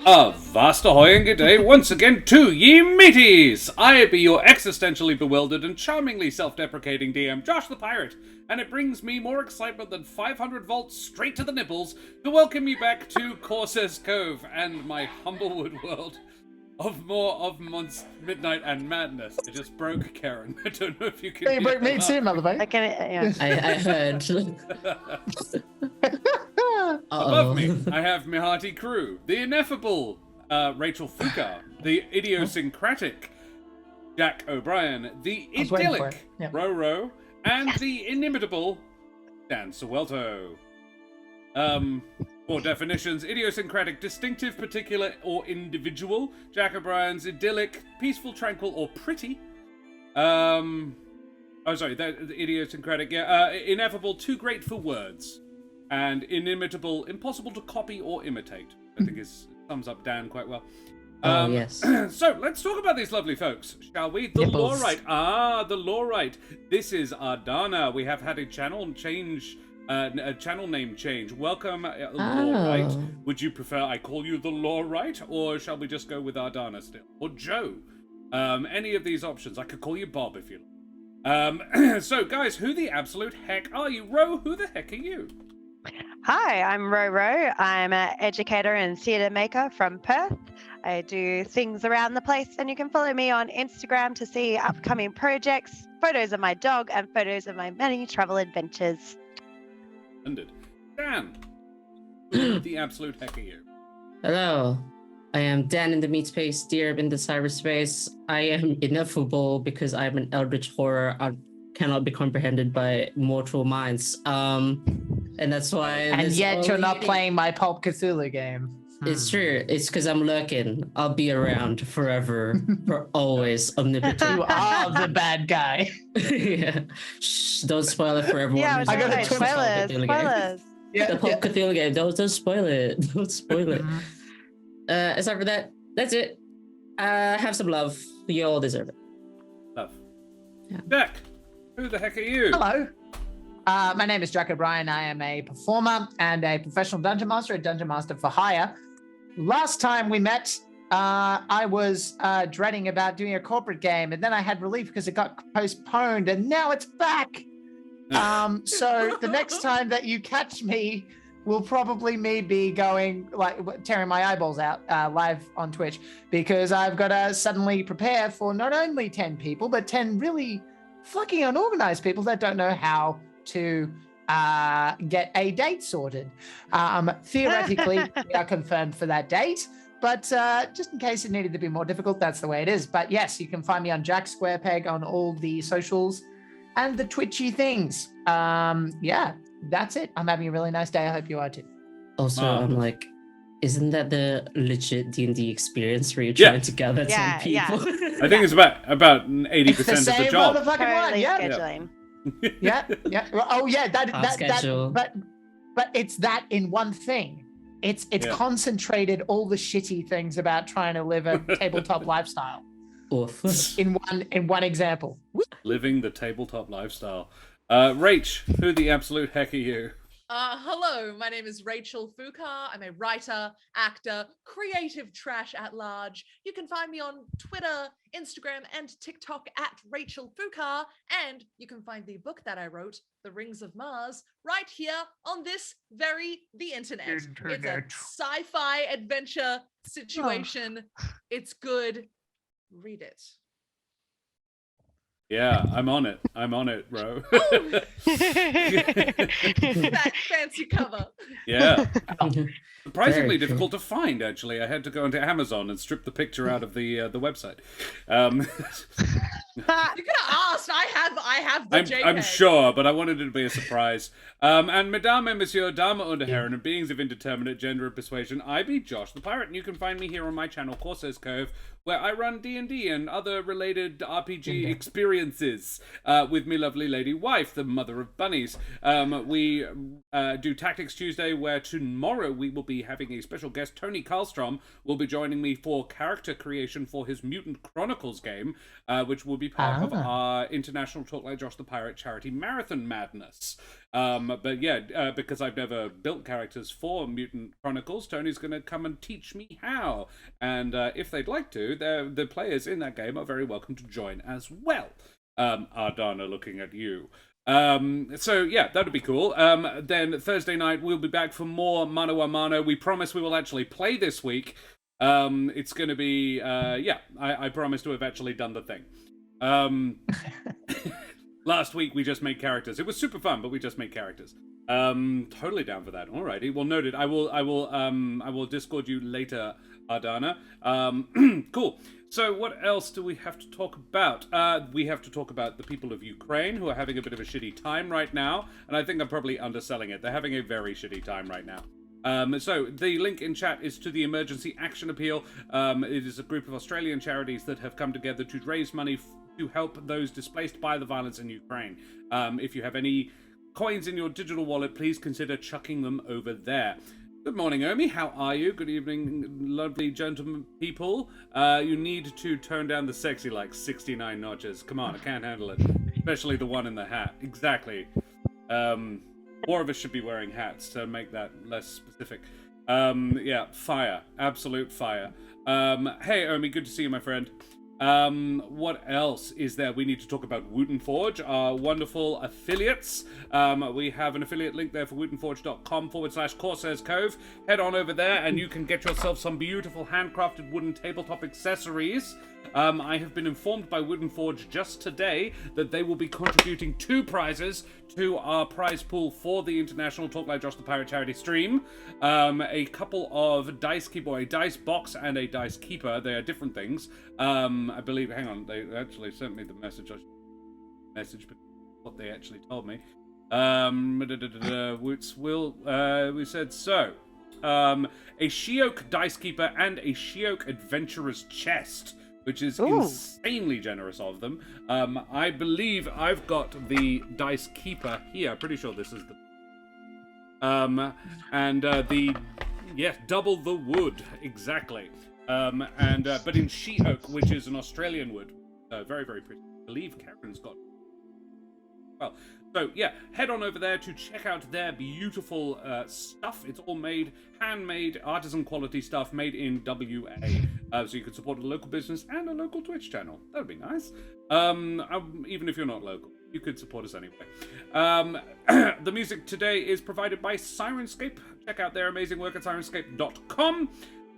Vast ahoy and good day once again to ye mateys! I be your existentially bewildered and charmingly self-deprecating DM, Josh the Pirate, and it brings me more excitement than 500 volts straight to the nipples to welcome you back to Corsair's Cove and my Humblewood world of more of Midnight and Madness. I just broke Karen. I don't know if you can. You broke me too, motherfucker. I can, yeah. I heard. Above me, I have my hearty crew, the ineffable Rachel Fuka, the idiosyncratic Jack O'Brien, the idyllic Roro, and the inimitable Dan Sawelto. For definitions: idiosyncratic, distinctive, particular, or individual. Jack O'Brien's idyllic, peaceful, tranquil, or pretty. The idiosyncratic, ineffable, too great for words. And inimitable, impossible to copy or imitate. I think it sums up Dan quite well. Yes. So, let's talk about these lovely folks, shall we? The Lorite. The Lorite. This is Ardana. We have had a channel change, a channel name change. Welcome, Lorite. Would you prefer I call you the Lorite, or shall we just go with Ardana still? Or Joe? Any of these options. I could call you Bob if you like. So, guys, who the absolute heck are you? Ro, who the heck are you? Hi, I'm Roro. I'm an educator and theatre maker from Perth. I do things around the place, and you can follow me on Instagram to see upcoming projects, photos of my dog, and photos of my many travel adventures. Splendid. Dan, who the absolute heck are you? Hello, I am Dan in the meat space, Deer in the cyberspace. I am ineffable because I'm an eldritch horror. I cannot be comprehended by mortal minds. And that's why. And yet you're not playing my Pulp Cthulhu game. It's true. It's because I'm lurking. I'll be around forever, for always, omnipotent. You are the bad guy. Yeah. Shh, don't spoil it for everyone. Yeah, who's I got got a spoilers. Yeah, the Pulp Cthulhu game. Don't spoil it. Don't spoil it. Aside from that, that's it. Have some love. You all deserve it. Love. Yeah. Jack, who the heck are you? Hello. My name is Jack O'Brien. I am a performer and a professional dungeon master, a dungeon master for hire. Last time we met, I was dreading about doing a corporate game, and then I had relief because it got postponed, and now it's back. So the next time that you catch me will probably be going, like, tearing my eyeballs out live on Twitch, because I've got to suddenly prepare for not only 10 people, but 10 really fucking unorganized people that don't know how to get a date sorted. Theoretically, we are confirmed for that date, but just in case it needed to be more difficult, that's the way it is. But yes, you can find me on Jack Squarepeg on all the socials and the twitchy things. Yeah, that's it. I'm having a really nice day. I hope you are too. Also, I'm like, isn't that the legit D&D experience where you're trying to gather 10 people? Yeah. I think it's about 80% It's the of same the job. motherfucking one. Totally Yeah. scheduling. Yeah. Oh yeah, schedule. but it's that in one thing. It's concentrated all the shitty things about trying to live a tabletop lifestyle Oof. in one example. Living the tabletop lifestyle. Rach, who the absolute heck are you? Hello, my name is Rachel Fuka. I'm a writer, actor, creative trash at large. You can find me on Twitter, Instagram, and TikTok at Rachel Fuka. And you can find the book that I wrote, The Rings of Mars, right here on the internet. It's a sci-fi adventure situation. It's good. Read it. Yeah, I'm on it, bro. That fancy cover. Yeah. Surprisingly difficult to find, actually. I had to go into Amazon and strip the picture out of the website. You could have asked. I have the JPEG. I'm sure, but I wanted it to be a surprise. And Madame and Monsieur, Dame und Herren, and beings of indeterminate gender and persuasion, I be Josh the Pirate, and you can find me here on my channel, Corsair's Cove, where I run D&D and other related RPG experiences with me lovely lady wife, the mother of bunnies. We do Tactics Tuesday, where tomorrow we will be having a special guest. Tony Karlstrom will be joining me for character creation for his Mutant Chronicles game, which will be be part of our International Talk Like Josh the Pirate charity marathon madness. But yeah, because I've never built characters for Mutant Chronicles, Tony's going to come and teach me how. And if they'd like to, the players in that game are very welcome to join as well. Ardana, looking at you. So yeah, that'd be cool. Then Thursday night we'll be back for more Mano a Mano. We promise we will actually play this week. It's going to be I promise to have actually done the thing. Last week we just made characters. It was super fun, but we just made characters. Totally down for that. Alrighty, well noted. I will Discord you later, Ardana. Cool. So what else do we have to talk about? We have to talk about the people of Ukraine who are having a bit of a shitty time right now, and I think I'm probably underselling it. They're having a very shitty time right now. So the link in chat is to the Emergency Action Appeal. It is a group of Australian charities that have come together to raise money to help those displaced by the violence in Ukraine. If you have any coins in your digital wallet, please consider chucking them over there. Good morning, Omi. How are you? Good evening, lovely gentlemen people. You need to turn down the sexy like 69 notches. Come on, I can't handle it. Especially the one in the hat. Exactly. More of us should be wearing hats to make that less specific. Yeah, fire. Absolute fire. Hey, Omi, good to see you, my friend. What else is there? We need to talk about Wootenforge, our wonderful affiliates. We have an affiliate link there for wootenforge.com/Corsairs Cove. Head on over there and you can get yourself some beautiful handcrafted wooden tabletop accessories. I have been informed by Wootenforge just today that they will be contributing 2 prizes to our prize pool for the International Talk Like Josh the Pirate charity stream. A couple of dice keeper, a dice box and a dice keeper. They are different things. I believe, hang on, they actually sent me the message. But what they actually told me. We said so. A Sheoak dice keeper and a Sheoak adventurer's chest, which is insanely generous of them. I believe I've got the dice keeper here. Pretty sure this is the double the wood, exactly. But in she oak, which is an Australian wood, very, very pretty. I believe Karen's got well. So yeah, head on over there to check out their beautiful stuff. It's all handmade, artisan quality stuff made in WA. So you can support a local business and a local Twitch channel. That would be nice. Even if you're not local, you could support us anyway. The music today is provided by Sirenscape. Check out their amazing work at sirenscape.com.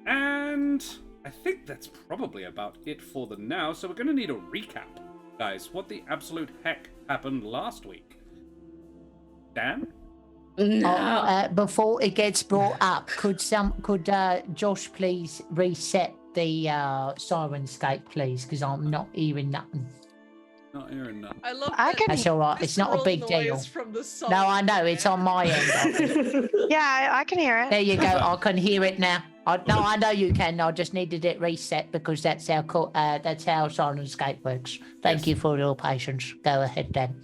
And I think that's probably about it for the now. So we're going to need a recap, guys. What the absolute heck happened last week? Dan? No. Before it gets brought up, could Josh please reset the Sirenscape, please? Because I'm not hearing nothing. Not hearing nothing. I love I that can- That's all right. It's not a big deal. From the song. No, I know it's on my end. Yeah, I can hear it. There you go. I can hear it now. I know you can. I just needed it reset because that's how Sirenscape works. Thank you for your patience. Go ahead, Dan.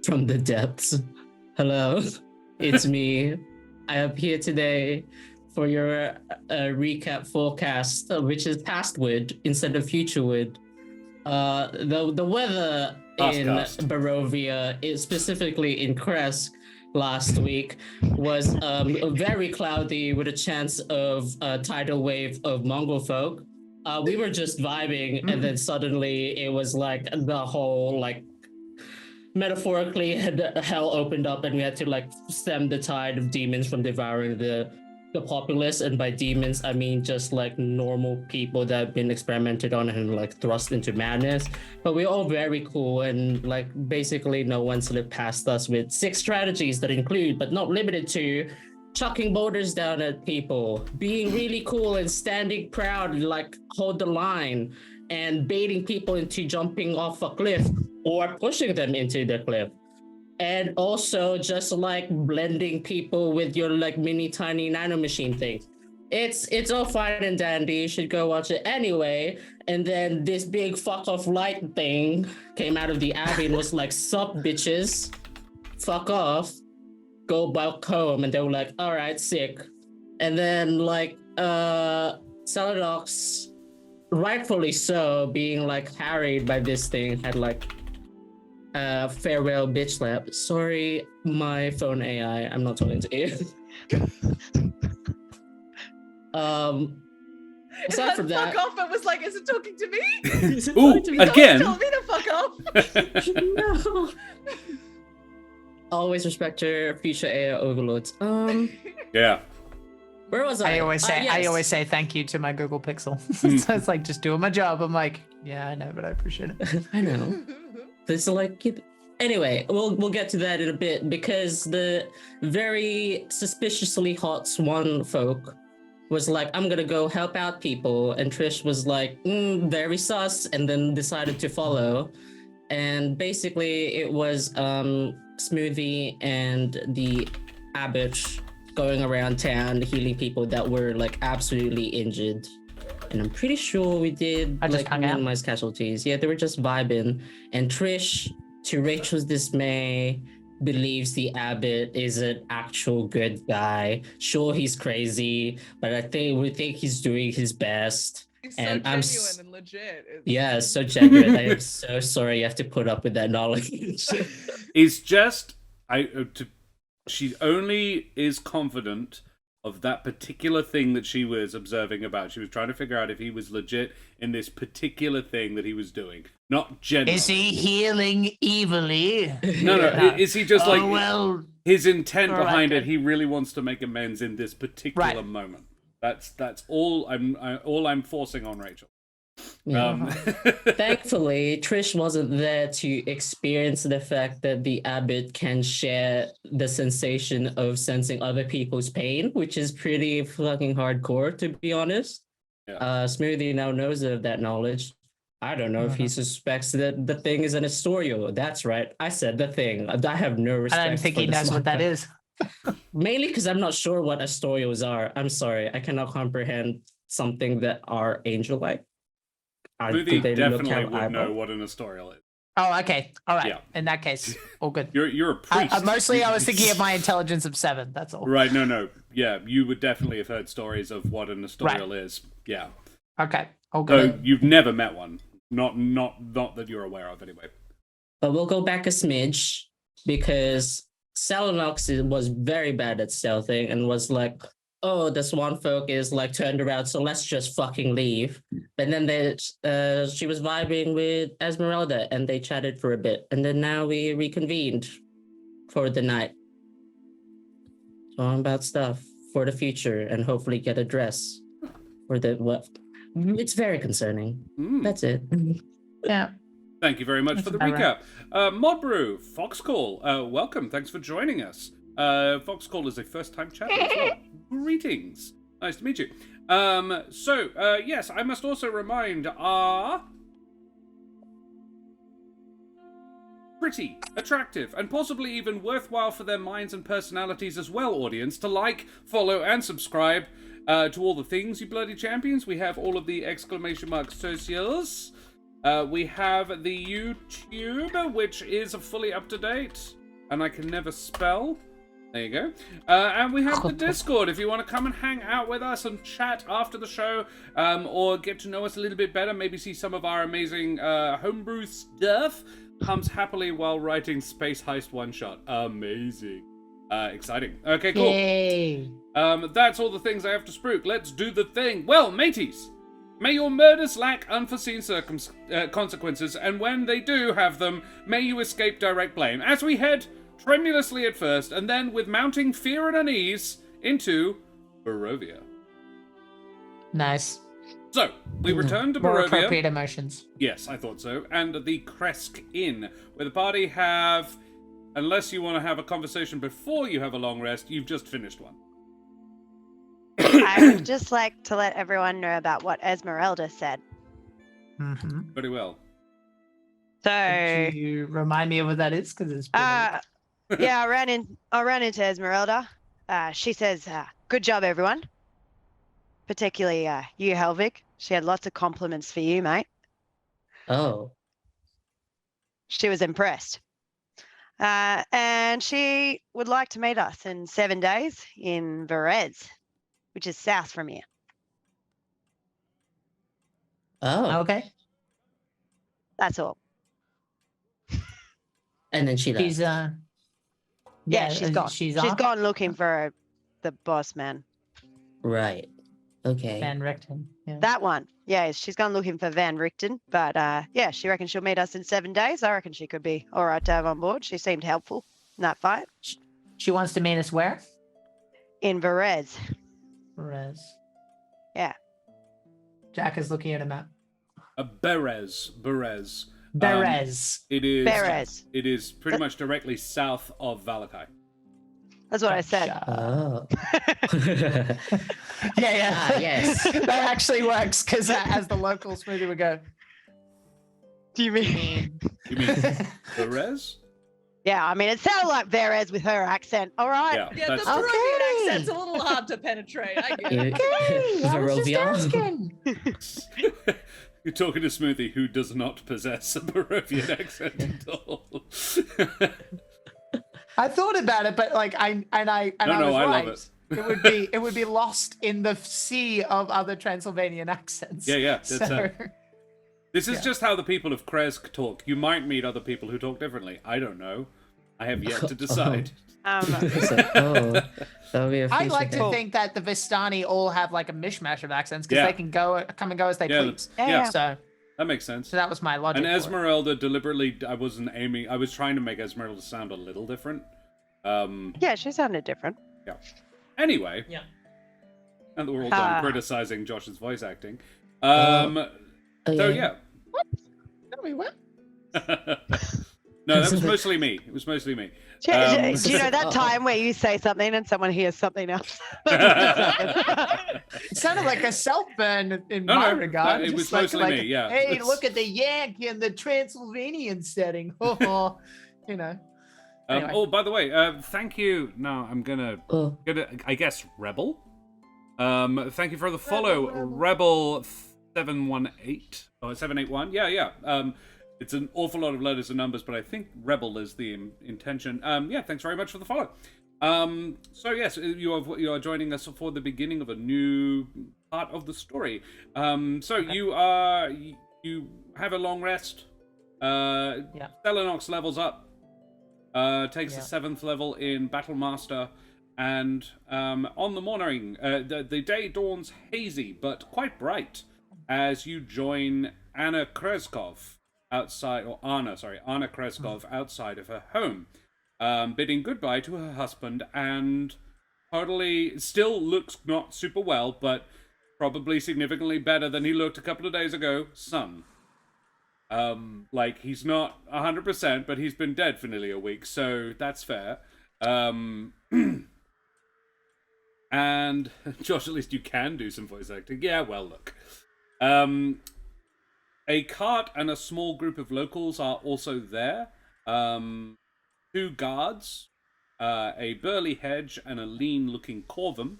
From the depths. Hello, it's me. I am here today for your recap forecast, which is pastwood instead of futurewood. The weather in Burrowvia, specifically in Kresk, last week was very cloudy with a chance of a tidal wave of Mongol folk. We were just vibing, and then suddenly it was like the whole metaphorically hell opened up, and we had to stem the tide of demons from devouring the populace. And by demons I mean just normal people that have been experimented on and thrust into madness. But we're all very cool, and basically no one slipped past us with 6 strategies that include, but not limited to, chucking boulders down at people, being really cool and standing proud, hold the line, and baiting people into jumping off a cliff or pushing them into the cliff. And also just blending people with your mini tiny nanomachine thing. It's all fine and dandy. You should go watch it anyway. And then this big fuck off light thing came out of the abbey and was like, sup bitches, fuck off, go back home. And they were like, all right, sick. And then Celinox rightfully so, being like harried by this thing, had like farewell bitch slap. Sorry, my phone AI. I'm not talking to you. Aside from that, fuck off. I was like, is it talking to me? Ooh, again. Tell me to fuck off. No. Always respect your future AI overlords. Yeah. Where was I? I always say Yes. I always say thank you to my Google Pixel. So it's like just doing my job. I'm like, yeah, I know, but I appreciate it. I know. This is like anyway, we'll get to that in a bit, because the very suspiciously hot Swan folk was like, I'm gonna go help out people, and Trish was like, very sus, and then decided to follow. And basically it was Smoothie and the abbot going around town healing people that were like absolutely injured. And I'm pretty sure we did I just like hung out. minimize casualties. Yeah, they were just vibing. And Trish, to Rachel's dismay, believes the abbot is an actual good guy. Sure, he's crazy, but we think he's doing his best. He's And so I'm genuine and legit. It's... Yeah, so genuine. I am so sorry you have to put up with that knowledge. It's just she only is confident of that particular thing that she was observing about. She was trying to figure out if he was legit in this particular thing that he was doing, not generally. Is he healing evilly? No. Is he just like well, his intent all right, behind it? then. He really wants to make amends in this particular Right. moment. That's all I'm forcing on Rachel. Yeah. Thankfully, Trish wasn't there to experience the fact that the abbot can share the sensation of sensing other people's pain, which is pretty fucking hardcore, to be honest. Yeah. Smoothie now knows of that knowledge. I don't know if he suspects that the thing is an Astorio. That's right. I said the thing. I have no respect. I don't think for he the knows what that slapper. is. Mainly because I'm not sure what Astorios are. I'm sorry. I cannot comprehend something that are angel-like. Smoothie definitely would know what an Astorial is. Oh, okay. All right. Yeah. In that case, all good. You're a priest. Mostly I was thinking of my intelligence of 7. That's all. Right, no. Yeah, you would definitely have heard stories of what an Astorial is. Yeah. Okay. All So good. you've never met one. Not that you're aware of, anyway. But we'll go back a smidge, because Celinox was very bad at stealthing and was like, oh, the Swan folk is like turned around, so let's just fucking leave. But then she was vibing with Esmeralda and they chatted for a bit. And then now we reconvened for the night. Talking about stuff for the future and hopefully get a dress for the what. It's very concerning. That's it. Yeah. Thank you very much for the recap. Modbrew, Foxcall, welcome. Thanks for joining us. Foxcall is a first-time chatter as well. Greetings. Nice to meet you. Yes, I must also remind our pretty, attractive, and possibly even worthwhile for their minds and personalities as well, audience, to like, follow, and subscribe to all the things, you bloody champions. We have all of the exclamation mark socials. We have the YouTube, which is fully up to date, and I can never spell. There you go. And we have the Discord if you want to come and hang out with us and chat after the show, or get to know us a little bit better, maybe see some of our amazing homebrew stuff. Comes happily while writing Space Heist one-shot. Amazing. Exciting. Okay, cool. Yay. That's all the things I have to spruik. Let's do the thing. Well, mateys, may your murders lack unforeseen consequences, and when they do have them, may you escape direct blame. As we head tremulously at first, and then with mounting fear and unease, into Burrowvia. Nice. So, we return to More Burrowvia. appropriate emotions. Yes, I thought so. And the Kresk Inn, where the party have, unless you want to have a conversation before you have a long rest, you've just finished one. I would just like to let everyone know about what Esmeralda said. Mm-hmm. Very well. So, Could you remind me of what that is? Because it's been yeah, I ran into Esmeralda. She says, "Good job, everyone." Particularly you, Helvig. She had lots of compliments for you, mate. Oh. She was impressed. And she would like to meet us in 7 days in Verez, which is south from here. Oh, Okay. That's all. and then she left. She's Yeah, she's gone. She's She's off. gone looking for the boss man. Right. Okay. Van Richten. Yeah. That one. Yeah, she's gone looking for Van Richten. But yeah, she reckons she'll meet us in 7 days. I reckon she could be all right to have on board. She seemed helpful in that fight. She wants to meet us where? In Varese. Perez. Yeah. Jack is looking at a map. Berez. Perez. It is. Varese. It is pretty much directly south of Vallaki. That's what I said. Oh. Yeah. Ah, yes. That actually works because as the local smoothie would go. Do you mean? You mean Berez? Yeah, I mean, it sounded like Varese with her accent. All right. Yeah, Yeah, the that's Burrowvia Okay. accent's a little hard to penetrate. I get it. Okay, I was just Burrowvia. asking. You're talking to Smoothie, who does not possess a Burrowvian accent at all. I thought about it, but like I was I right. love It would be lost in the sea of other Transylvanian accents. Yeah, that's So, This is Yeah. just how the people of Kresk talk. You might meet other people who talk differently. I don't know. I have yet to decide. It's like, oh, that'll be a I face like to effect. think that the Vistani all have like a mishmash of accents because Yeah. they can come and go as they Yeah, please. yeah. So That makes sense. that was my logic. And for it. Esmeralda deliberately, I was trying to make Esmeralda sound a little different. Yeah, she sounded different. Anyway. Yeah. And that we're all done criticizing Josh's voice acting. Oh, So yeah. No, we went. No, that was mostly me. It was mostly me. Do you know that time where you say something and someone hears something else? It sounded like a self burn in No, my no, regard. it Just was like, mostly like, me, yeah. Hey, It's- look at the Yankee and the Transylvanian setting. You know. Anyway. Oh, by the way, thank you. No, I'm gonna, Oh, I guess, Rebel. Thank you for the follow, Rebel 718 or 781. Yeah. It's an awful lot of letters and numbers, but I think Rebel is the intention. Yeah, thanks very much for the follow. So yes, you are joining us for the beginning of a new part of the story. So you have a long rest. Celinox levels up. Takes the 7th level in Battle Master, and on the morning, the day dawns hazy but quite bright as you join Anna Kreskov outside of her home, bidding goodbye to her husband and totally still looks not super well, but probably significantly better than he looked a couple of days ago, son. Like, he's not 100%, but he's been dead for nearly a week, so that's fair. And Josh, at least you can do some voice acting. Yeah, well, look. A cart and a small group of locals are also there. 2 guards, a burly hedge and a lean-looking corvum,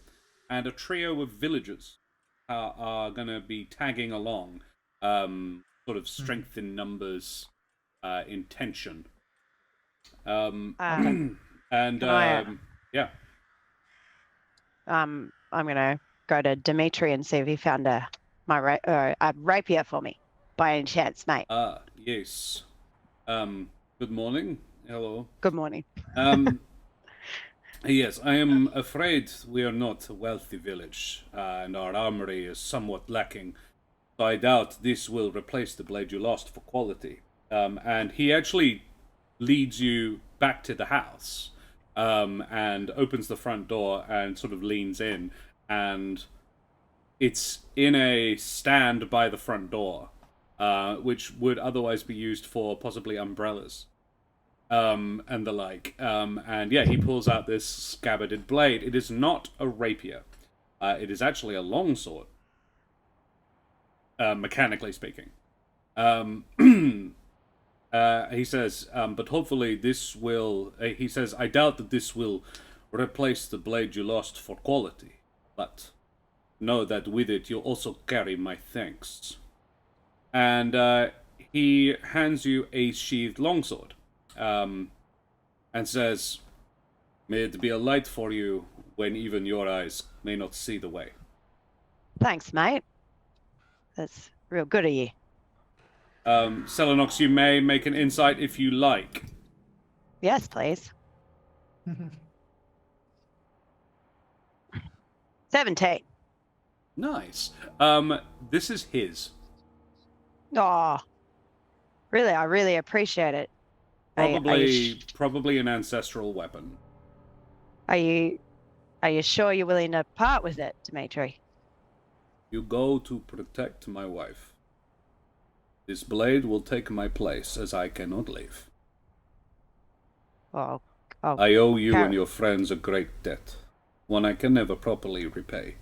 and a trio of villagers are going to be tagging along. Sort of strength in numbers, in tension. And yeah. I'm gonna go to Dimitri and see if he found a rapier for me, by any chance, mate. Yes. Good morning. Hello. Good morning. Yes, I am afraid we are not a wealthy village, and our armory is somewhat lacking. So I doubt this will replace the blade you lost for quality. And he actually leads you back to the house, and opens the front door and sort of leans in, and it's in a stand by the front door, which would otherwise be used for possibly umbrellas, and the like. And yeah, he pulls out this scabbarded blade. It is not a rapier. It is actually a longsword. Mechanically speaking. He says, but hopefully this will... he says, I doubt that this will replace the blade you lost for quality, but know that with it you'll also carry my thanks. And he hands you a sheathed longsword, and says, may it be a light for you when even your eyes may not see the way. Thanks, mate. Real good of you. Celinox, you may make an insight if you like. Yes, please. 17. Nice. This is his. Oh, really? I really appreciate it. Probably an ancestral weapon. Are you sure you're willing to part with it, Dimitri? You go to protect my wife. This blade will take my place, as I cannot leave. Oh, I owe you and your friends a great debt, one I can never properly repay.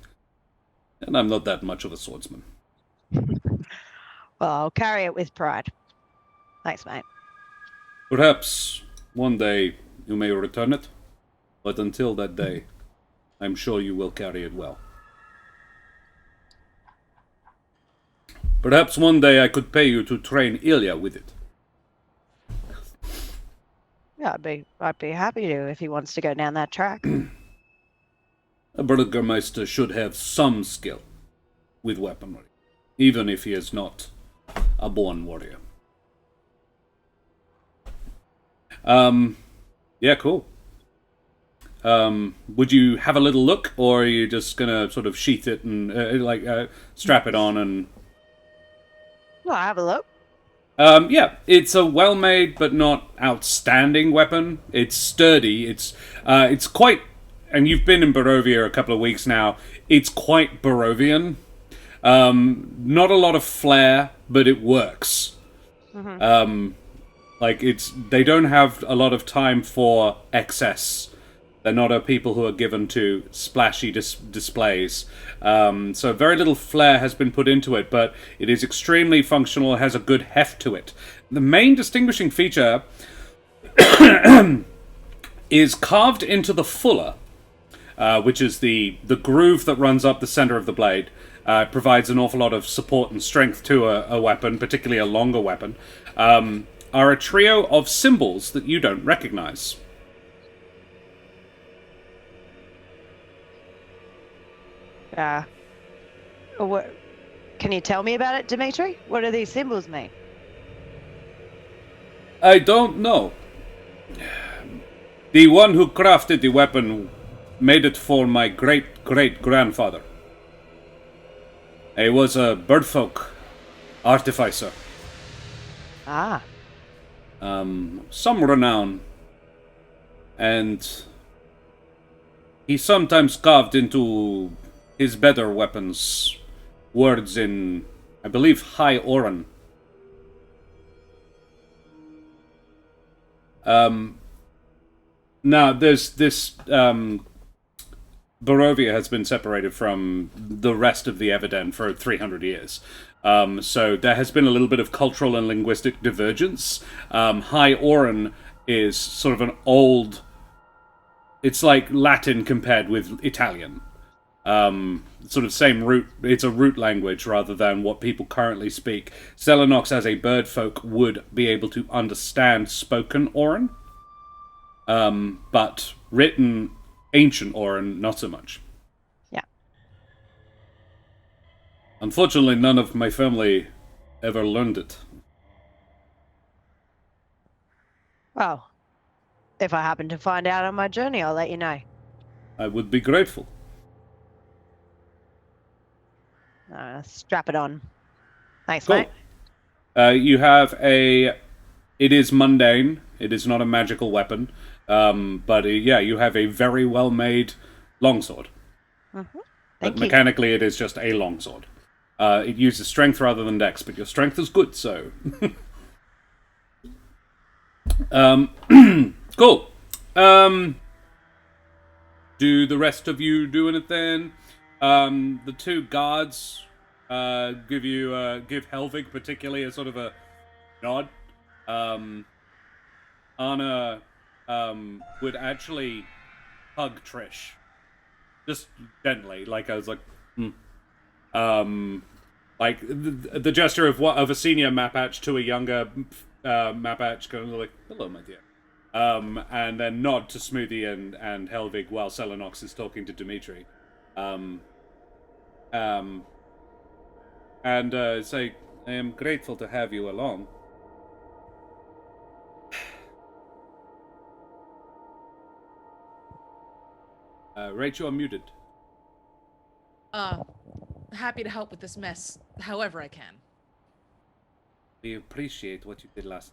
And I'm not that much of a swordsman. well, I'll carry it with pride. Thanks, mate. Perhaps one day you may return it, but until that day, I'm sure you will carry it well. Perhaps one day I could pay you to train Ilya with it. Yeah, I'd be happy to if he wants to go down that track. A Burgermeister should have some skill with weaponry, even if he is not a born warrior. Yeah, cool. Would you have a little look, or are you just gonna sort of sheath it and strap it on and? Well, I'll have a look. Yeah, it's a well-made but not outstanding weapon. It's sturdy. It's quite, and you've been in Burrowvia a couple of weeks now. It's quite Burrovian. Not a lot of flair, but it works. Mm-hmm. They don't have a lot of time for excess. They're not a people who are given to splashy displays. So very little flair has been put into it, but it is extremely functional, has a good heft to it. The main distinguishing feature is carved into the fuller, which is the groove that runs up the center of the blade. Provides an awful lot of support and strength to a weapon, particularly a longer weapon, are a trio of symbols that you don't recognize. What? Can you tell me about it, Dimitri? What do these symbols mean? I don't know. The one who crafted the weapon made it for my great-great-grandfather. He was a birdfolk artificer. Ah. Some renown. And he sometimes carved into his better weapons words in, I believe, High Oran. Now, there's this... Burrowvia has been separated from the rest of the Everden for 300 years. So there has been a little bit of cultural and linguistic divergence. High Oran is sort of an old... It's like Latin compared with Italian. Sort of same root. It's a root language rather than what people currently speak. Celinox, as a birdfolk, would be able to understand spoken Oran. But written ancient Oran, not so much. Yeah. Unfortunately, none of my family ever learned it. Well, if I happen to find out on my journey, I'll let you know. I would be grateful. Strap it on. Thanks, Cool. mate. You have a... It is mundane. It is not a magical weapon. But you have a very well-made longsword. Mm-hmm. But mechanically, it is just a longsword. It uses strength rather than dex, but your strength is good, so... Cool. Do the rest of you do anything? The two guards give Helvig particularly a sort of a nod. Anna would actually hug Trish, just gently, like I was like, like the gesture of a senior Mapatch to a younger Mapatch, kind of like, hello, my dear. And then nod to Smoothie and Helvig while Celinox is talking to Dimitri. and say, I am grateful to have you along. Rachel, I'm muted. Happy to help with this mess, however I can. We appreciate what you did last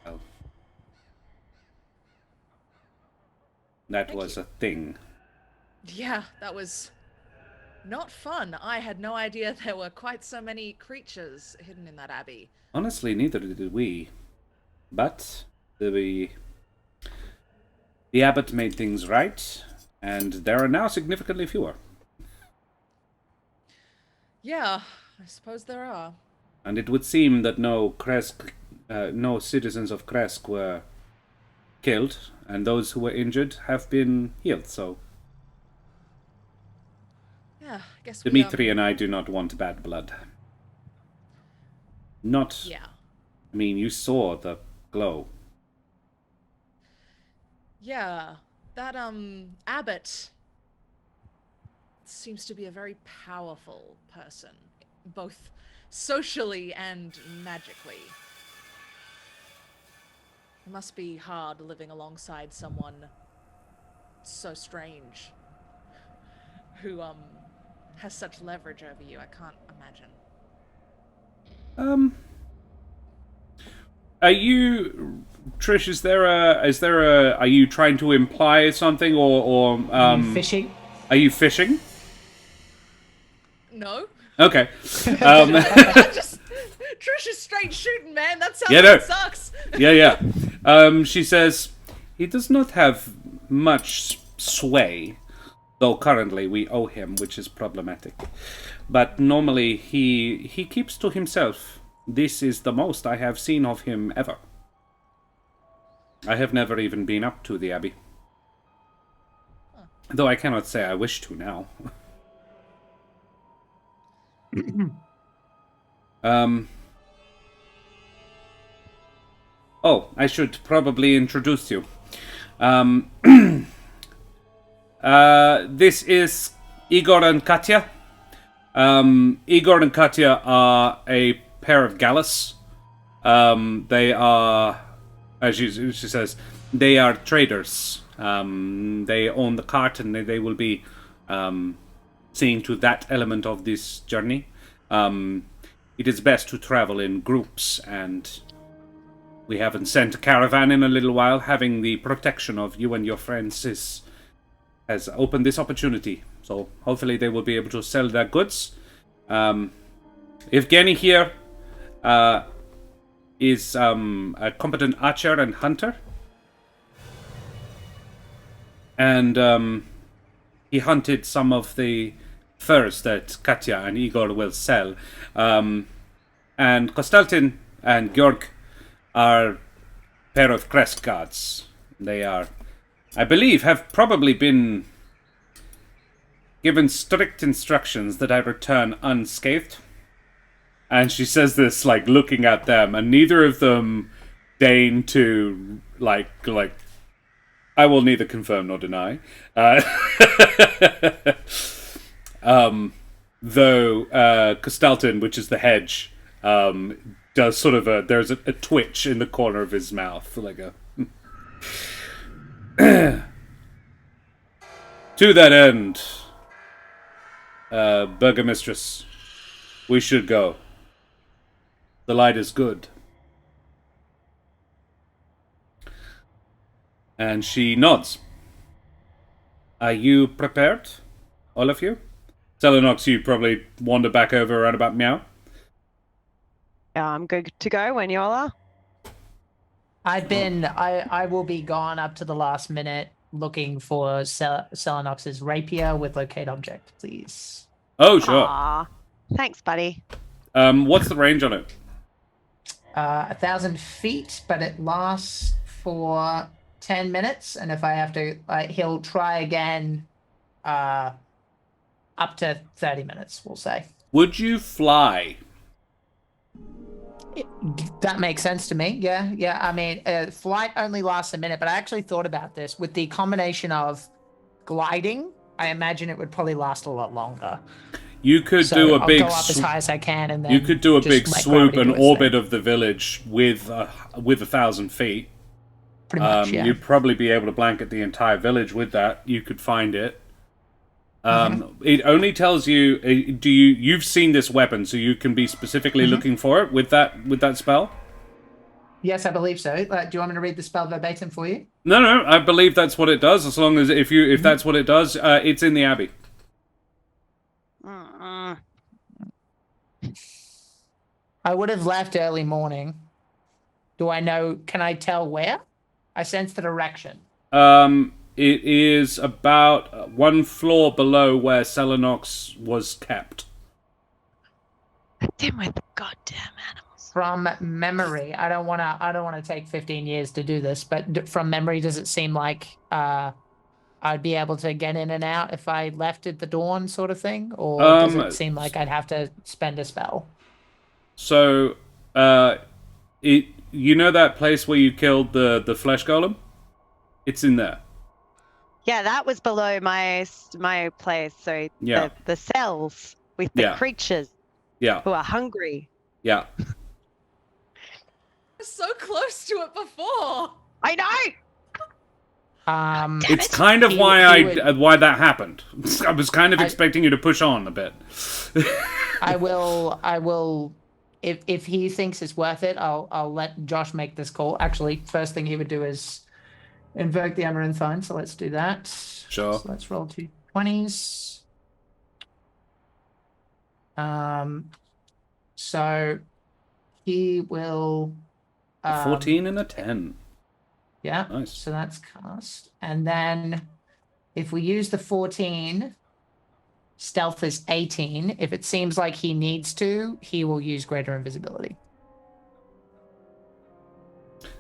time. That Thank was you. a thing. Yeah, that was not fun. I had no idea there were quite so many creatures hidden in that abbey. Honestly, neither did we. But the abbot made things right, and there are now significantly fewer. Yeah, I suppose there are. And it would seem that no citizens of Kresk were killed, and those who were injured have been healed. So Yeah, I guess Dimitri and I do not want bad blood. Not. Yeah. I mean, you saw the glow. Yeah, that abbot seems to be a very powerful person, both socially and magically. It must be hard living alongside someone so strange who has such leverage over you. I can't imagine. Are you, Trish? Are you trying to imply something, or Fishing? Are you fishing? No. Okay. Trish is straight shooting, man. That sounds Yeah, like no. it sucks. Yeah. She says he does not have much sway, though currently we owe him, which is problematic. But normally he keeps to himself. This is the most I have seen of him ever. I have never even been up to the abbey. Though I cannot say I wish to now. Oh, I should probably introduce you. This is Igor and Katya. Igor and Katya are a pair of Gallus. They are, as she says, they are traders. They own the cart, and they will be seeing to that element of this journey. It is best to travel in groups, and we haven't sent a caravan in a little while. Having the protection of you and your friends has opened this opportunity. So hopefully they will be able to sell their goods. Evgeny here is a competent archer and hunter. And he hunted some of the furs that Katya and Igor will sell. And Kosteltin and Georg are a pair of crest guards. They are, I believe, have probably been given strict instructions that I return unscathed. And she says this, like, looking at them, and neither of them deign to, like, I will neither confirm nor deny. Though Kosteltin, which is the hedge, does sort of there's a twitch in the corner of his mouth, like a... To that end, Burgomistress, we should go. The light is good. And she nods. Are you prepared? All of you? Celinox, you probably wander back over around about meow. Yeah, I'm good to go when you all are. I will be gone up to the last minute looking for Celinox's rapier with locate object, please. Oh, sure. Aw, thanks, buddy. What's the range on it? 1,000 feet, but it lasts for 10 minutes, and if I have to, he'll try again up to 30 minutes, we'll say. Would you fly? That makes sense to me. Yeah. I mean, flight only lasts a minute, but I actually thought about this. With the combination of gliding, I imagine it would probably last a lot longer. You could So do a I'll big. go up as high as I can, and then You could do a just big let swoop gravity and do its orbit thing. of the village with 1,000 feet. Pretty much, yeah. You'd probably be able to blanket the entire village with that. You could find it. It only tells you. You've seen this weapon, so you can be specifically looking for it with that spell. Yes, I believe so. Do you want me to read the spell verbatim for you? No, I believe that's what it does. As long as if that's what it does, it's in the abbey. I would have left early morning. Do I know? Can I tell where? I sense the direction. It is about one floor below where Celinox was kept. Them with the goddamn animals. From memory, I don't want to take 15 years to do this, but from memory, does it seem like I'd be able to get in and out if I left at the dawn, sort of thing, or does it seem like I'd have to spend a spell? So, you know that place where you killed the flesh golem? It's in there. Yeah, that was below my place. So Yeah. the cells with the creatures Yeah. who are hungry. Yeah. So close to it before. I know. It's kind of why that happened. I was kind of expecting you to push on a bit. I will. If he thinks it's worth it, I'll let Josh make this call. Actually, first thing he would do is invoke the Amaranthine. So let's do that. Sure. So let's roll 2 20s. So he will. 14 and a 10. Yeah. Nice. So that's cast, and then if we use the 14. Stealth is 18. If it seems like he needs to, he will use greater invisibility.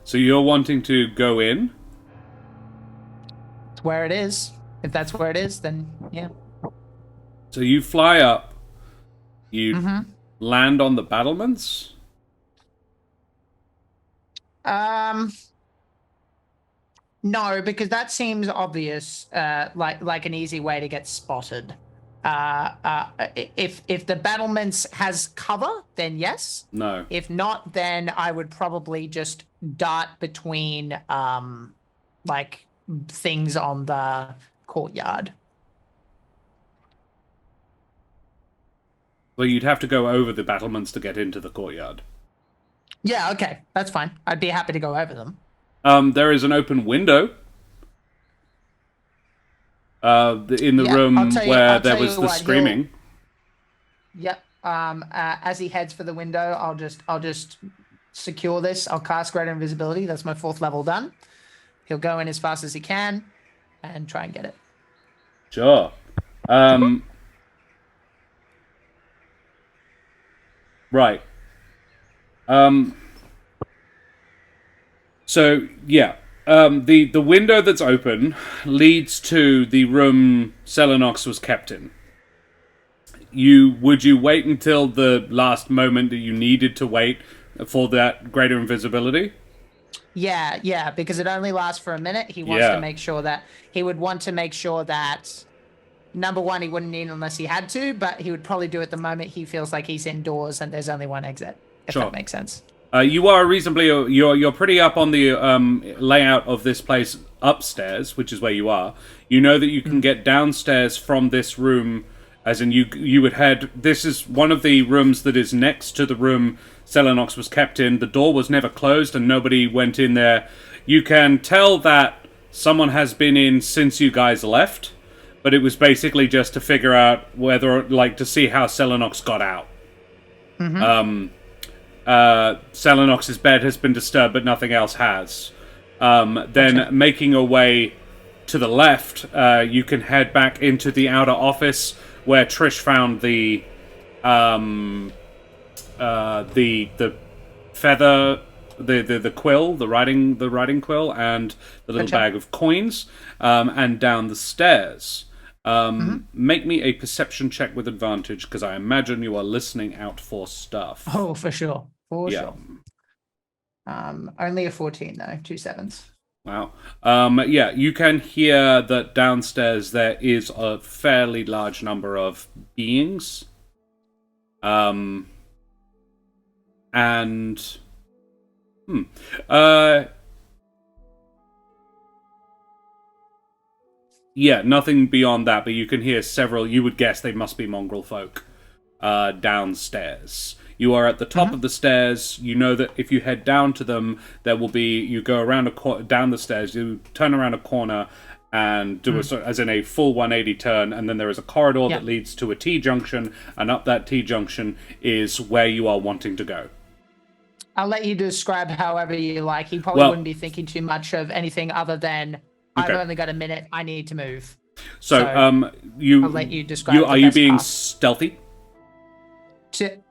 So you're wanting to go in? It's where it is. If that's where it is, then yeah. So you fly up. You land on the battlements? No, because that seems obvious, like an easy way to get spotted. If the battlements has cover, then yes. No. If not, then I would probably just dart between like things on the courtyard. Well, you'd have to go over the battlements to get into the courtyard. Yeah, okay, that's fine. I'd be happy to go over them. There is an open window in the room where there was the screaming. Yep. As he heads for the window, I'll just secure this. I'll cast greater invisibility. That's my 4th level done. He'll go in as fast as he can and try and get it. Sure. Right. So yeah. The window that's open leads to the room Celinox was kept in. Would you wait until the last moment that you needed to wait for that greater invisibility? Yeah, because it only lasts for a minute. He wants to make sure that number one, he wouldn't need unless he had to, but he would probably do it the moment he feels like he's indoors and there's only one exit. If that makes sense. You are you're pretty up on the layout of this place upstairs, which is where you are. You know that you can get downstairs from this room, as in you would head. This is one of the rooms that is next to the room Celinox was kept in. The door was never closed and nobody went in there. You can tell that someone has been in since you guys left, but it was basically just to figure out to see how Celinox got out. Celinox's bed has been disturbed, but nothing else has. Making a way to the left, you can head back into the outer office where Trish found the feather, the quill, the writing quill, and the little bag of coins, and down the stairs. Make me a perception check with advantage, because I imagine you are listening out for stuff. Oh, for sure. For sure. Only a 14 though, 2 7s. Wow. You can hear that downstairs there is a fairly large number of beings. And yeah, nothing beyond that, but you can hear several, you would guess they must be mongrel folk, downstairs. You are at the top of the stairs. You know that if you head down to them, there will be, you go around down the stairs, you turn around a corner and do as in a full 180 turn, and then there is a corridor that leads to a T-junction, and up that T-junction is where you are wanting to go. I'll let you describe however you like. He probably wouldn't be thinking too much of anything other than, I've only got a minute, I need to move. So I'll let you describe are you being stealthy?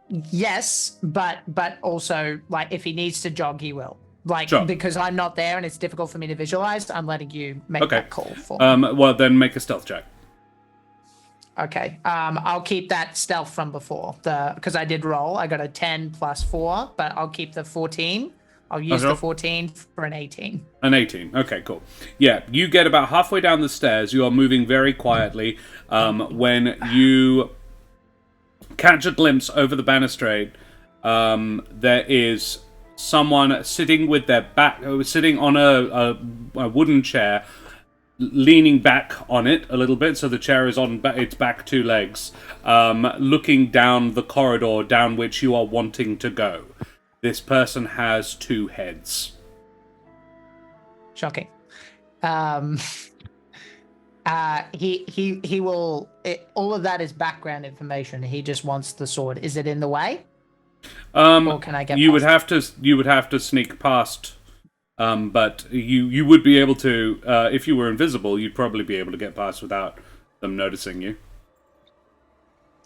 Yes, but also, like, if he needs to jog, he will. Like, because I'm not there and it's difficult for me to visualize, I'm letting you make that call for me. Well, then make a stealth check. Okay. I'll keep that stealth from before. Because I did roll. I got a 10 plus 4, but I'll keep the 14. I'll use the 14 for an 18. An 18. Okay, cool. Yeah, you get about halfway down the stairs. You are moving very quietly when you catch a glimpse over the balustrade. There is someone sitting with their back, sitting on a wooden chair, leaning back on it a little bit, so the chair is on its back 2 legs, looking down the corridor down which you are wanting to go. This person has 2 heads. Shocking. He will. All of that is background information. He just wants the sword. Is it in the way? Or can I get? You would have to sneak past. But you would be able to, if you were invisible, you'd probably be able to get past without them noticing you.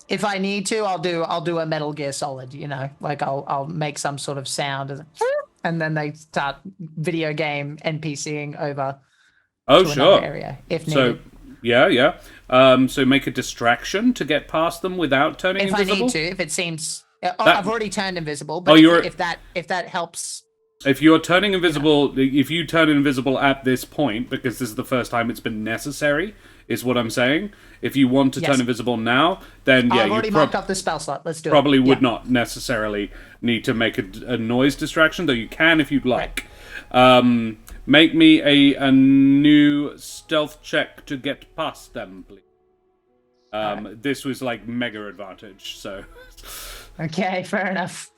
If I need to, I'll do a Metal Gear Solid, you know, like I'll make some sort of sound, and then they start video game NPCing over. Oh, to sure. Another area, if needed. So yeah. So make a distraction to get past them without turning invisible. If I need to, if it seems, I've already turned invisible. But if that helps. If you're turning invisible, if you turn invisible at this point, because this is the first time it's been necessary, is what I'm saying. If you want to turn invisible now, then I've already marked up the spell slot. Let's do it. Probably would not necessarily need to make a noise distraction, though you can if you'd like. Right. Make me a new stealth check to get past them, please. Right. This was like mega advantage, so. Okay, fair enough.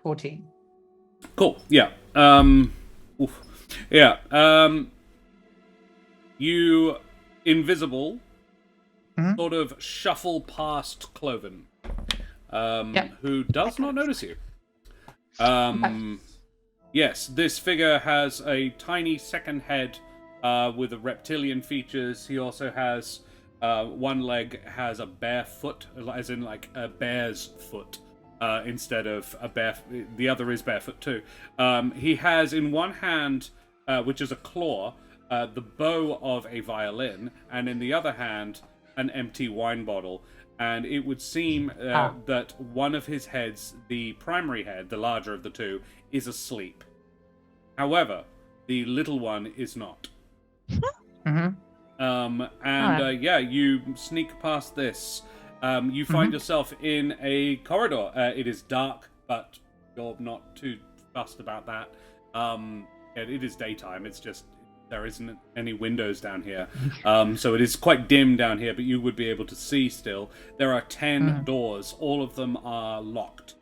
14. Cool. Yeah. You invisible sort of shuffle past Cloven, who does not notice you. Yes, this figure has a tiny second head with reptilian features. He also has one leg has a bare foot, as in like a bear's foot. Instead of a the other is barefoot too. He has in one hand, which is a claw, the bow of a violin, and in the other hand, an empty wine bottle. And it would seem that one of his heads, the primary head, the larger of the two, is asleep. However, the little one is not. You sneak past this. You find yourself in a corridor. It is dark, but you're not too fussed about that. It is daytime. It's just there isn't any windows down here. So it is quite dim down here, but you would be able to see still. There are 10 doors. All of them are locked.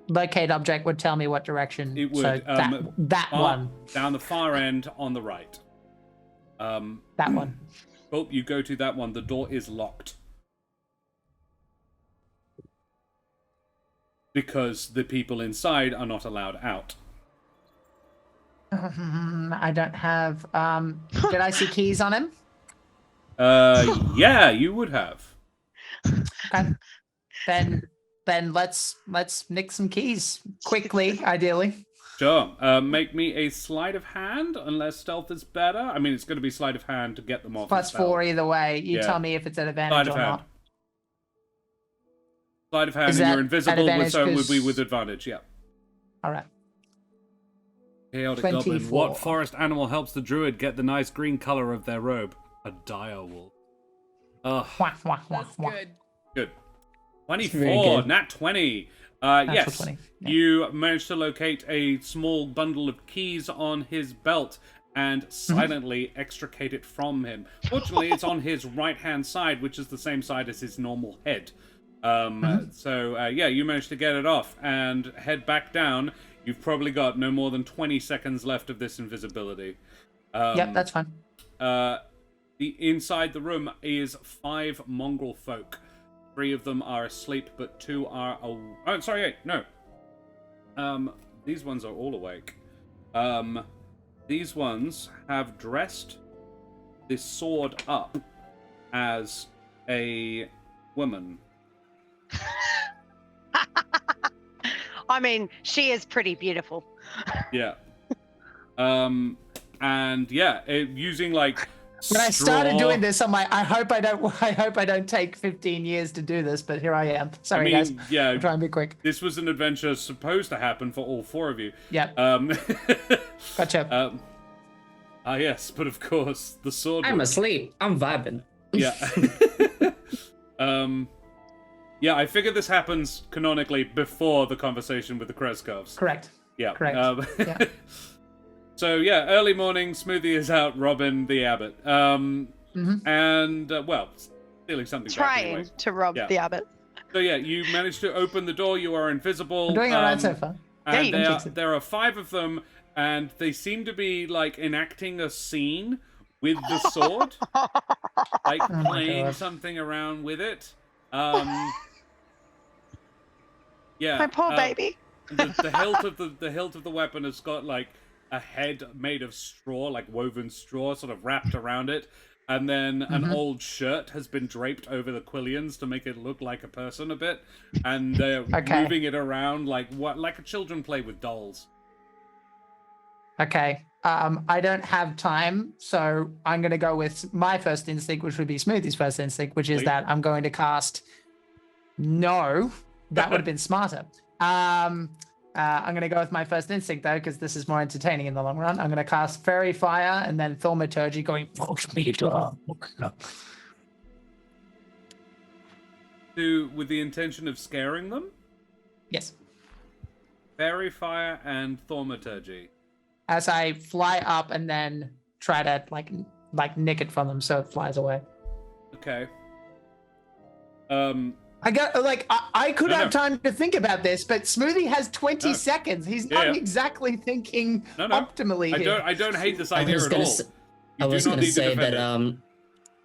Locate object would tell me what direction. It would. So that one. Down the far end on the right. That one. Oh, you go to that one. The door is locked. Because the people inside are not allowed out. I don't have. Did I see keys on him? Yeah, you would have. Okay. Then let's nick some keys quickly, ideally. Sure. Make me a sleight of hand, unless stealth is better. I mean, it's going to be sleight of hand to get them off. +4 either way. You tell me if it's an advantage or not. Sleight of hand, and you're invisible, so it would be with advantage. Yeah. All right. Chaotic Goblin. What forest animal helps the druid get the nice green color of their robe? A dire wolf. Oh, Wah, wah, wah, That's wah. good. good. very 24, good. nat 20. Natural Yes, 20, yeah. you managed to locate a small bundle of keys on his belt and silently extricate it from him. Fortunately, it's on his right-hand side, which is the same side as his normal head. So, yeah, you managed to get it off and head back down. You've probably got no more than 20 seconds left of this invisibility. Yep, that's fine. Inside the room is 5 mongrel folk. 3 of them are asleep, but 2 are... Oh, sorry, wait, no. These ones are all awake. These ones have dressed this sword up as a woman. I mean, she is pretty beautiful. Yeah. And yeah, using like When I started straw- doing this, I'm like, I hope I don't take 15 years to do this, but here I am. Sorry, guys. Yeah, I'm trying to be quick. this was an adventure supposed to happen for all 4 of you. Yep. Gotcha. Yes, but of course the sword. I'm asleep. I'm vibing. Yeah. Yeah, I figure this happens canonically before the conversation with the Kreskovs. Correct. Yeah. Correct. Yeah. So yeah, early morning, Smoothie is out robbing the abbot. And well, stealing something. back Trying anyway. to rob Yeah. the abbot. So yeah, you managed to open the door. You are invisible. I'm doing all right so far. And Yeah, there are 5 of them, and they seem to be like enacting a scene with the sword, like my playing God. something around with it. Yeah. My poor baby. The hilt of the weapon has got like a head made of straw, like woven straw, sort of wrapped around it, and then an old shirt has been draped over the quillions to make it look like a person a bit, and they're moving it around like a children play with dolls. Okay. I don't have time, so I'm going to go with my first instinct, which would be Smoothie's first instinct, which is Please. that I'm going to cast. No, that would have been smarter. I'm going to go with my first instinct though, because this is more entertaining in the long run. I'm going to cast Fairy Fire and then Thaumaturgy, going. With the intention of scaring them. Yes. Fairy Fire and Thaumaturgy. As I fly up and then try to like nick it from them, so it flies away. Okay. I got I could No, have no. time to think about this, but Smoothie has 20 No. seconds. He's Yeah, not yeah. exactly thinking No. optimally here. I don't hate this idea at all. I was gonna say defend that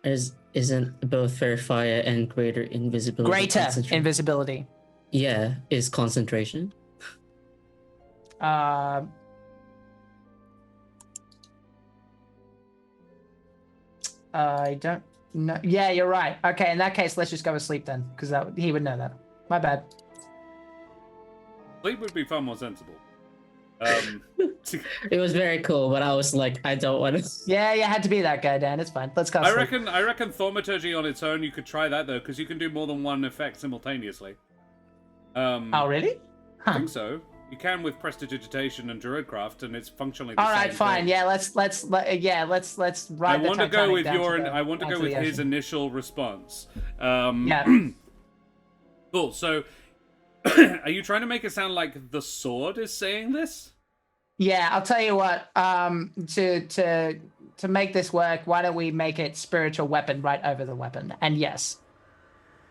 it. isn't both Fair Fire and Greater Invisibility Greater concentration? invisibility. Yeah, is concentration. I don't know. Yeah, you're right. Okay, in that case, let's just go with sleep then, because he would know that. My bad. Sleep would be far more sensible. It was very cool, but I was like, I don't want to. Yeah, you had to be that guy, Dan. It's fine. Let's go. I sleep. reckon Thaumaturgy on its own, you could try that though, because you can do more than one effect simultaneously. Oh, really? I think so. You can with Prestidigitation and Druidcraft, and it's functionally the All same right, fine. thing. Yeah, let's I ride the want to go Titanic with down to your. the- I want to down go the with his ocean. initial response. Yeah. Cool. So, are you trying to make it sound like the sword is saying this? Yeah, I'll tell you what. To make this work, why don't we make it spiritual weapon right over the weapon? And yes,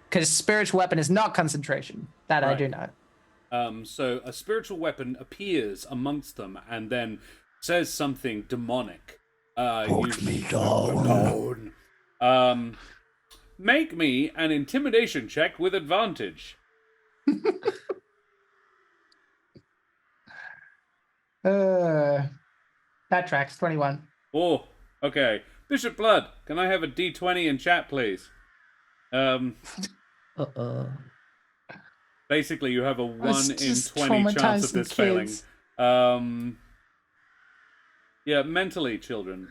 because spiritual weapon is not concentration. That I Right. do know. So a spiritual weapon appears amongst them and then says something demonic. Put me down. Make me an intimidation check with advantage. That tracks. 21. Oh, okay. Bishop Blood, can I have a D20 in chat, please? Basically, you have a 1 in just 20 chance traumatized of this some failing. kids. Yeah, mentally, children.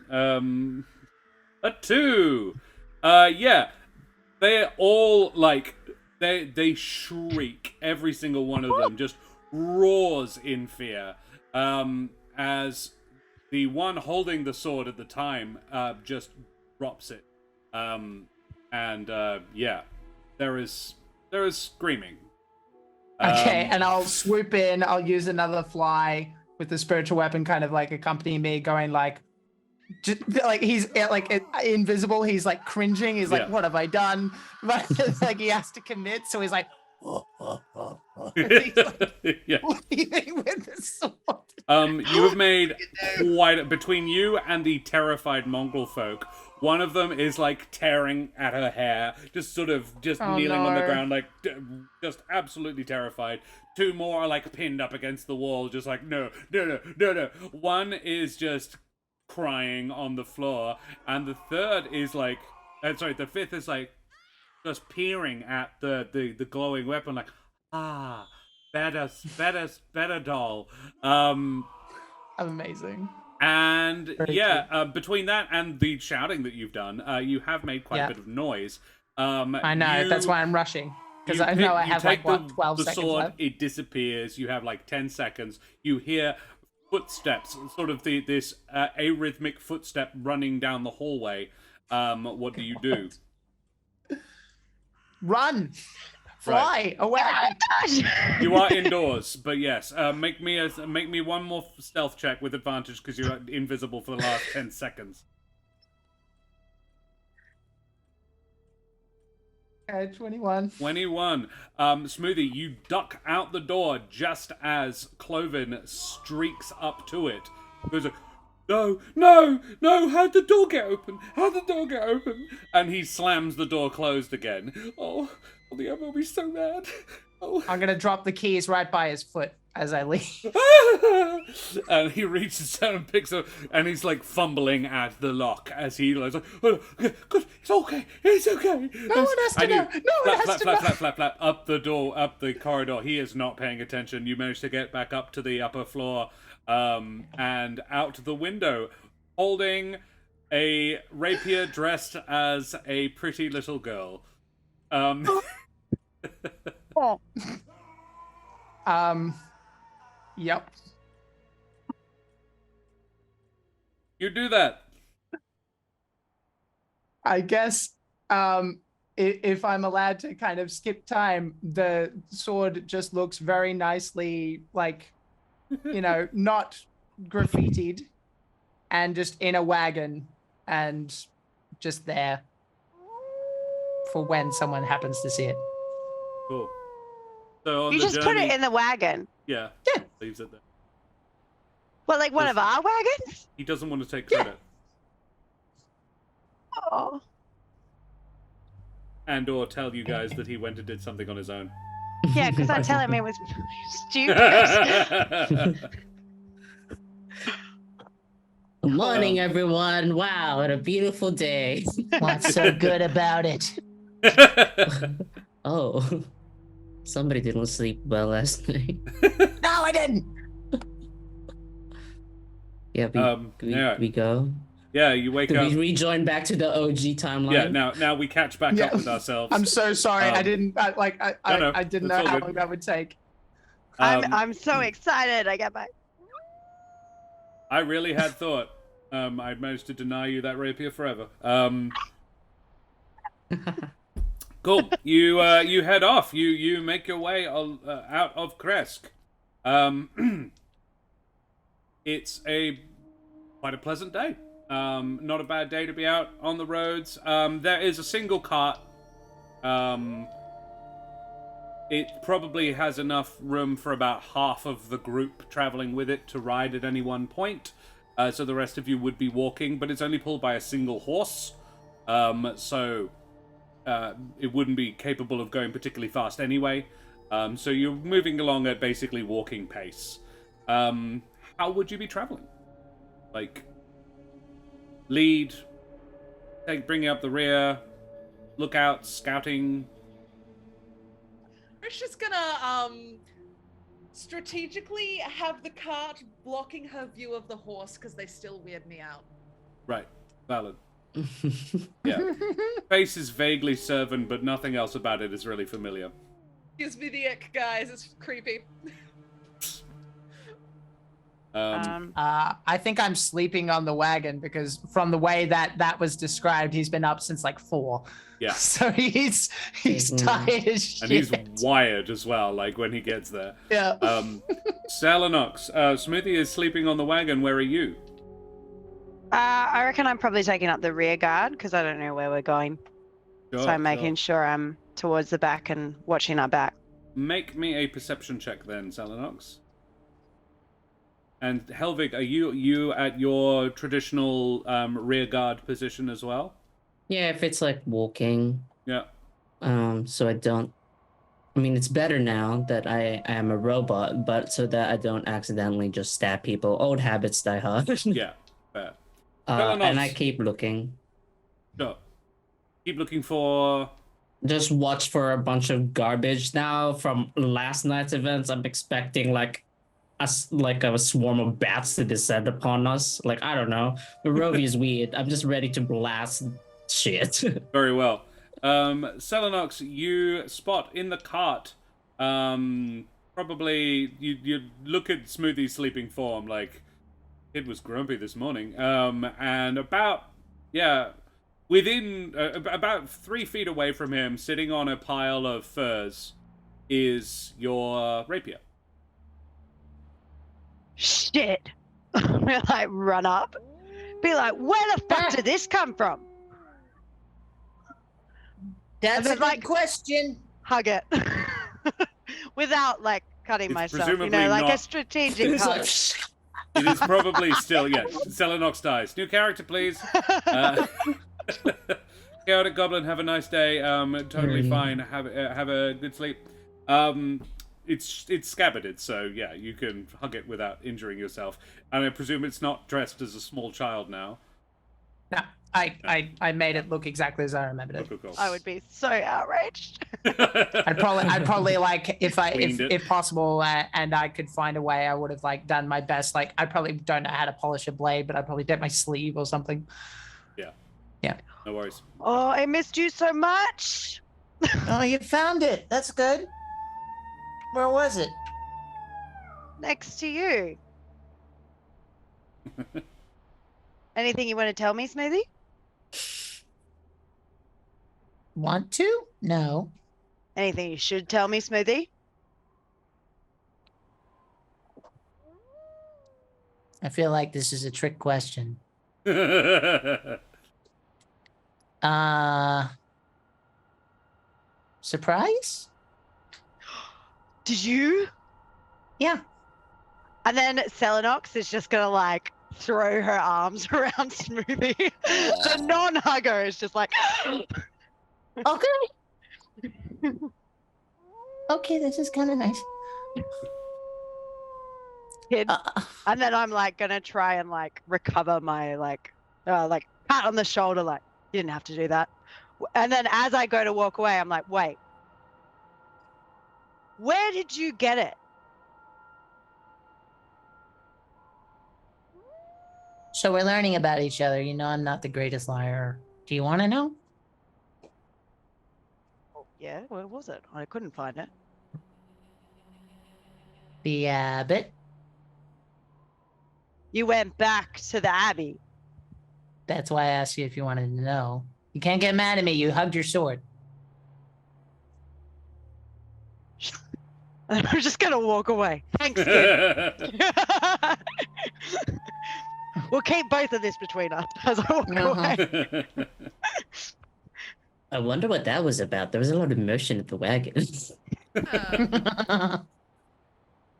A 2. Yeah, they're all like they shriek. Every single one of them just roars in fear. As the one holding the sword at the time just drops it. and yeah, there is screaming. Okay, and I'll swoop in. I'll use another fly with the spiritual weapon, kind of like accompanying me, going like, just like he's like invisible. He's like cringing. He's like, "What have I done?" But like he has to commit, so he's like, he's like leaving with the sword. You have made quite between you and the terrified mongrel folk. One of them is like tearing at her hair, just kneeling on the ground, like just absolutely terrified. Two more are like pinned up against the wall, just like no. One is just crying on the floor, and the third is like, the fifth is like just peering at the glowing weapon, like better doll. Amazing. And between that and the shouting that you've done, you have made quite a bit of noise. I know, that's why I'm rushing. Because I know I have like 12 the seconds sword, left. it disappears. You have like 10 seconds. You hear footsteps, sort of this arrhythmic footstep running down the hallway. What do you do? Run! Fly away! You are indoors, but yes, make me one more stealth check with advantage because you're invisible for the last 10 seconds. 21. 21. Smoothie, you duck out the door just as Cloven streaks up to it. Goes like, no, how'd the door get open? And he slams the door closed again. Oh, the other will be so mad. Oh. I'm gonna drop the keys right by his foot as I leave. And he reaches down and picks up, and he's like fumbling at the lock as he like, oh, good, it's okay. No one has to know. Flap, up the door, up the corridor. He is not paying attention. You manage to get back up to the upper floor, and out the window, holding a rapier dressed as a pretty little girl. Yep. You do that. I guess if I'm allowed to kind of skip time, the sword just looks very nicely, like, not graffitied, and just in a wagon and just there for when someone happens to see it. Cool. So on You the just journey, put it in the wagon. Yeah. Leaves it there. Well, like one of our wagons? He doesn't want to take credit. Oh. And or tell you guys that he went and did something on his own. Yeah, because I tell him it was stupid. Good morning, everyone. Wow, what a beautiful day. What's so good about it? Oh, somebody didn't sleep well last night. No, I didn't. Yeah, we go. Yeah, you wake up. We rejoin back to the OG timeline. Yeah, now we catch back up with ourselves. I'm so sorry. I didn't I didn't know how long that would take. I'm so excited. I get back. I really had thought I'd managed to deny you that rapier forever. Cool. You head off. You make your way out of Kresk. It's quite a pleasant day. Not a bad day to be out on the roads. There is a single cart. It probably has enough room for about half of the group traveling with it to ride at any one point. So the rest of you would be walking, but it's only pulled by a single horse. So it wouldn't be capable of going particularly fast anyway. So you're moving along at basically walking pace. How would you be traveling? Like, lead, bringing up the rear, lookouts, scouting. Trish is gonna strategically have the cart blocking her view of the horse because they still weird me out. Right, valid. Yeah. Face is vaguely servant, but nothing else about it is really familiar. Gives me the ick, guys. It's creepy. I think I'm sleeping on the wagon because from the way that was described, he's been up since like 4. Yeah. So he's tired as shit. And he's wired as well, like when he gets there. Yeah. Celinox, Smoothie is sleeping on the wagon. Where are you? I reckon I'm probably taking up the rear guard because I don't know where we're going. Sure, So I'm making sure I'm towards the back and watching our back. Make me a perception check then, Celinox. And Helvig, are you at your traditional rear guard position as well? Yeah, if it's like walking. Yeah. So I don't. I mean, it's better now that I am a robot, but so that I don't accidentally just stab people. Old habits die hard. Yeah, fair. And I keep looking. Sure. Keep looking for. Just watch for a bunch of garbage now from last night's events. I'm expecting like a swarm of bats to descend upon us. Like, I don't know. Burrowvia is weird. I'm just ready to blast shit. Very well. Celinox, you spot in the cart. Probably you look at Smoothie's sleeping form. Like, it was grumpy this morning. And within about 3 feet away from him, sitting on a pile of furs, is your rapier. Shit! We'll like run up, be like, "Where the fuck did this come from?" That's a like, good question. Hug it without like cutting It's myself. You know, presumably like not- a strategic hug. It is probably still, yeah. Celinox dies. New character, please. Chaotic Goblin, have a nice day. Totally fine. Have a good sleep. It's scabbarded, so yeah, you can hug it without injuring yourself. And I presume it's not dressed as a small child now. No, I made it look exactly as I remembered it. Cool. I would be so outraged. I'd probably like Cleaned it. if possible, and I could find a way, I would have like done my best. Like I probably don't know how to polish a blade, but I'd probably dip my sleeve or something. Yeah. No worries. Oh, I missed you so much. Oh, you found it. That's good. Where was it? Next to you. Anything you want to tell me, Smoothie? Want to? No. Anything you should tell me, Smoothie? I feel like this is a trick question. Surprise? Did you? Yeah. And then Celinox is just gonna like throw her arms around Smoothie. The non-hugger is just like, Okay. Okay, this is kind of nice. kid. And then I'm like gonna try and like recover my like pat on the shoulder, like, you didn't have to do that. And then as I go to walk away, I'm like, wait, where did you get it? So we're learning about each other. You know, I'm not the greatest liar. Do you want to know? Oh, yeah, where was it? I couldn't find it. The abbot. You went back to the Abbey. That's why I asked you if you wanted to know. You can't get mad at me. You hugged your sword. I'm just gonna walk away. Thanks, kid. We'll keep both of this between us as I walk away. I wonder what that was about. There was a lot of motion at the wagon.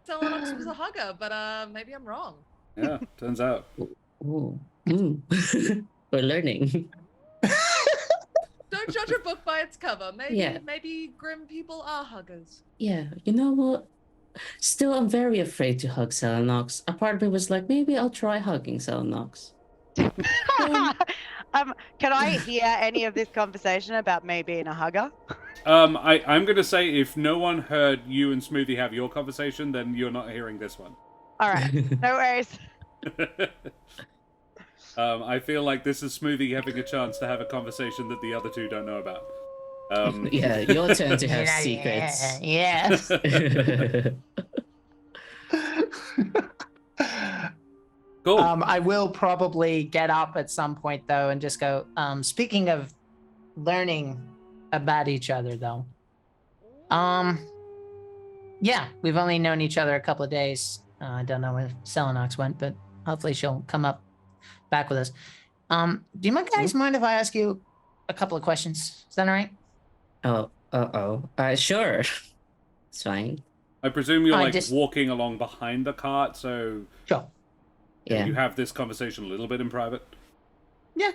Celinox was a hugger, but maybe I'm wrong. Yeah, turns out. Ooh. We're learning. Don't judge a book by its cover. Yeah. Maybe grim people are huggers. Yeah, you know what? Still, I'm very afraid to hug Celinox. A part of me was like, maybe I'll try hugging Celinox. Can I hear any of this conversation about me being a hugger? I'm going to say if no one heard you and Smoothie have your conversation, then you're not hearing this one. All right, no worries. I feel like this is Smoothie having a chance to have a conversation that the other two don't know about. Yeah, your turn to have secrets. Yes. Cool. I will probably get up at some point though and just go. Speaking of learning about each other, though. Yeah, we've only known each other a couple of days. I don't know where Celinox went, but hopefully she'll come back with us. Do you guys mind if I ask you a couple of questions? Is that all right? Sure. It's fine. I presume you're I like walking along behind the cart, so Sure. Yeah. you have this conversation a little bit in private. Yeah.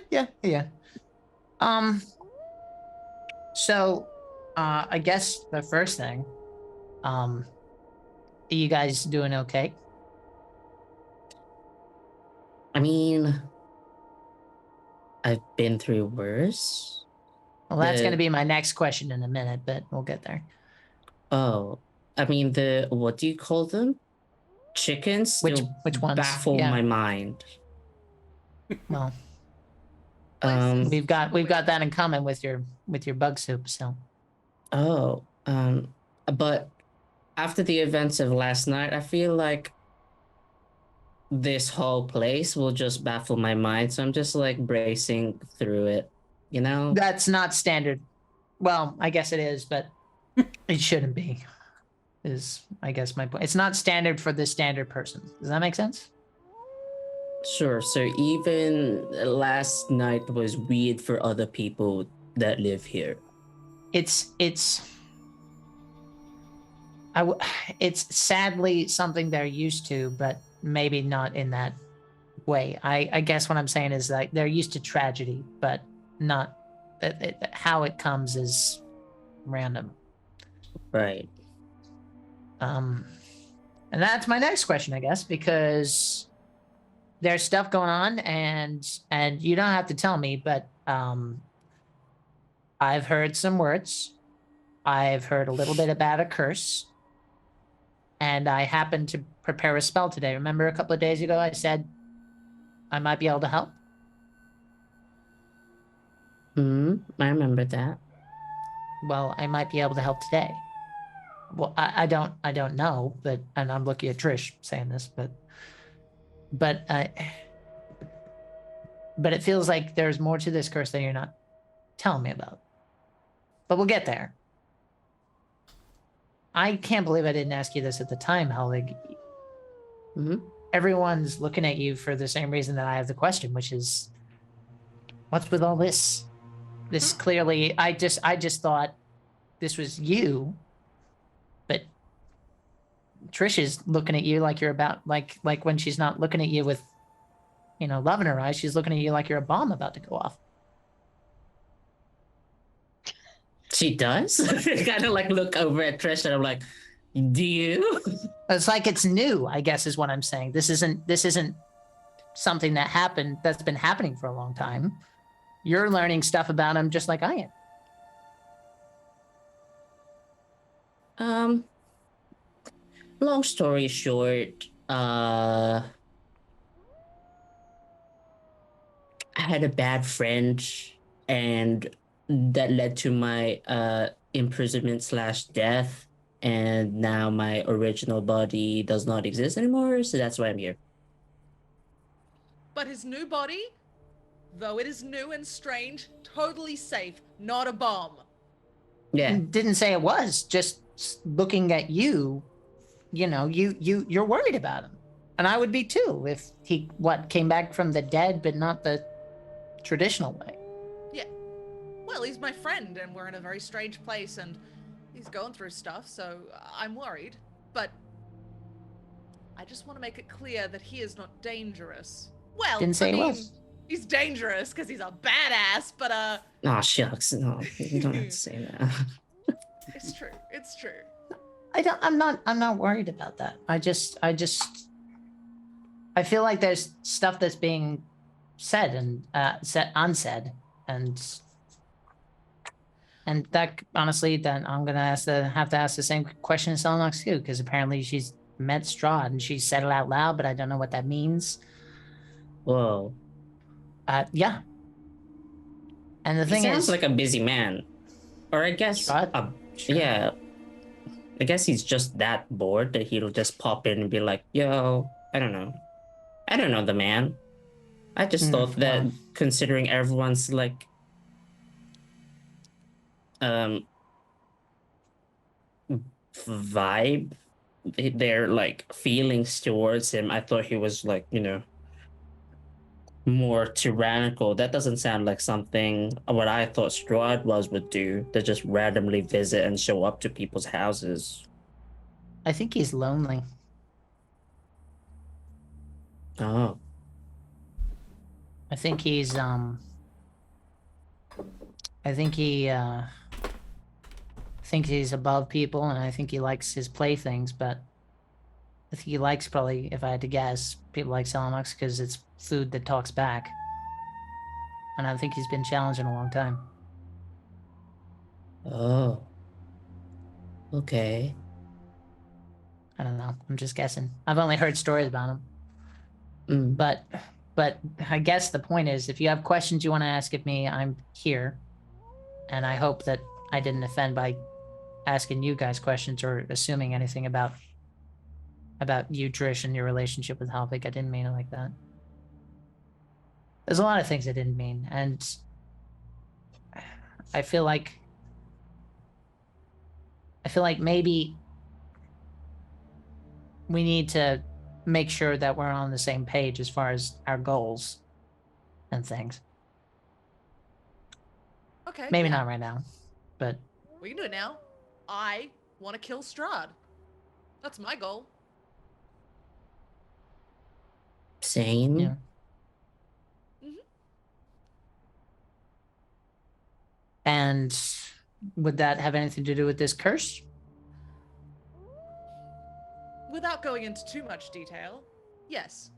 So, I guess the first thing, are you guys doing okay? I mean, I've been through worse. Well, that's going to be my next question in a minute, but we'll get there. Oh, I mean what do you call them? Chickens? Which ones? Baffle my mind. Well, Um, we've got that in common with your bug soup. So, but after the events of last night, I feel like this whole place will just baffle my mind. So I'm just like bracing through it, you know? that's not standard. Well, I guess it is, but it shouldn't be. Is I guess my point. It's not standard for the standard person. Does that make sense? Sure. So even last night was weird for other people that live here. It's sadly something they're used to, but maybe not in that way. I guess what I'm saying is like they're used to tragedy, but not how it comes is random. Right. And that's my next question, I guess, because there's stuff going on, and you don't have to tell me, but I've heard some words. I've heard a little bit about a curse, and I happened to prepare a spell today. Remember a couple of days ago I said I might be able to help? I remember that. Well, I might be able to help today. Well, I don't know, but and I'm looking at Trish saying this, but it feels like there's more to this curse that you're not telling me about. But we'll get there. I can't believe I didn't ask you this at the time, Helvig. Everyone's looking at you for the same reason that I have the question, which is, what's with all this? This clearly, I just thought this was you, but Trish is looking at you like you're about like when she's not looking at you with, love in her eyes, she's looking at you like you're a bomb about to go off. She does? I kind of like look over at Trish and I'm like, do you? It's like it's new, I guess is what I'm saying. This isn't something that's been happening for a long time. You're learning stuff about him just like I am. Long story short, I had a bad friend, and that led to my imprisonment/death, and now my original body does not exist anymore, so that's why I'm here. But his new body, though it is new and strange, totally safe, not a bomb. Yeah. Didn't say it was. Just looking at you, you're worried about him, and I would be too if he came back from the dead, but not the traditional way. Yeah. Well, he's my friend, and we're in a very strange place, and he's going through stuff, so I'm worried. But I just want to make it clear that he is not dangerous. Well, Didn't say he was. He's dangerous because he's a badass, but Oh shucks, no, you don't have to say that. It's true. It's true. I'm not worried about that. I feel like there's stuff that's being said and unsaid, and that honestly, then I'm gonna have to ask the same question to Celinox too, because apparently she's met Strahd and she said it out loud, but I don't know what that means. Whoa. Yeah. And the thing sounds is, like a busy man, or I guess, Strahd? Sure. yeah. I guess he's just that bored that he'll just pop in and be like, "Yo, I don't know." I don't know the man. I just thought that well. considering everyone's like vibe, their like feelings towards him, I thought he was like, more tyrannical. That doesn't sound like something what I thought Strahd would do, to just randomly visit and show up to people's houses. I think he's lonely. Oh. I think he's I think he thinks he's above people, and I think he likes his playthings, but I think he likes, probably, if I had to guess, people like Celinox because it's food that talks back. And I think he's been challenged in a long time. Oh. Okay. I don't know. I'm just guessing. I've only heard stories about him. Mm. But I guess the point is, if you have questions you want to ask of me, I'm here. And I hope that I didn't offend by asking you guys questions or assuming anything about you, Trish, and your relationship with Helvig. I didn't mean it like that. There's a lot of things I didn't mean, and I feel like maybe we need to make sure that we're on the same page as far as our goals and things. Okay. Maybe yeah. not right now, but We can do it now. I want to kill Strahd. That's my goal. Same. yeah. And would that have anything to do with this curse? Without going into too much detail, yes.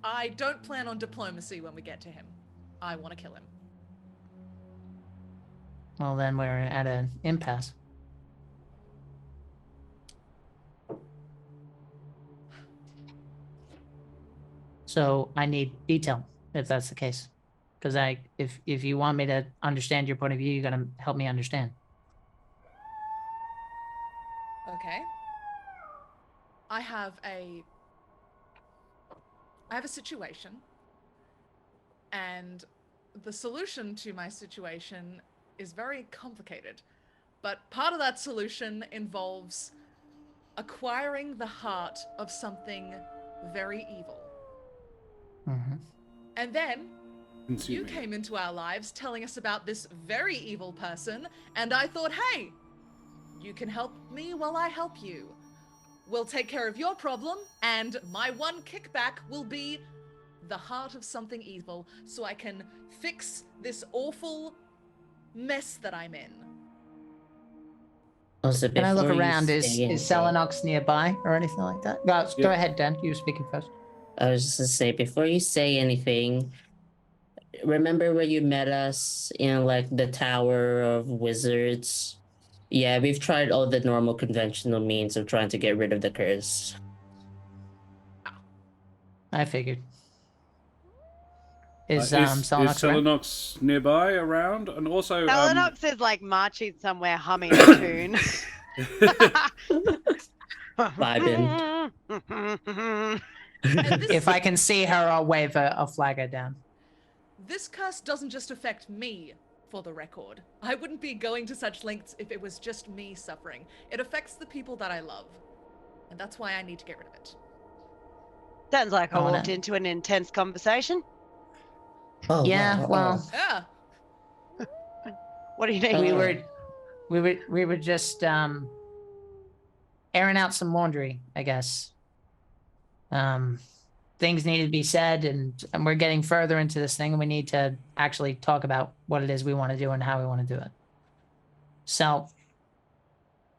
I don't plan on diplomacy when we get to him. I want to kill him. Well, then we're at an impasse. So I need detail, if that's the case. Because if you want me to understand your point of view, you're gonna help me understand. Okay. I have a situation, and the solution to my situation is very complicated. But part of that solution involves acquiring the heart of something very evil. Mm-hmm. And then you Consuming. came into our lives telling us about this very evil person, and I thought, hey, you can help me while I help you. We'll take care of your problem, and my one kickback will be the heart of something evil, so I can fix this awful mess that I'm in. Also, Can I look before you around? Is say anything- Celinox nearby or anything like that? Go Yeah. ahead, Dan. You were speaking first. I was just gonna say, before you say anything, remember where you met us in like the Tower of Wizards? Yeah, we've tried all the normal conventional means of trying to get rid of the curse. I figured. Is Celinox around? Celinox nearby, around? And also... Celinox is like marching somewhere, humming a tune. Vibing. And If I can see her, I'll wave a flagger down. this curse doesn't just affect me, for the record. I wouldn't be going to such lengths if it was just me suffering. It affects the people that I love. And that's why I need to get rid of it. Sounds like I Oh, no. walked into an intense conversation. Oh, Yeah, wow. well, Yeah. What do you need? we were just airing out some laundry, I guess. Things need to be said, and we're getting further into this thing, and we need to actually talk about what it is we want to do and how we want to do it. So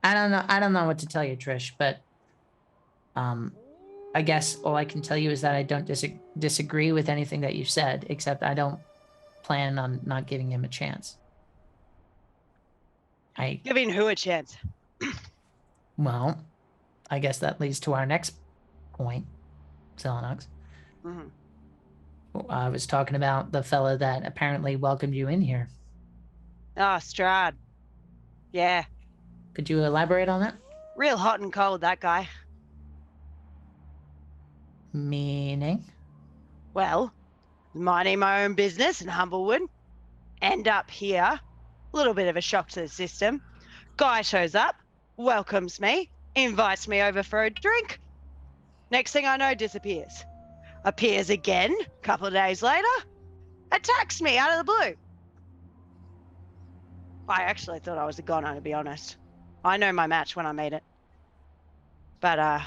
I don't know what to tell you, Trish, but I guess all I can tell you is that I don't disagree with anything that you've said, except I don't plan on not giving him a chance. Giving who a chance? Well, I guess that leads to our next point, Celinox. Mhm. I was talking about the fella that apparently welcomed you in here. Oh, Strahd. Yeah. Could you elaborate on that? Real hot and cold, that guy. Meaning? Well, minding my own business in Humblewood. End up here. A little bit of a shock to the system. Guy shows up, welcomes me, invites me over for a drink. Next thing I know, disappears. Appears again a couple of days later, attacks me out of the blue. I actually thought I was a goner, to be honest. I know my match when I meet it. But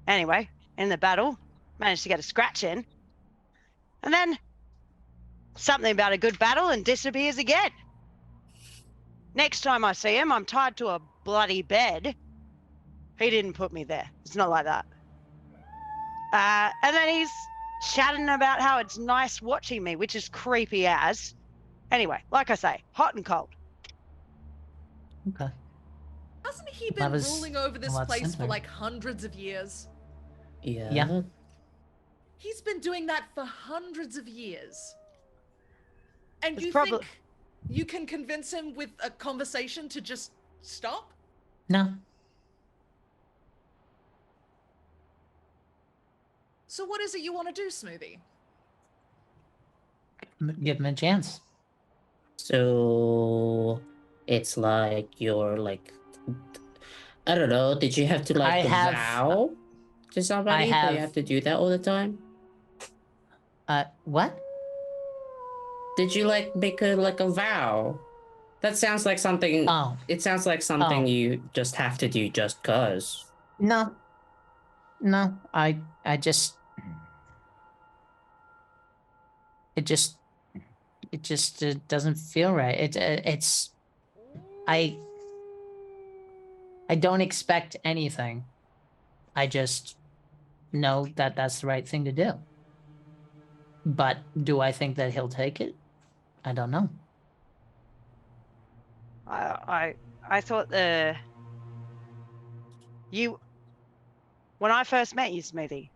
anyway, in the battle, managed to get a scratch in. And then something about a good battle and disappears again. Next time I see him, I'm tied to a bloody bed. He didn't put me there. It's not like that. And then he's chatting about how it's nice watching me, which is creepy as. Anyway, like I say, hot and cold. Okay. Hasn't he been ruling over this place for like hundreds of years? Yeah. He's been doing that for hundreds of years. And It's you think you can convince him with a conversation to just stop? No. So what is it you want to do, Smoothie? Give him a chance. So it's like you're like, I don't know. Did you have to like vow to somebody? Do you have to do that all the time? What? Did you like make a vow? That sounds like something. Oh. It sounds like something you just have to do just cause. No. I just. It just doesn't feel right. I don't expect anything. I just know that that's the right thing to do. But do I think that he'll take it? I don't know. I thought when I first met you, Smoothie,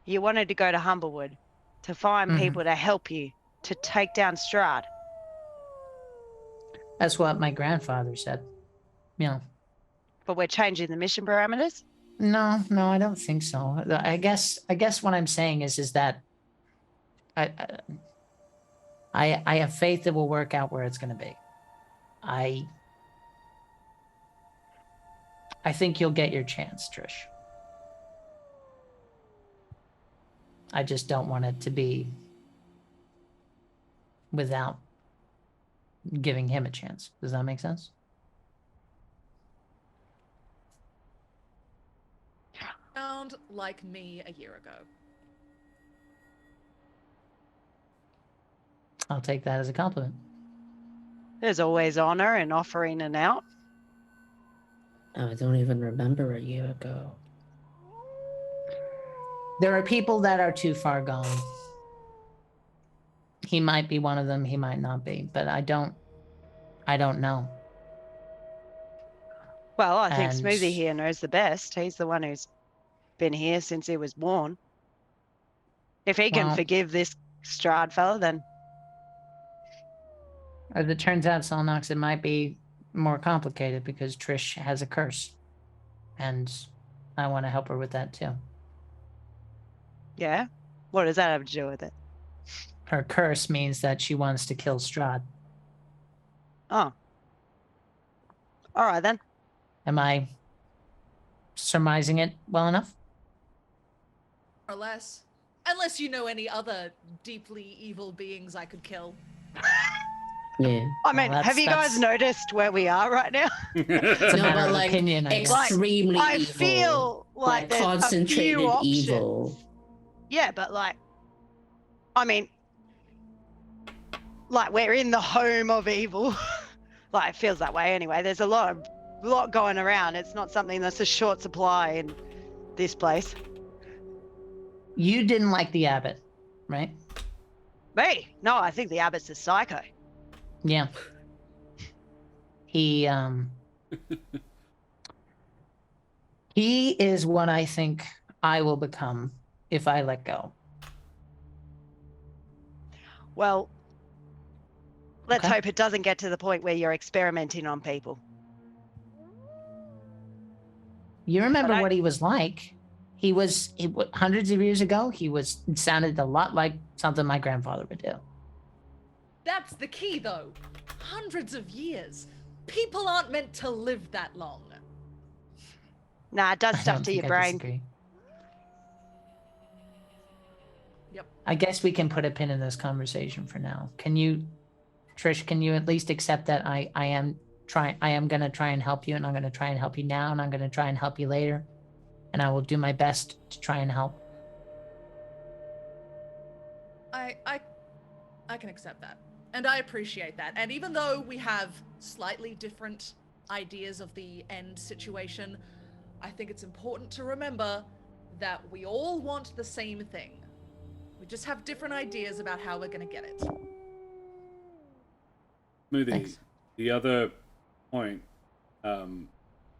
you wanted to go to Humblewood to find people to help you to take down Strahd. That's what my grandfather said. Yeah. But we're changing the mission parameters? No, I don't think so. I guess what I'm saying is that I have faith it will work out where it's going to be. I think you'll get your chance, Trish. I just don't want it to be without giving him a chance. Does that make sense? Sound like me a year ago. I'll take that as a compliment. There's always honor in offering an out. I don't even remember a year ago. There are people that are too far gone. He might be one of them, he might not be, but I don't know. Well, I think Smoothie here knows the best. He's the one who's been here since he was born. If he can forgive this Strahd fella, then... As it turns out, Celinox, it might be more complicated because Trish has a curse. And I want to help her with that too. Yeah? What does that have to do with it? Her curse means that she wants to kill Strahd. Oh. All right, then. Am I surmising it well enough? Or less. Unless you know any other deeply evil beings I could kill. Yeah. I mean, have you guys noticed where we are right now? It's a matter of opinion, I guess. Extremely I evil. feel like there's concentrated a few options. evil. Yeah, but I mean, we're in the home of evil. It feels that way anyway. There's a lot going around. It's not something that's a short supply in this place. You didn't like the abbot, right? Me? No, I think the abbot's a psycho. Yeah. He is what I think I will become if I let go. Well, let's hope it doesn't get to the point where you're experimenting on people. You remember what he was like. hundreds of years ago, sounded a lot like something my grandfather would do. That's the key, though. Hundreds of years. People aren't meant to live that long. Nah, it does I stuff don't to your think I brain. disagree. Yep. I guess we can put a pin in this conversation for now. Trish, can you at least accept that I am going to try and help you, and I'm going to try and help you now, and I'm going to try and help you later, and I will do my best to try and help. I can accept that. And I appreciate that. And even though we have slightly different ideas of the end situation, I think it's important to remember that we all want the same thing. We just have different ideas about how we're going to get it. Smoothie, Thanks. the other point, and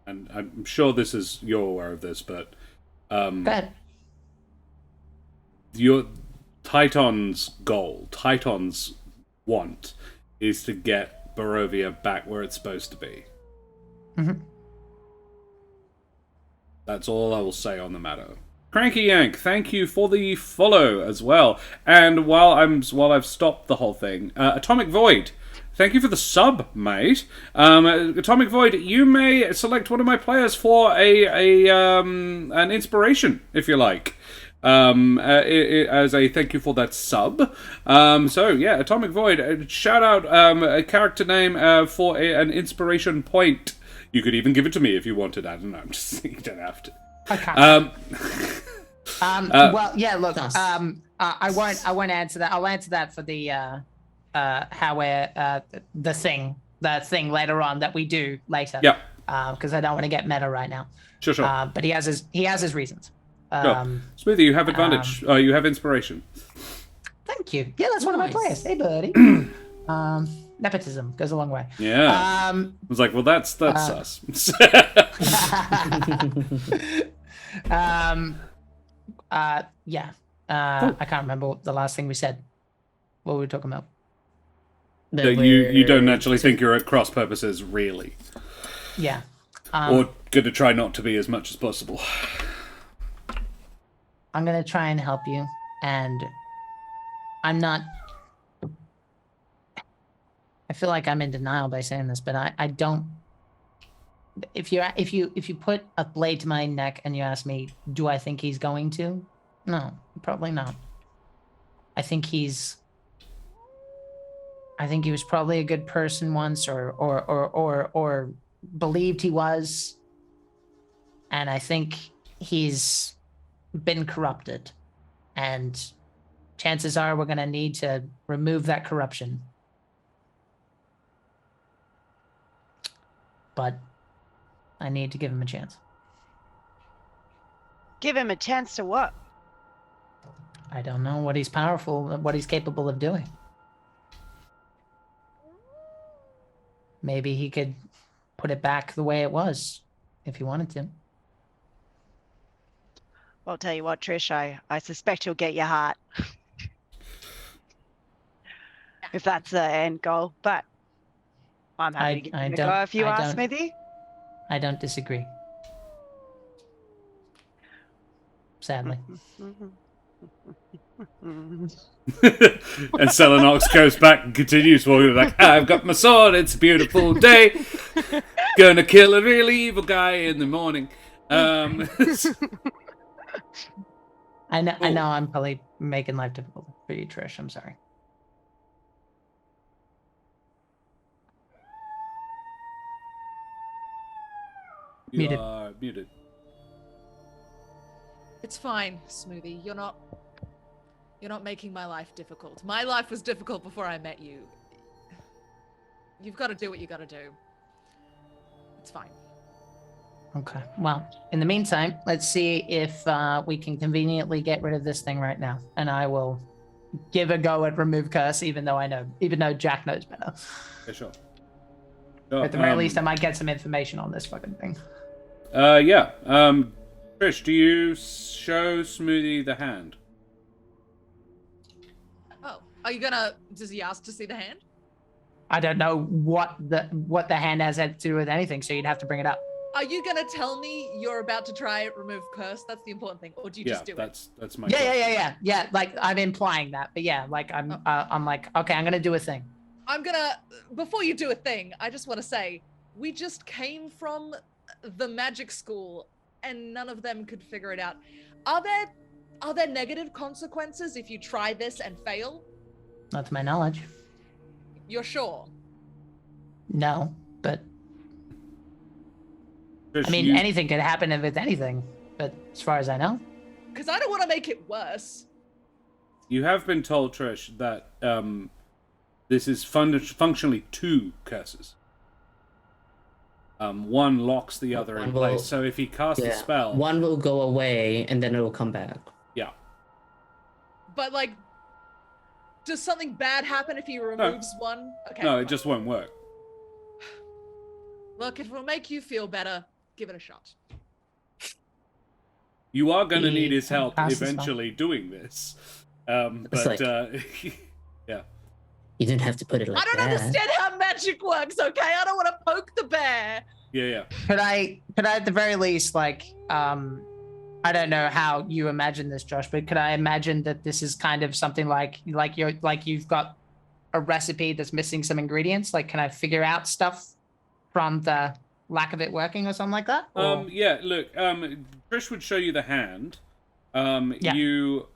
I'm sure you're aware of this, but Go ahead. your Titan's goal, Titan's want, is to get Burrowvia back where it's supposed to be. Mm-hmm. That's all I will say on the matter. Cranky Yank, thank you for the follow as well. And while I've stopped the whole thing, Atomic Void, thank you for the sub, mate. Atomic Void, you may select one of my players for an inspiration, if you like. As a thank you for that sub. So yeah, Atomic Void, shout out a character name for an inspiration point. You could even give it to me if you wanted. I don't know. I'm just saying you don't have to. Okay. Well, yeah. Look, I won't answer that. I'll answer that for the the thing later on that we do later. Yeah. Because I don't want to get meta right now. Sure. But he has his reasons. Sure. Smoothie, you have advantage. You have inspiration. Thank you. Yeah, that's one of my Nice. players. Hey, buddy. Nepotism goes a long way. Yeah. I was like, well, that's sus. Yeah. I can't remember what the last thing we said. What were we talking about? That you don't actually think you're at cross purposes, really. Yeah. Or going to try not to be as much as possible. I'm going to try and help you, and I'm not... I feel like I'm in denial by saying this, but I don't... If you put a blade to my neck and you ask me, do I think he's going to? No, probably not. I think he was probably a good person once, or believed he was, and I think he's been corrupted, and chances are we're going to need to remove that corruption. But I need to give him a chance. Give him a chance to what? I don't know what he's capable of doing. Maybe he could put it back the way it was if he wanted to. Well, I'll tell you what, Trish, I suspect you'll get your heart. If that's the end goal, but I'm happy to give it a go if you ask, Smoothie. I don't disagree. Sadly. And Celinox goes back and continues walking like, I've got my sword, it's a beautiful day. Gonna kill a really evil guy in the morning. I know I'm probably making life difficult for you, Trish. I'm sorry. You Muted. are muted. It's fine, Smoothie. You're not making my life difficult. My life was difficult before I met you. You've got to do what you got to do. It's fine. Okay. Well, in the meantime, let's see if we can conveniently get rid of this thing right now, and I will give a go at remove curse, even though Jack knows better. Yeah, sure. At the very least, I might get some information on this fucking thing. Yeah. Trish, do you show Smoothie the hand? Oh, does he ask to see the hand? I don't know what the hand has had to do with anything, so you'd have to bring it up. Are you gonna tell me you're about to try remove curse? That's the important thing, or do you just do it? That's my Yeah. Like I'm implying that, but yeah, like I'm like, okay, I'm gonna do a thing. I'm gonna, before you do a thing, I just want to say, we just came from the magic school and none of them could figure it out. Are there negative consequences if you try this and fail? Not to my knowledge. You're sure? No, but Trish, I mean, anything could happen with anything, but as far as I know. Because I don't want to make it worse. You have been told, Trish, that this is functionally 2 curses. One locks the other in place, so if he casts a spell... One will go away, and then it will come back. Yeah. But, like, does something bad happen if he removes one? Okay. No, it just won't work. Look, if it'll make you feel better, give it a shot. You are going to need his help passes eventually doing this. But, yeah. You didn't have to put it like that. I don't understand how magic works, okay? I don't want to poke the bear. Yeah. Could I at the very least, like, I don't know how you imagine this, Josh, but could I imagine that this is kind of something like you've got a recipe that's missing some ingredients? Like, can I figure out stuff from the lack of it working or something like that? Yeah, look, Trish would show you the hand. Yeah. You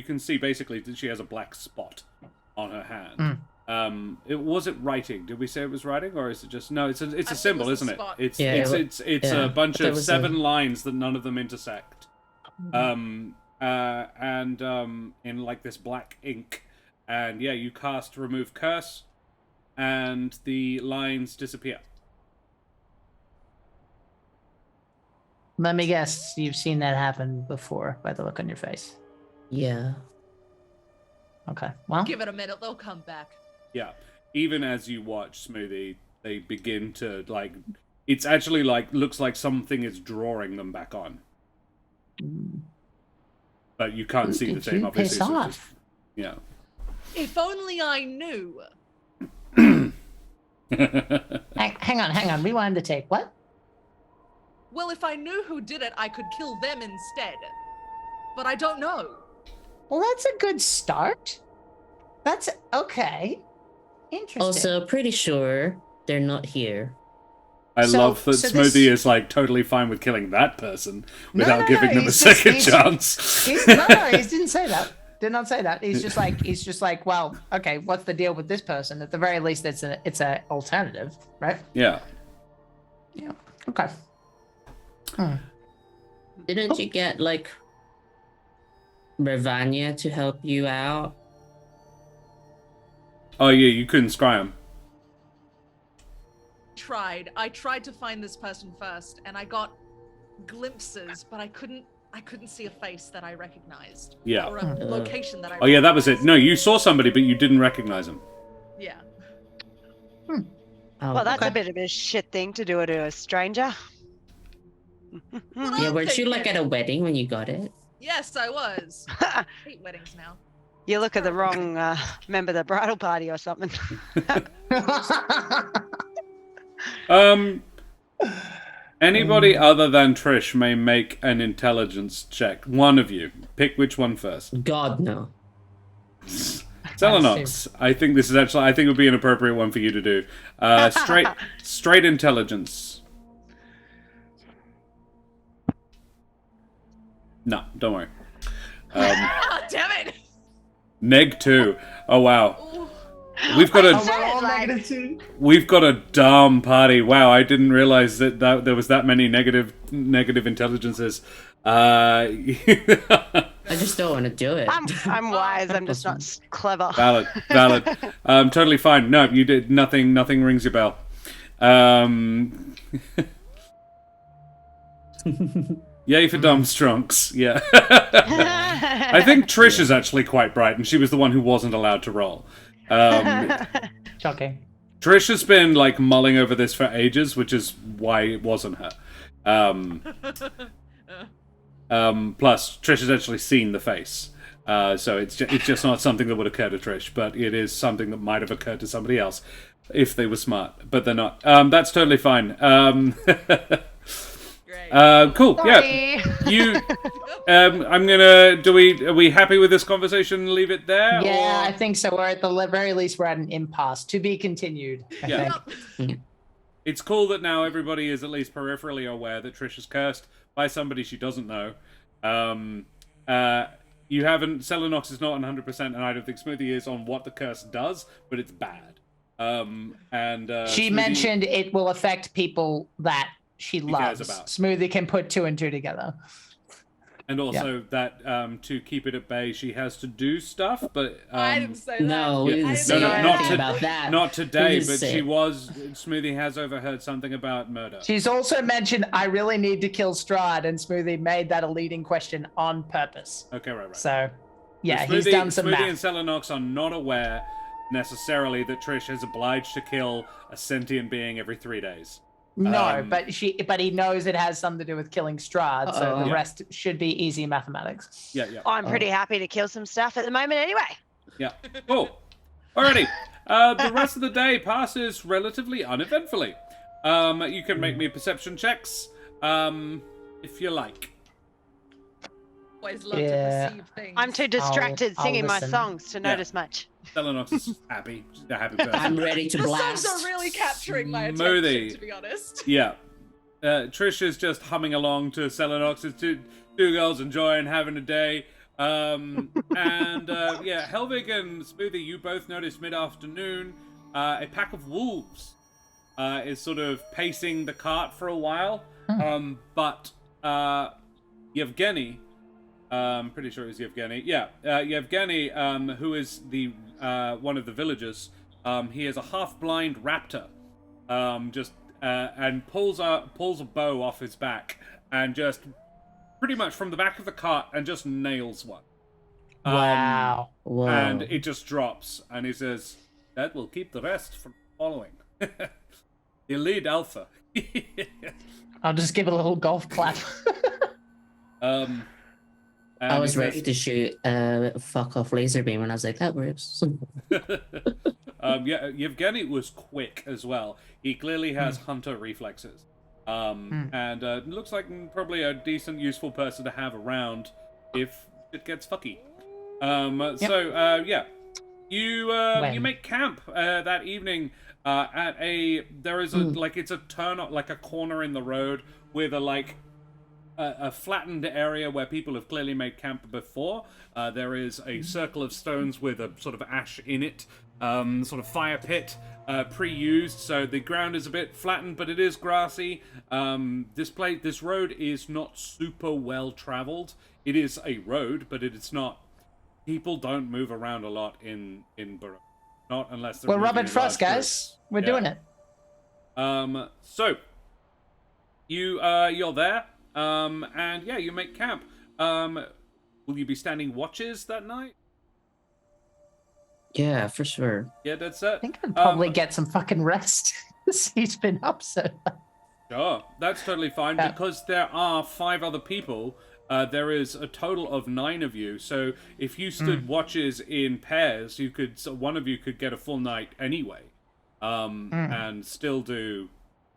can see basically that she has a black spot on her hand. Was it writing? Did we say it was writing, or is it just it's a symbol, isn't it? It's a bunch of 7 lines that none of them intersect. And in like this black ink, and yeah, you cast remove curse, and the lines disappear. Let me guess, you've seen that happen before by the look on your face. Yeah. Okay, well. Give it a minute, they'll come back. Yeah. Even as you watch Smoothie, they begin to, like... It's actually, like, looks like something is drawing them back on. But you can't see the same, obviously. Piss off. Yeah. If only I knew. Hang on, rewind the tape. What? Well, if I knew who did it, I could kill them instead. But I don't know. Well, that's a good start. That's okay. Interesting. Also, pretty sure they're not here. I love that Smoothie is like totally fine with killing that person without giving them a second chance. He didn't say that. Did not say that. He's just like, well, okay, what's the deal with this person? At the very least, it's a alternative, right? Yeah. Yeah. Okay. Didn't you get like Ravanya to help you out? Oh yeah, you couldn't scry him. I tried to find this person first, and I got glimpses, but I couldn't see a face that I recognized. Yeah. Or a location that I Oh yeah, that was it. No, you saw somebody, but you didn't recognize him. Yeah. Well, that's a bit of a shit thing to do to a stranger. Yeah, weren't you like at a wedding when you got it? Yes, I was. I hate weddings now. You look at the wrong member of the bridal party or something. Anybody other than Trish may make an intelligence check. One of you. Pick which one first. God, no. Celinox. I think it would be an appropriate one for you to do. Straight intelligence. No, don't worry. Damn it! -2. Oh wow. We've got a dumb party. Wow, I didn't realize that there was that many negative intelligences. I just don't want to do it. I'm wise. I'm just not clever. Valid. Totally fine. No, you did nothing. Nothing rings your bell. Yay for dumb strunks. Yeah. I think Trish is actually quite bright, and she was the one who wasn't allowed to roll. Shocking. Trish has been like mulling over this for ages, which is why it wasn't her. Plus, Trish has actually seen the face, so it's just not something that would occur to Trish, but it is something that might have occurred to somebody else if they were smart, but they're not. That's totally fine. Cool. Yeah. Sorry. You. Are we happy with this conversation? Leave it there. Yeah, or... I think so. We're at the very least we're at an impasse. To be continued. I Yeah. think. It's cool that now everybody is at least peripherally aware that Trish is cursed by somebody she doesn't know. You haven't. Celinox is not 100%, and I don't think Smoothie is on what the curse does, but it's bad. She mentioned it will affect people that she loves. cares about. Smoothie can put 2 and 2 together. And also that to keep it at bay, she has to do stuff, but I didn't say that. No, we Yeah. didn't No, say no, not anything to- about that. not today. Who But said? she was. Smoothie has overheard something about murder. She's also mentioned I really need to kill Strahd, and Smoothie made that a leading question on purpose. Okay, right. So, yeah, Smoothie, he's done some Smoothie and math. Celinox are not aware necessarily that Trish is obliged to kill a sentient being every 3 days. No, but he knows it has something to do with killing Strahd, so the Yeah. rest should be easy mathematics. Yeah. I'm pretty happy to kill some stuff at the moment anyway. Yeah. Cool. Alrighty. The rest of the day passes relatively uneventfully. You can make me perception checks, if you like. Always love Yeah. to perceive things. I'm too distracted I'll singing my listen. songs to notice much. Celinox is happy. She's a happy person. I'm ready to The blast. songs are really capturing my attention, Smoothie. to be honest. Yeah. Trish is just humming along to Celinox's two girls enjoying having a day. Yeah, Helvig and Smoothie, you both noticed mid-afternoon a pack of wolves is sort of pacing the cart for a while. But Yevgeny, pretty sure it was Yevgeny. Yeah, Yevgeny, who is the one of the villagers, he is a half-blind raptor. And pulls a bow off his back and just pretty much from the back of the cart and just nails one. Wow. Whoa. And it just drops, and he says, "That will keep the rest from following." You lead Alpha. I'll just give a little golf clap. And I was he ready says- to shoot a fuck off laser beam, and I was like, that works. Yeah, Yevgeny was quick as well. He clearly has hunter reflexes. And looks like probably a decent, useful person to have around if it gets fucky. So, yeah. You make camp that evening at there is it's a like a corner in the road with a flattened area where people have clearly made camp before. There is a circle of stones with a sort of ash in it, sort of fire pit, pre-used, so the ground is a bit flattened, but it is grassy. This road is not super well traveled. It is a road, but it's not. People don't move around a lot in Burrow, not unless they're. We're moving rubbing in frost, large guys. groups. We're Yeah. doing it. So you're there, and yeah, you make camp. Will you be standing watches that night? Yeah, for sure. Yeah, that's it. I think I'd probably get some fucking rest. He's been up so. Sure, that's totally fine Yeah. because there are 5 other people. There is a total of 9 of you. So if you stood watches in pairs, one of you could get a full night anyway, and still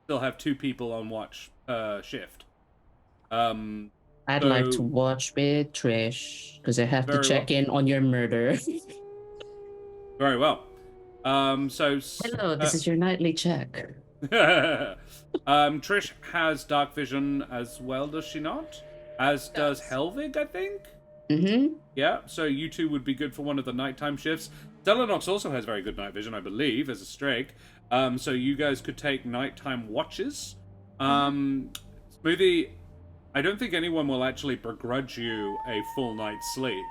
have 2 people on watch per shift. I'd like to watch with Trish because I have to Very check in on your murder. Very well. Hello, this is your nightly check. Trish has dark vision as well, does she not? As does Helvig, I think. Mm-hmm. Yeah, so you two would be good for one of the nighttime shifts. Celinox also has very good night vision, I believe, as a Strake. So you guys could take nighttime watches. Smoothie, I don't think anyone will actually begrudge you a full night's sleep.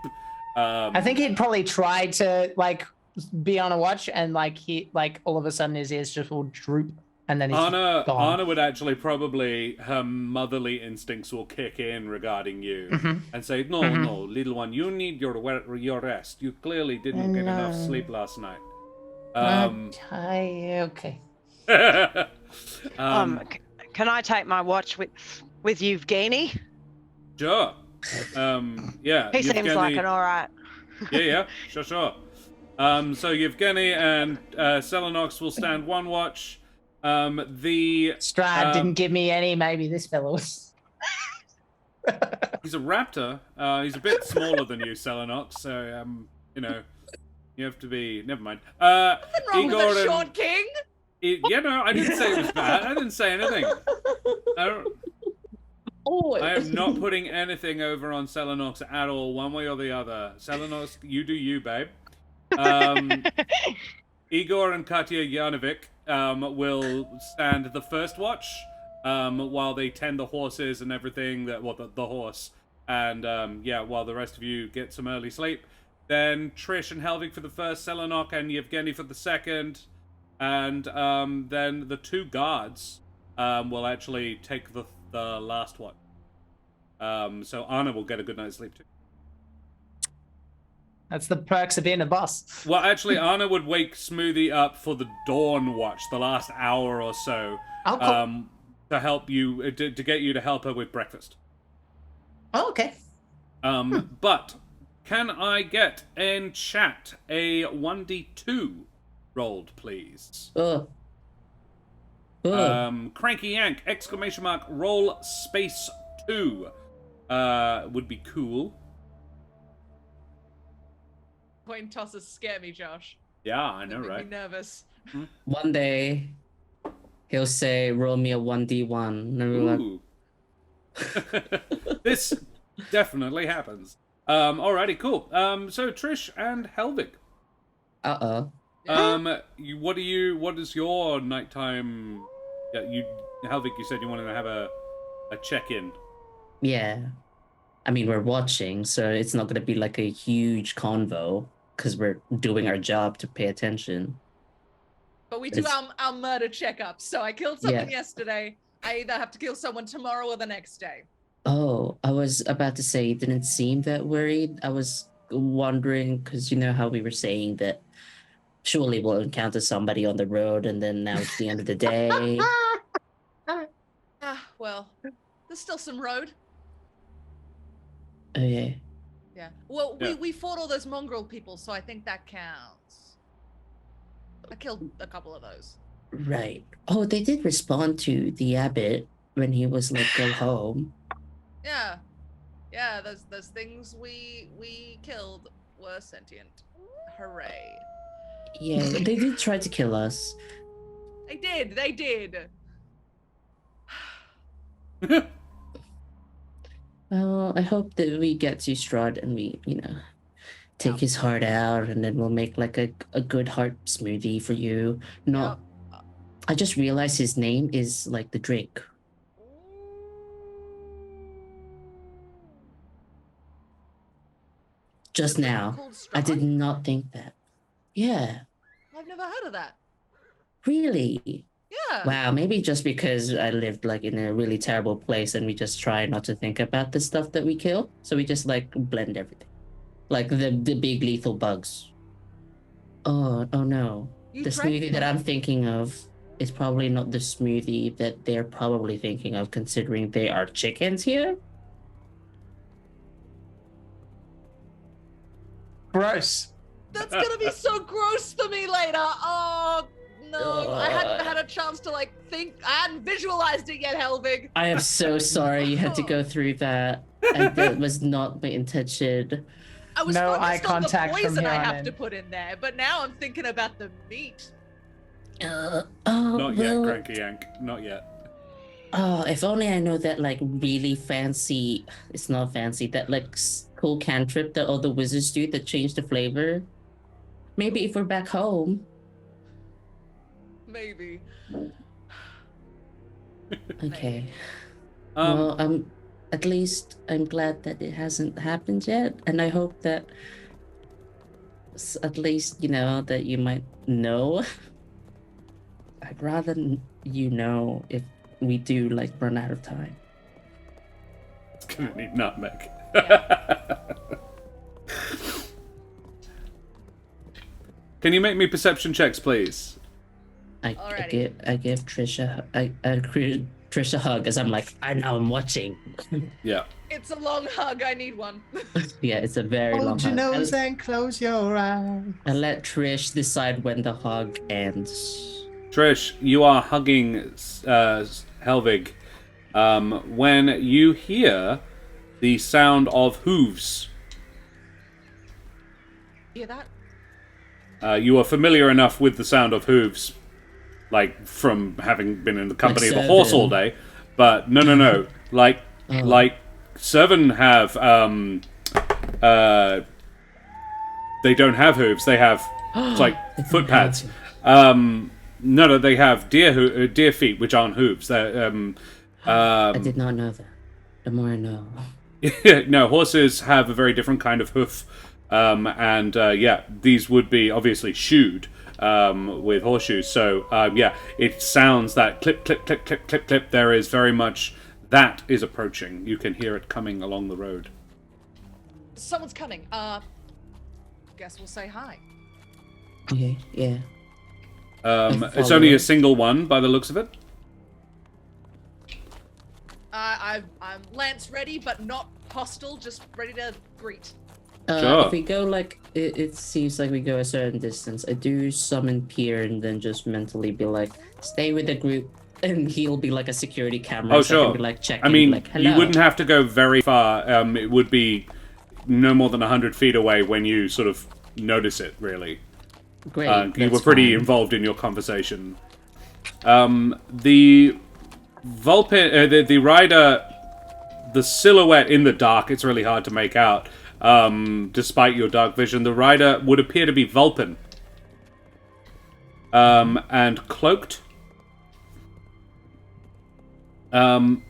I think he'd probably try to be on a watch, and he all of a sudden his ears just will droop, and then he's gone. Anna would actually probably, her motherly instincts will kick in regarding you and say, no, little one, you need your rest. You clearly didn't get enough sleep last night. Okay. Can I take my watch with Yevgeny? Sure. Yeah. He seems like Yevgeny- an alright. Yeah, sure. So Yevgeny and Celinox will stand one watch. Strahd didn't give me any. Maybe this fellow was. He's a raptor. He's a bit smaller than you, Celinox. So you know, you have to be. Never mind. Nothing wrong Igor with a and- short king. Yeah, no, I didn't say it was bad. I didn't say anything. Oh, I am not putting anything over on Celinox at all, one way or the other. Celinox, you do you, babe. Igor and Katya Janovic will stand the first watch while they tend the horses and everything, the horse. And while the rest of you get some early sleep. Then Trish and Helvig for the first, Celinox and Yevgeny for the second. And then the two guards will actually take the last one. So Anna will get a good night's sleep too. That's the perks of being a boss. Well, actually, Anna would wake Smoothie up for the dawn watch, the last hour or so, Oh, cool. to help you, to get you to help her with breakfast. Oh, okay. But can I get in chat a 1d2 rolled, please? Cranky Yank, ! Roll space 2 would be cool. Coin tosses scare me, Josh. Yeah, I know, They make right? me nervous. One day, he'll say, "Roll me a 1d1." And we're like, Ooh. This definitely happens. Alrighty, cool. So Trish and Helvig. What is your nighttime? Yeah, Helvig, you said you wanted to have a check-in. Yeah. I mean, we're watching, so it's not going to be like a huge convo because we're doing our job to pay attention. But we do our murder checkups. So I killed someone Yeah. yesterday. I either have to kill someone tomorrow or the next day. Oh, I was about to say you didn't seem that worried. I was wondering because you know how we were saying that surely we'll encounter somebody on the road and then now it's the end of the day. Well, there's still some road. Okay. Yeah. Well, Yeah. we fought all those mongrel people, so I think that counts. I killed a couple of those. Right. Oh, they did respond to the abbot when he was like, go home. Yeah. Yeah, those things we killed were sentient. Hooray. Yeah, they did try to kill us. They did. Well, I hope that we get to Strahd and we, take his heart out and then we'll make like a good heart smoothie for you. No, I just realized his name is like the drink. Just now. I did not think that. Yeah, I've never heard of that. really? Yeah. Wow, maybe just because I lived like in a really terrible place and we just try not to think about the stuff that we kill. So we just like blend everything. Like the big lethal bugs. Oh no. You The drank smoothie that I'm thinking of is probably not the smoothie that they're probably thinking of considering they are chickens here. Gross. That's gonna be so gross for me later. Oh no, I hadn't had a chance to like think. I hadn't visualized it yet, Helvig. I am so sorry you had to go through that. That was not my intention. I was No focused eye on contact the from poison here I on have in. to put in there, but now I'm thinking about the meat. Not yet, Cranky Yank. Not yet. Oh, if only I know that like really fancy. It's not fancy. That like cool cantrip that all the wizards do that change the flavor. Maybe if we're back home. Maybe. Okay. Well, at least I'm glad that it hasn't happened yet, and I hope that at least that you might know. I'd rather you know if we do like run out of time. It's gonna need nutmeg. Can you make me perception checks, please? I Alrighty. give Trish a hug as I'm like, I know I'm watching. Yeah. It's a long hug. I need one. Yeah, it's a very long Hold your hug. nose and close your eyes. I'll let Trish decide when the hug ends. Trish, you are hugging Helvig when you hear the sound of hooves. Hear that? You are familiar enough with the sound of hooves, like from having been in the company of a horse all day. But no. Like Servan have they don't have hooves. They have it's like foot pads. No, they have deer feet, which aren't hooves. They're I did not know that. The more I know. no, horses have a very different kind of hoof. These would be obviously shoed with horseshoes. So, it sounds that clip, clip, clip, clip, clip, clip. There is very much that is approaching. You can hear it coming along the road. Someone's coming. Guess we'll say hi. Okay, yeah. It's only a single one by the looks of it. I'm lance ready, but not hostile. Just ready to greet. Sure. If we go it seems like we go a certain distance, I do summon Pier and then just mentally be like, stay with the group, and he'll be like a security camera. Oh, so I sure. can be like checking, I mean, like, hello. you wouldn't have to go very far. It would be no more than 100 feet away when you sort of notice it, really. Great. You were pretty involved in your conversation. The Vulpin, the rider, the silhouette in the dark, it's really hard to make out. Despite your dark vision, the rider would appear to be Vulpin. And cloaked. And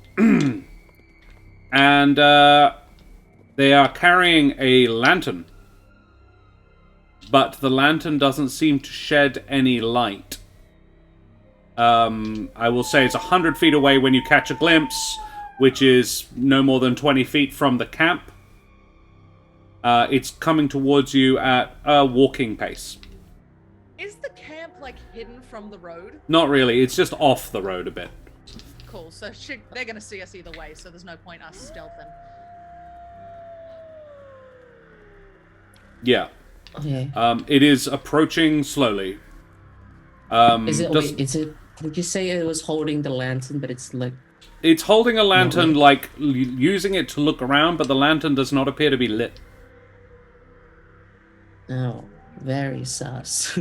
they are carrying a lantern. But the lantern doesn't seem to shed any light. I will say it's 100 feet away when you catch a glimpse, which is no more than 20 feet from the camp. It's coming towards you at a walking pace. Is the camp like hidden from the road? Not really. It's just off the road a bit. Cool. So they're gonna see us either way. So there's no point us stealthing. Yeah. Okay. It is approaching slowly. Is it? Did you say it was holding the lantern, but it's like? It's holding a lantern, like using it to look around, but the lantern does not appear to be lit. Oh, very sus.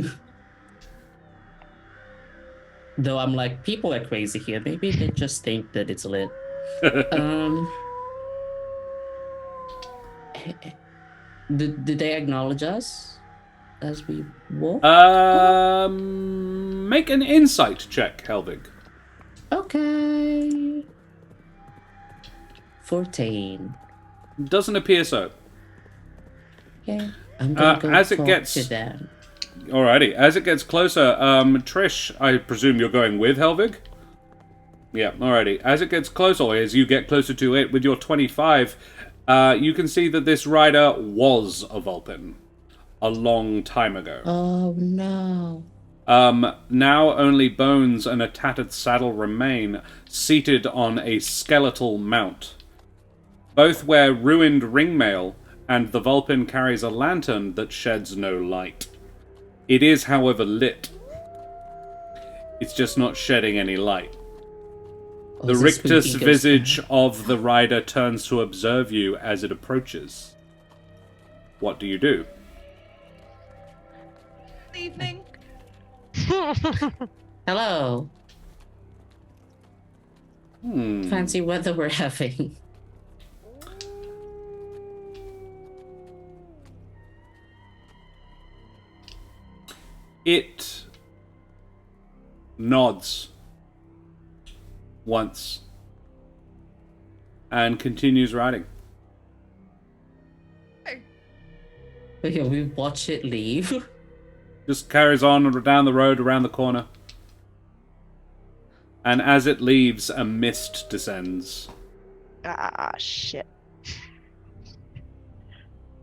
Though I'm like, people are crazy here. Maybe they just think that it's lit. Did they acknowledge us as we walk? Make an insight check, Helvig. Okay. 14. Doesn't appear so. Okay. I'm gonna go as it talk gets to them. Alrighty, as it gets closer, Trish, I presume you're going with Helvig? Yeah, alrighty. As it gets closer, or as you get closer to it with your 25, you can see that this rider was a Vulpin a long time ago. Oh no. Now only bones and a tattered saddle remain, seated on a skeletal mount. Both wear ruined ringmail, and the Vulpin carries a lantern that sheds no light. It is, however, lit. It's just not shedding any light. The rictus visage of the rider turns to observe you as it approaches. What do you do? Evening. Hello. Fancy weather we're having. It nods once and continues riding. Yeah, we watch it leave. Just carries on down the road, around the corner. And as it leaves, a mist descends. Ah, shit.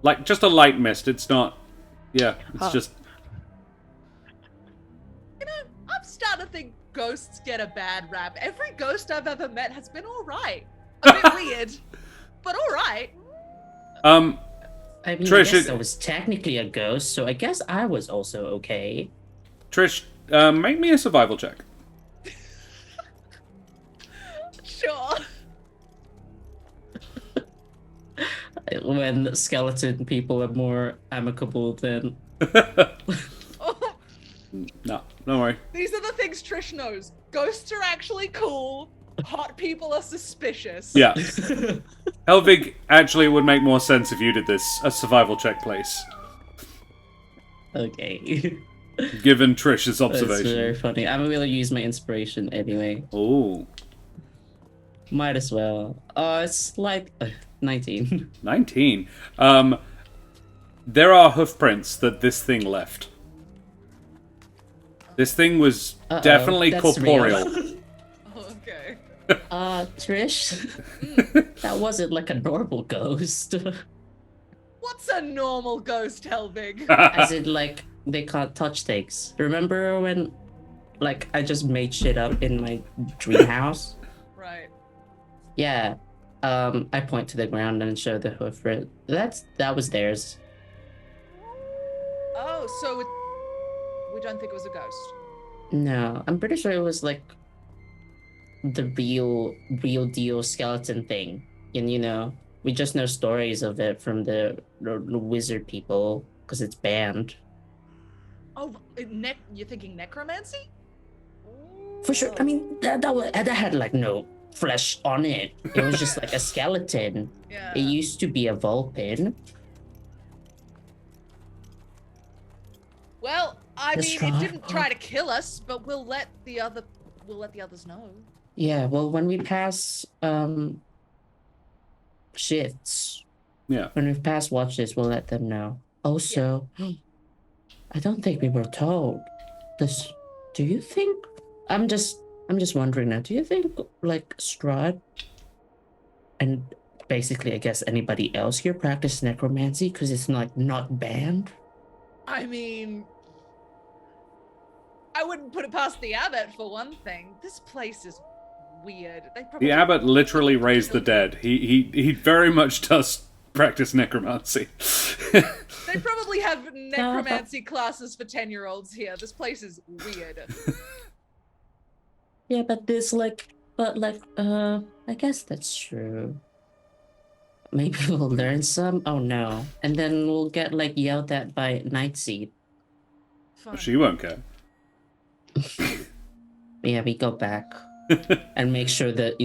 Like, just a light mist. It's not... Yeah, it's just... You know, I'm starting to think ghosts get a bad rap. Every ghost I've ever met has been alright. A bit weird, but alright. I mean, Trish, I guess I was technically a ghost, so I guess I was also okay. Trish, make me a survival check. Sure. when skeleton people were more amicable than. No, don't worry. These are the things Trish knows. Ghosts are actually cool. Hot people are suspicious. Yeah. Helvig, actually, it would make more sense if you did this. A survival check, please. Okay. Given Trish's That's observation. very funny. I'm gonna use my inspiration anyway. Oh. Might as well. It's like 19. 19. There are hoof prints that this thing left. This thing was definitely that's corporeal. real. Okay. Trish, that wasn't like a normal ghost. What's a normal ghost, Helvig? As in, like, they can't touch things. Remember when, like, I just made shit up in my dream house? Right. Yeah. I point to the ground and show the hoof print. That was theirs. Oh, so we don't think it was a ghost. No, I'm pretty sure it was like the real deal skeleton thing. And we just know stories of it from the wizard people because it's banned. Oh, you're thinking necromancy? For sure. I mean, that had like no flesh on it. It was just like a skeleton. Yeah. It used to be a Vulpin. Well, I Let's mean, try. it didn't try to kill us, but we'll let the others know. Yeah, well, when we pass shifts, when we pass watches, we'll let them know. Also, I don't think we were told this. Do you think? I'm just wondering now. Do you think like Strahd and basically, I guess anybody else here practice necromancy because it's not banned? I mean, I wouldn't put it past the abbot for one thing. This place is weird. The abbot literally raised the dead. He very much does practice necromancy. They probably have necromancy classes for 10-year-olds here. This place is weird. Yeah, but I guess that's true. Maybe we'll learn some. Oh no. And then we'll get like yelled at by Nightseed. Fun. She won't care. Yeah, we go back and make sure that,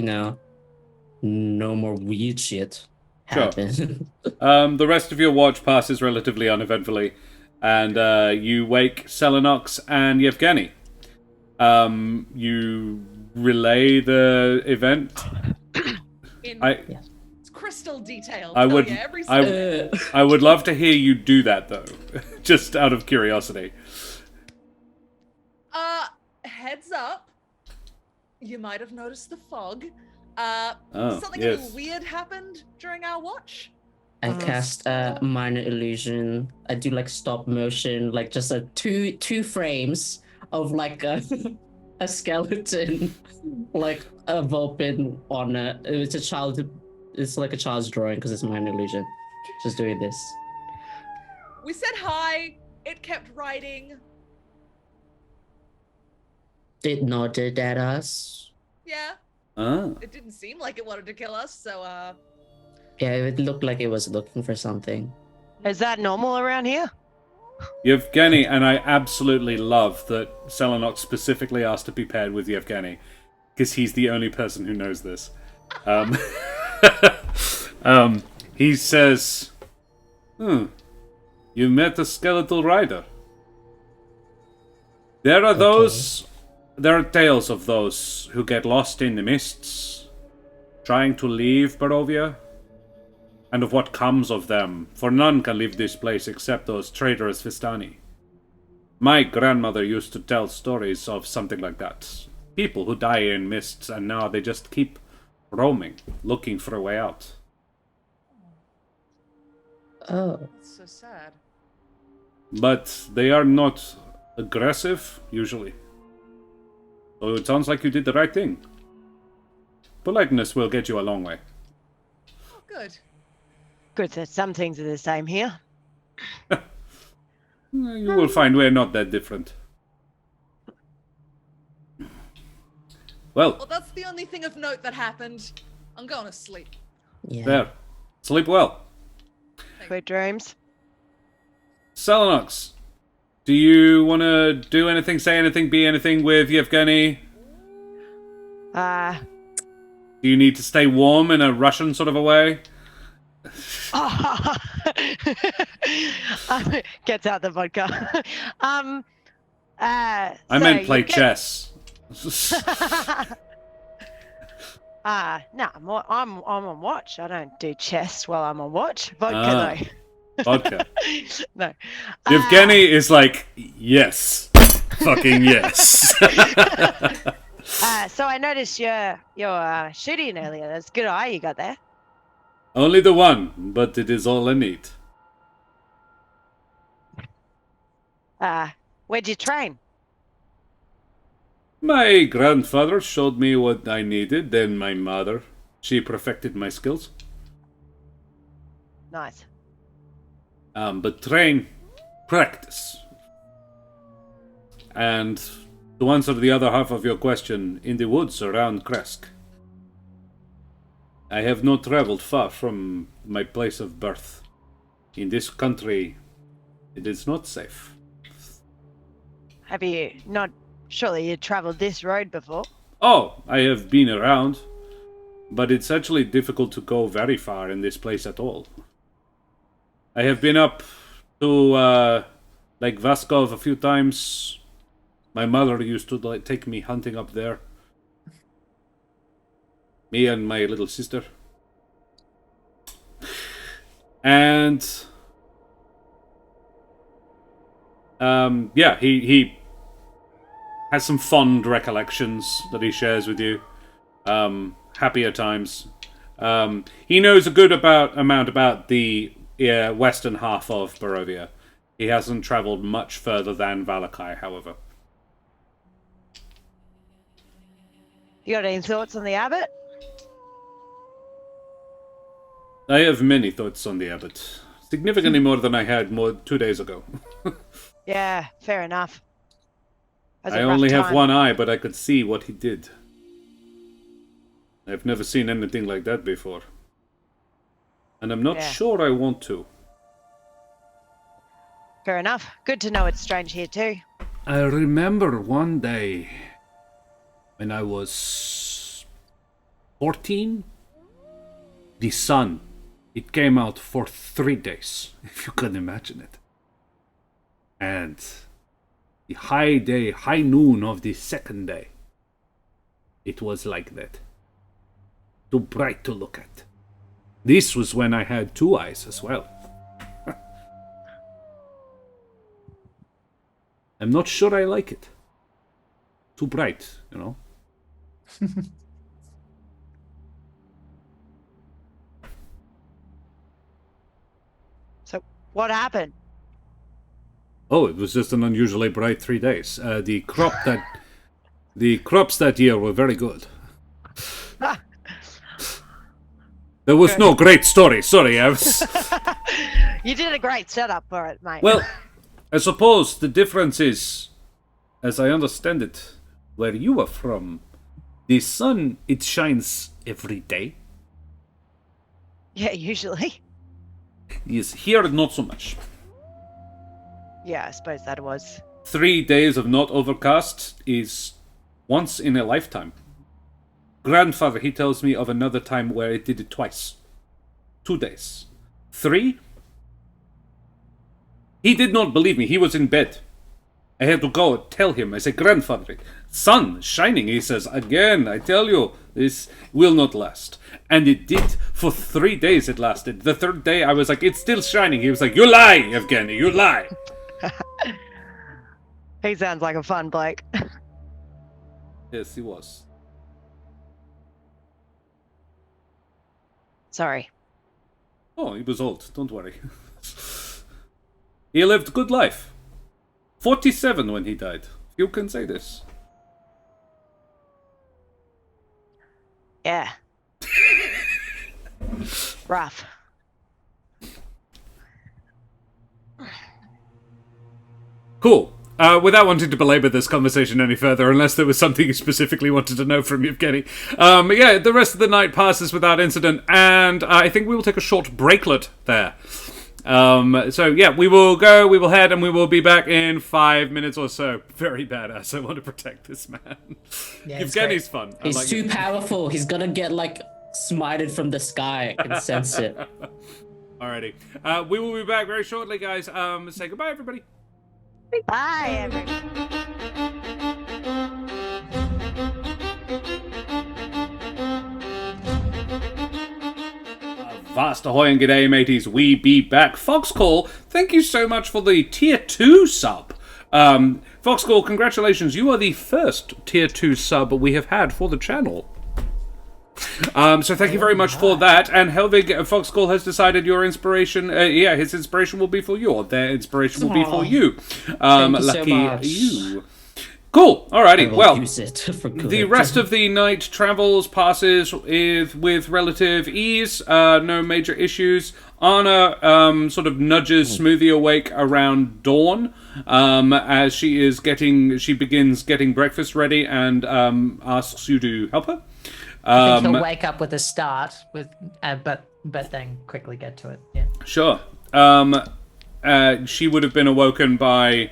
no more weird shit happens. The rest of your watch passes relatively uneventfully, and you wake Celinox and Yevgeny. You relay the event. It's crystal detailed. I would, every I would love to hear you do that though, just out of curiosity. Heads up. You might have noticed the fog. Something a little weird happened during our watch. I cast a minor illusion. I do like stop motion, like just a two frames of like a skeleton, like a Vulpin on a. It's a child. It's like a child's drawing because it's minor illusion. Just doing this. We said hi. It kept writing. It nodded at us. Yeah. Oh. It didn't seem like it wanted to kill us, so Yeah, it looked like it was looking for something. Is that normal around here? Yevgeny, and I absolutely love that Celinox specifically asked to be paired with Yevgeny, because he's the only person who knows this. He says, you met the Skeletal Rider. There are tales of those who get lost in the mists, trying to leave Burrowvia, and of what comes of them, for none can leave this place except those traitorous Vistani. My grandmother used to tell stories of something like that. People who die in mists, and now they just keep roaming, looking for a way out. Oh. That's so sad. But they are not aggressive, usually. So it sounds like you did the right thing. Politeness will get you a long way. Oh, good. Good that some things are the same here. You will find we're not that different. Well, that's the only thing of note that happened. I'm going to sleep. Yeah. There. Sleep well. Sweet dreams. Celinox, do you want to do anything, say anything, be anything with Yevgeny? Do you need to stay warm in a Russian sort of a way? Gets out the vodka. I meant play chess. No, I'm on watch. I don't do chess while I'm on watch. Vodka though. Vodka. No. Yevgeny is like, yes. Fucking yes. So I noticed your shooting earlier. That's a good eye you got there. Only the one, but it is all I need. Where'd you train? My grandfather showed me what I needed, then my mother. She perfected my skills. Nice. But train, practice. And to answer the other half of your question, in the woods around Kresk. I have not traveled far from my place of birth. In this country, it is not safe. Have you not? Surely you traveled this road before. Oh, I have been around, but it's actually difficult to go very far in this place at all. I have been up to Lake Vaskov a few times. My mother used to take me hunting up there. Me and my little sister. And yeah, he has some fond recollections that he shares with you. Happier times. He knows a good amount about the western half of Burrowvia. He hasn't traveled much further than Vallaki, however. You got any thoughts on the abbot? I have many thoughts on the abbot. Significantly more than I had 2 days ago. Yeah, fair enough. I only have one eye, but I could see what he did. I've never seen anything like that before. And I'm not sure I want to. Fair enough. Good to know it's strange here too. I remember one day when I was 14, the sun, it came out for 3 days, if you can imagine it. And the high noon of the second day, it was like that. Too bright to look at. This was when I had 2 eyes as well. I'm not sure I like it. Too bright, you know? So, what happened? Oh, it was just an unusually bright 3 days. The crops that year were very good. There was no great story. Sorry, I was. You did a great setup for it, mate. Well, I suppose the difference is, as I understand it, where you are from, the sun, it shines every day. Yeah, usually. Yes, here not so much. Yeah, I suppose that was. 3 days of not overcast is once in a lifetime. Grandfather, he tells me of another time where it did it twice. 2 days. 3? He did not believe me. He was in bed. I had to go tell him. I said, Grandfather, sun shining. He says, again, I tell you, this will not last. And it did. For 3 days it lasted. The third day I was like, it's still shining. He was like, you lie, Evgeny, you lie. He sounds like a fun bloke. Yes, he was. Sorry. Oh, he was old. Don't worry. He lived a good life. 47 when he died. You can say this. Yeah. Rough. Cool. Without wanting to belabor this conversation any further, unless there was something you specifically wanted to know from Yevgeny, yeah, the rest of the night passes without incident, and I think we will take a short breaklet there. So yeah, we will go, we will head, and we will be back in 5 minutes or so. Very badass. I want to protect this man. Yeah, it's Evgeny's fun. I He's like too it. powerful. He's gonna get like smited from the sky. I can sense it. Alrighty. We will be back very shortly, guys. Say goodbye, everybody. Bye, everyone. Vast ahoy and g'day, mateys. We be back. Foxcall, thank you so much for the tier 2 sub. Foxcall, congratulations. You are the first tier 2 sub we have had for the channel. So thank you very much for that. And Helvig, Foxcall has decided your inspiration, his inspiration will be for you, or their inspiration will be for you. Thank you so Lucky much. you. Cool. Alrighty. Well, Use it for good. the rest of the night passes with relative ease. No major issues. Anna sort of nudges Smoothie awake around dawn as she begins getting breakfast ready and asks you to help her. I think he'll wake up with a start, but then quickly get to it. Yeah. Sure. She would have been awoken by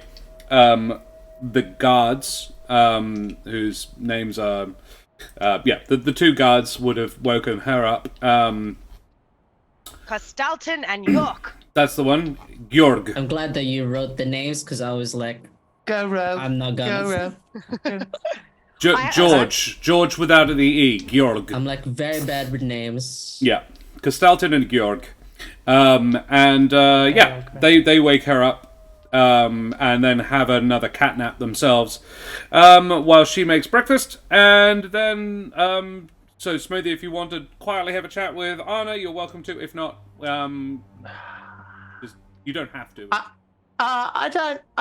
the guards, whose names are... the two guards would have woken her up. Costalton and York. That's the one. Georg. I'm glad that you wrote the names because I was like, Go, Ro. I'm not gonna. Go, Ro. George without the E. Georg. I'm like very bad with names. Yeah. Costalton and Georg. They wake her up. And then have another catnap themselves while she makes breakfast. And then, so Smoothie, if you want to quietly have a chat with Anna, you're welcome to. If not, you don't have to. I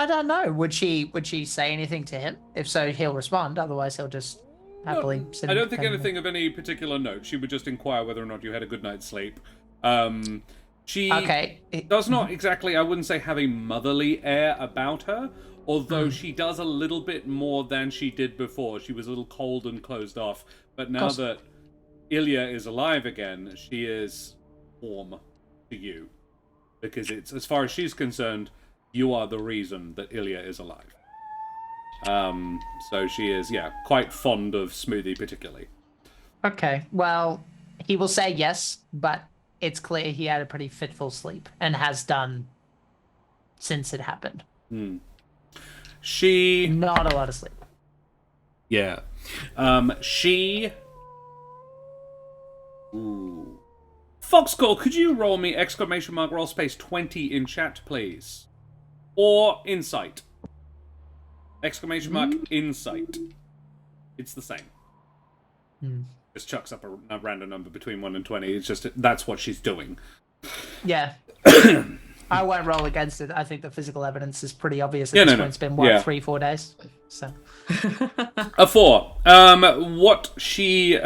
don't know. Would she say anything to him? If so, he'll respond. Otherwise, he'll just happily sit. I don't think anything of any particular note. She would just inquire whether or not you had a good night's sleep. She does not exactly, I wouldn't say, have a motherly air about her, although she does a little bit more than she did before. She was a little cold and closed off, but now that Ilya is alive again, she is warm to you. Because it's, as far as she's concerned, you are the reason that Ilya is alive. So she is, quite fond of Smoothie particularly. Okay, well, he will say yes, but it's clear he had a pretty fitful sleep and has done since it happened. She... Not a lot of sleep. Yeah. She... Ooh. Foxcall, could you roll me ! Roll space 20 in chat, please? Or insight. ! Insight. It's the same. Just chucks up a random number between 1 and 20. It's just, that's what she's doing. Yeah. I won't roll against it. I think the physical evidence is pretty obvious at this point. It's been, 3-4 days? So. A 4. What she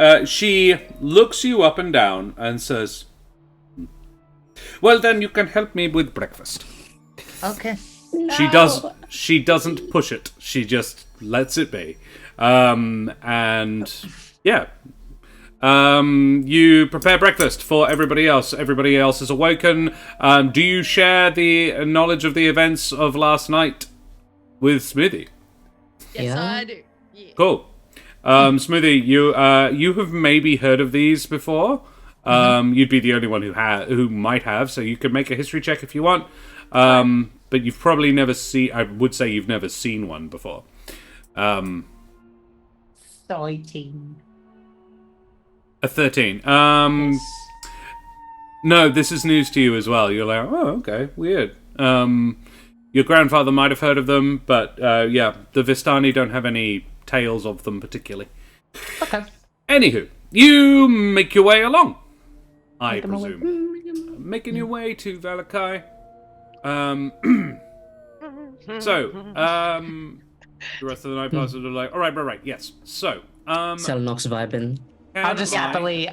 looks you up and down and says, well, then you can help me with breakfast. Okay. No. She doesn't push it. She just lets it be. You prepare breakfast for everybody else. Everybody else is awoken. Do you share the knowledge of the events of last night with Smoothie? Yes, I do. Yeah. Cool. Smoothie, you have maybe heard of these before. You'd be the only one who might have, so you could make a history check if you want. But you've probably never seen. I would say you've never seen one before. 13. A 13. No, this is news to you as well. You're like, oh, okay, weird. Your grandfather might have heard of them, but the Vistani don't have any tales of them particularly. Okay. Anywho, you make your way along, I presume. Making your way to Vallaki. The rest of the night passes are like, all right, yes. So, Celinox vibing. I'll just happily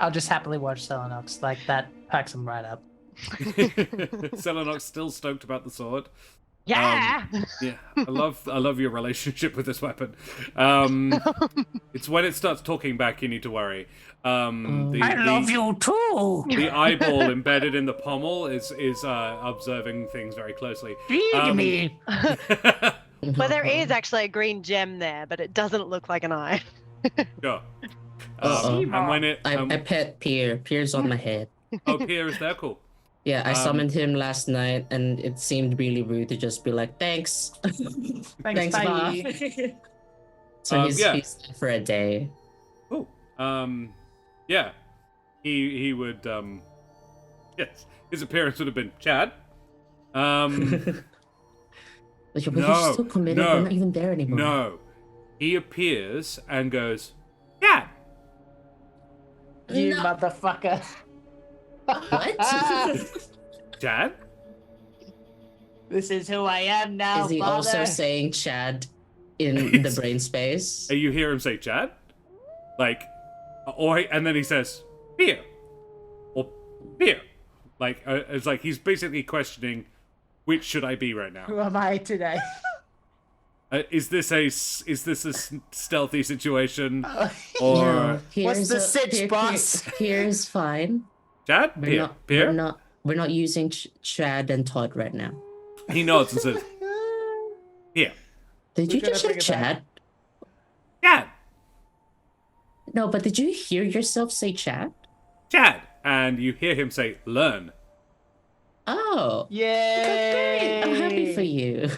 watch Celinox. Like, that packs him right up. Celinox still stoked about the sword. Yeah. Yeah, I love your relationship with this weapon. It's when it starts talking back you need to worry. I love you too. The eyeball embedded in the pommel is observing things very closely. Feed me. Well, there is actually a green gem there, but it doesn't look like an eye. Sure. Uh-oh. And when it I pet Pier. Pier's on my head. oh, Pierre is there, cool. Yeah, I summoned him last night, and it seemed really rude to just be like, "Thanks, Thanks, bye." bye. So he's yeah. there for a day. Cool. Yeah. He would yes. His appearance would have been Chad. But you're still committed. no, We're not even there anymore. No. He appears and goes, Chad. You No. motherfucker. What? Chad? This is who I am now, Is he father. also saying Chad in the brain space? And you hear him say Chad? Like, and then he says, Pierre. Or Pierre. Like, it's like he's basically questioning, which should I be right now? Who am I today? Is this a stealthy situation? Or No, What's the sitch, boss? Here's fine. Chad? Pierre? We're not using Chad and Todd right now. He nods and says, Pierre. Did you gonna just say bring it back. Chad? Chad. No, but did you hear yourself say Chad? Chad. And you hear him say, learn. Oh, Yay! great! I'm happy for you.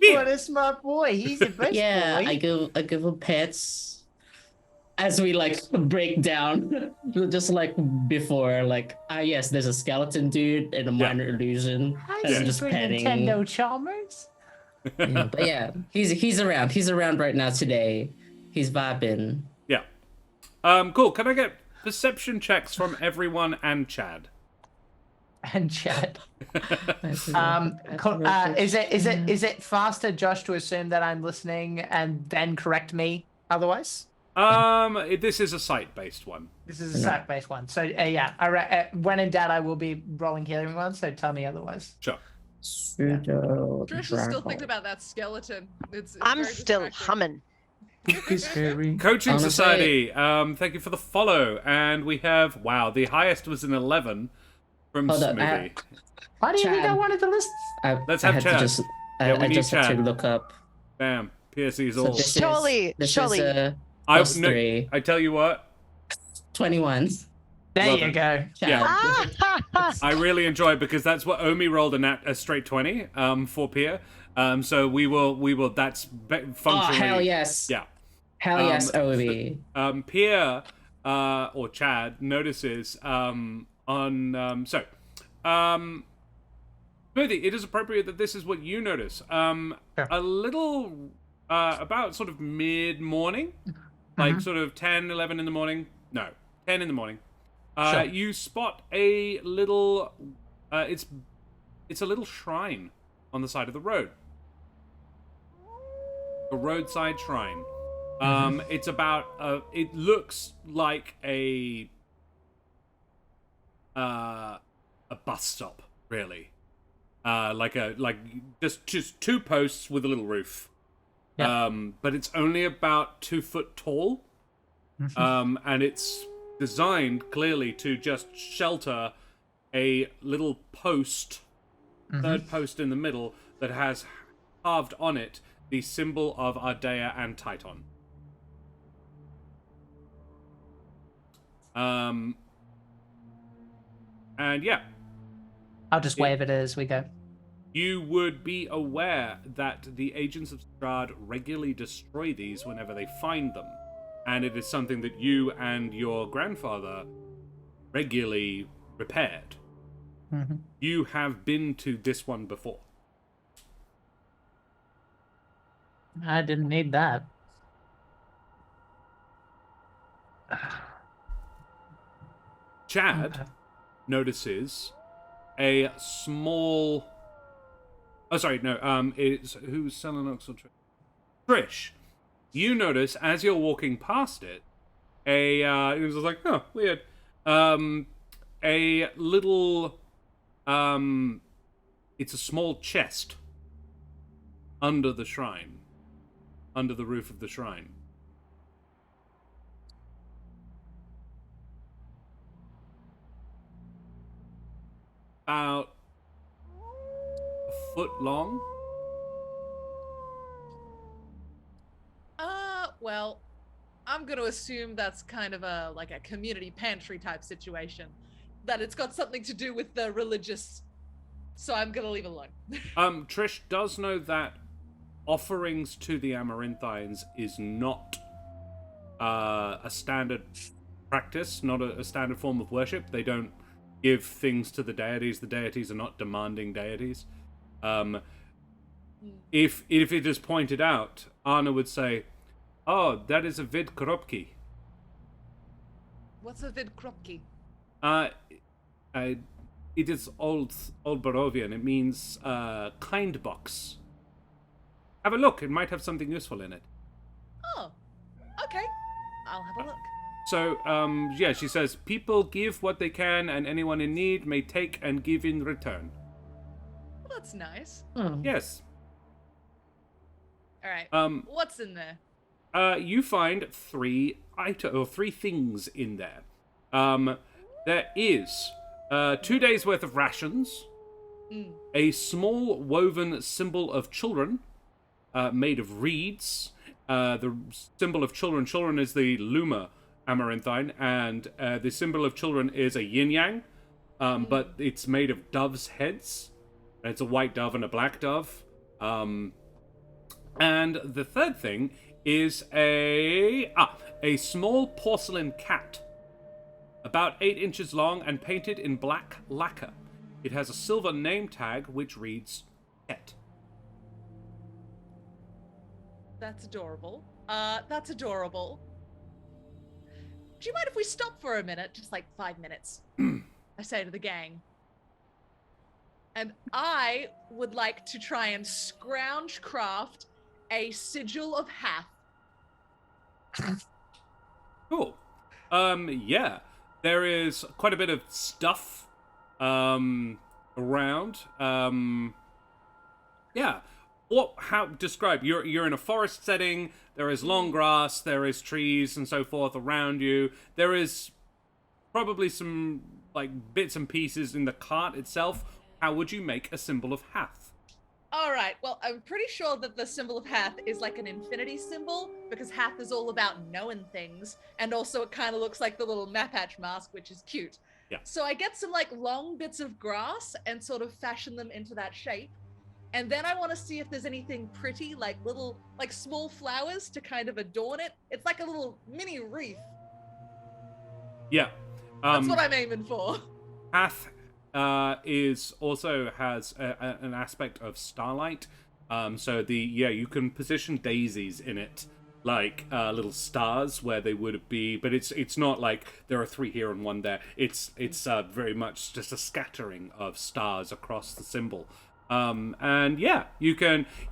What a smart boy. He's the best Yeah, boy. I give him pets as we like break down, just like before. Like, yes, there's a skeleton dude and a minor illusion, Hi, and I'm just Super petting. Nintendo Chalmers. Yeah, but yeah, he's around. He's around right now today. He's vibing. Yeah. Cool. Can I get perception checks from everyone and Chad? And Chad. That's Is it faster, Josh, to assume that I'm listening and then correct me otherwise? This is a site-based one. This is a site-based one. So yeah, when in doubt, I will be rolling healing ones. So tell me otherwise. Sure. Trish is still thinking about that skeleton. It's I'm very still distracting. humming. Coaching Honestly- Society, thank you for the follow. And we have, wow, the highest was an 11 from Hold up, Smoothie. Why do you think I Chad. wanted to listen? Let's I have had Chad. to just, Yeah, we I need just had to Chad. look up. Bam. PSE's So all. this Surely, is, this surely. is I, plus 3, I tell you what, 21. There Love you it. go. Chad. Yeah. I really enjoy it because that's what Omi rolled a straight 20 for Pierre. So we will that's Oh, functionally. hell yes. Yeah. Hell yes, Obi. Pierre or Chad notices Smoothie, it is appropriate that this is what you notice. A little about sort of mid-morning, like sort of 10, 11 in the morning. No, 10 in the morning. Sure. You spot a little it's a little shrine on the side of the road. A roadside shrine. It's about it looks like a bus stop, really. Like just two posts with a little roof. Yeah. But it's only about 2 foot tall. And it's designed clearly to just shelter a little post, third post in the middle, that has carved on it the symbol of Ardea and Titan. And yeah, I'll just wave it as we go. you would be aware that the agents of Strahd regularly destroy these whenever they find them. And it is something that you and your grandfather regularly repaired. You have been to this one before. I didn't need that. Chad notices a small... Oh, sorry, no. It's who's Celinox or Trish? Trish. You notice as you're walking past it, it was like, oh, weird. A little, It's a small chest under the shrine, under the roof of the shrine. About a foot long. Well, I'm gonna assume that's kind of a community pantry type situation. That it's got something to do with the religious. So I'm gonna leave it alone. Trish does know that offerings to the Amaranthines is not a standard practice, not a standard form of worship. They don't give things to the deities. The deities are not demanding deities. If it is pointed out, Anna would say, "Oh, that is a vid kropki." What's a vid kropki? It is old Burrowvia, it means kind box. Have a look. It might have something useful in it. Oh, okay. I'll have a look. So, yeah, she says, people give what they can, and anyone in need may take and give in return. Well, that's nice. Yes. All right. What's in there? You find three things in there. There is 2 days worth of rations, a small woven symbol of children, made of reeds. The symbol of children is the Luma Amaranthine, and the symbol of children is a yin-yang, but it's made of doves' heads. It's a white dove and a black dove. And the third thing is a small porcelain cat, about 8 inches long and painted in black lacquer. It has a silver name tag which reads Pet. That's adorable. That's adorable. Do you mind if we stop for a minute? Just 5 minutes. I say to the gang. And I would like to try and scrounge craft a sigil of Hath. Cool. Yeah. There is quite a bit of stuff around. Yeah. How describe? You're in a forest setting. There is long grass. There is trees and so forth around you. There is probably some bits and pieces in the cart itself. How would you make a symbol of Hath? All right. Well, I'm pretty sure that the symbol of Hath is like an infinity symbol, because Hath is all about knowing things, and also it kind of looks like the little Mapatch mask, which is cute. Yeah. So I get some long bits of grass and sort of fashion them into that shape. And then I want to see if there's anything pretty, little, small flowers to kind of adorn it. It's like a little mini wreath. Yeah. That's what I'm aiming for. Hath has an aspect of starlight. So you can position daisies in it, little stars where they would be, but it's not like there are 3 here and 1 there. It's very much just a scattering of stars across the symbol. And yeah, you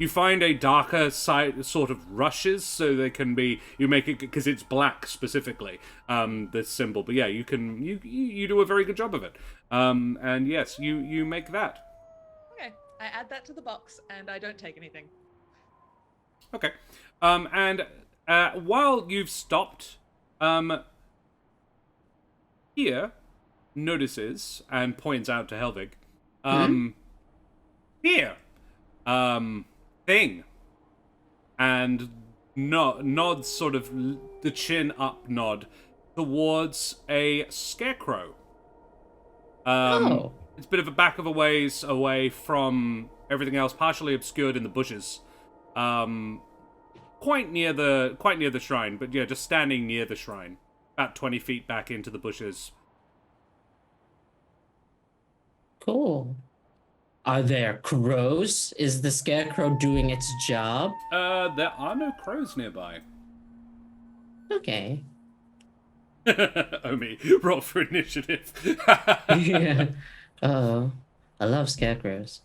find a darker side sort of rushes, so they can be, you make it because it's black specifically, the symbol, but yeah, you do a very good job of it. And yes, you make that. Okay, I add that to the box and I don't take anything. Okay. And while you've stopped, here notices and points out to Helvig, here, thing, and nods sort of the chin up nod towards a scarecrow. It's a bit of a back of a ways away from everything else, partially obscured in the bushes. Quite near the shrine, but yeah, just standing near the shrine, about 20 feet back into the bushes. Cool. Are there crows? Is the scarecrow doing its job? There are no crows nearby. Okay. Omi, roll for initiative. Yeah. Oh, I love scarecrows.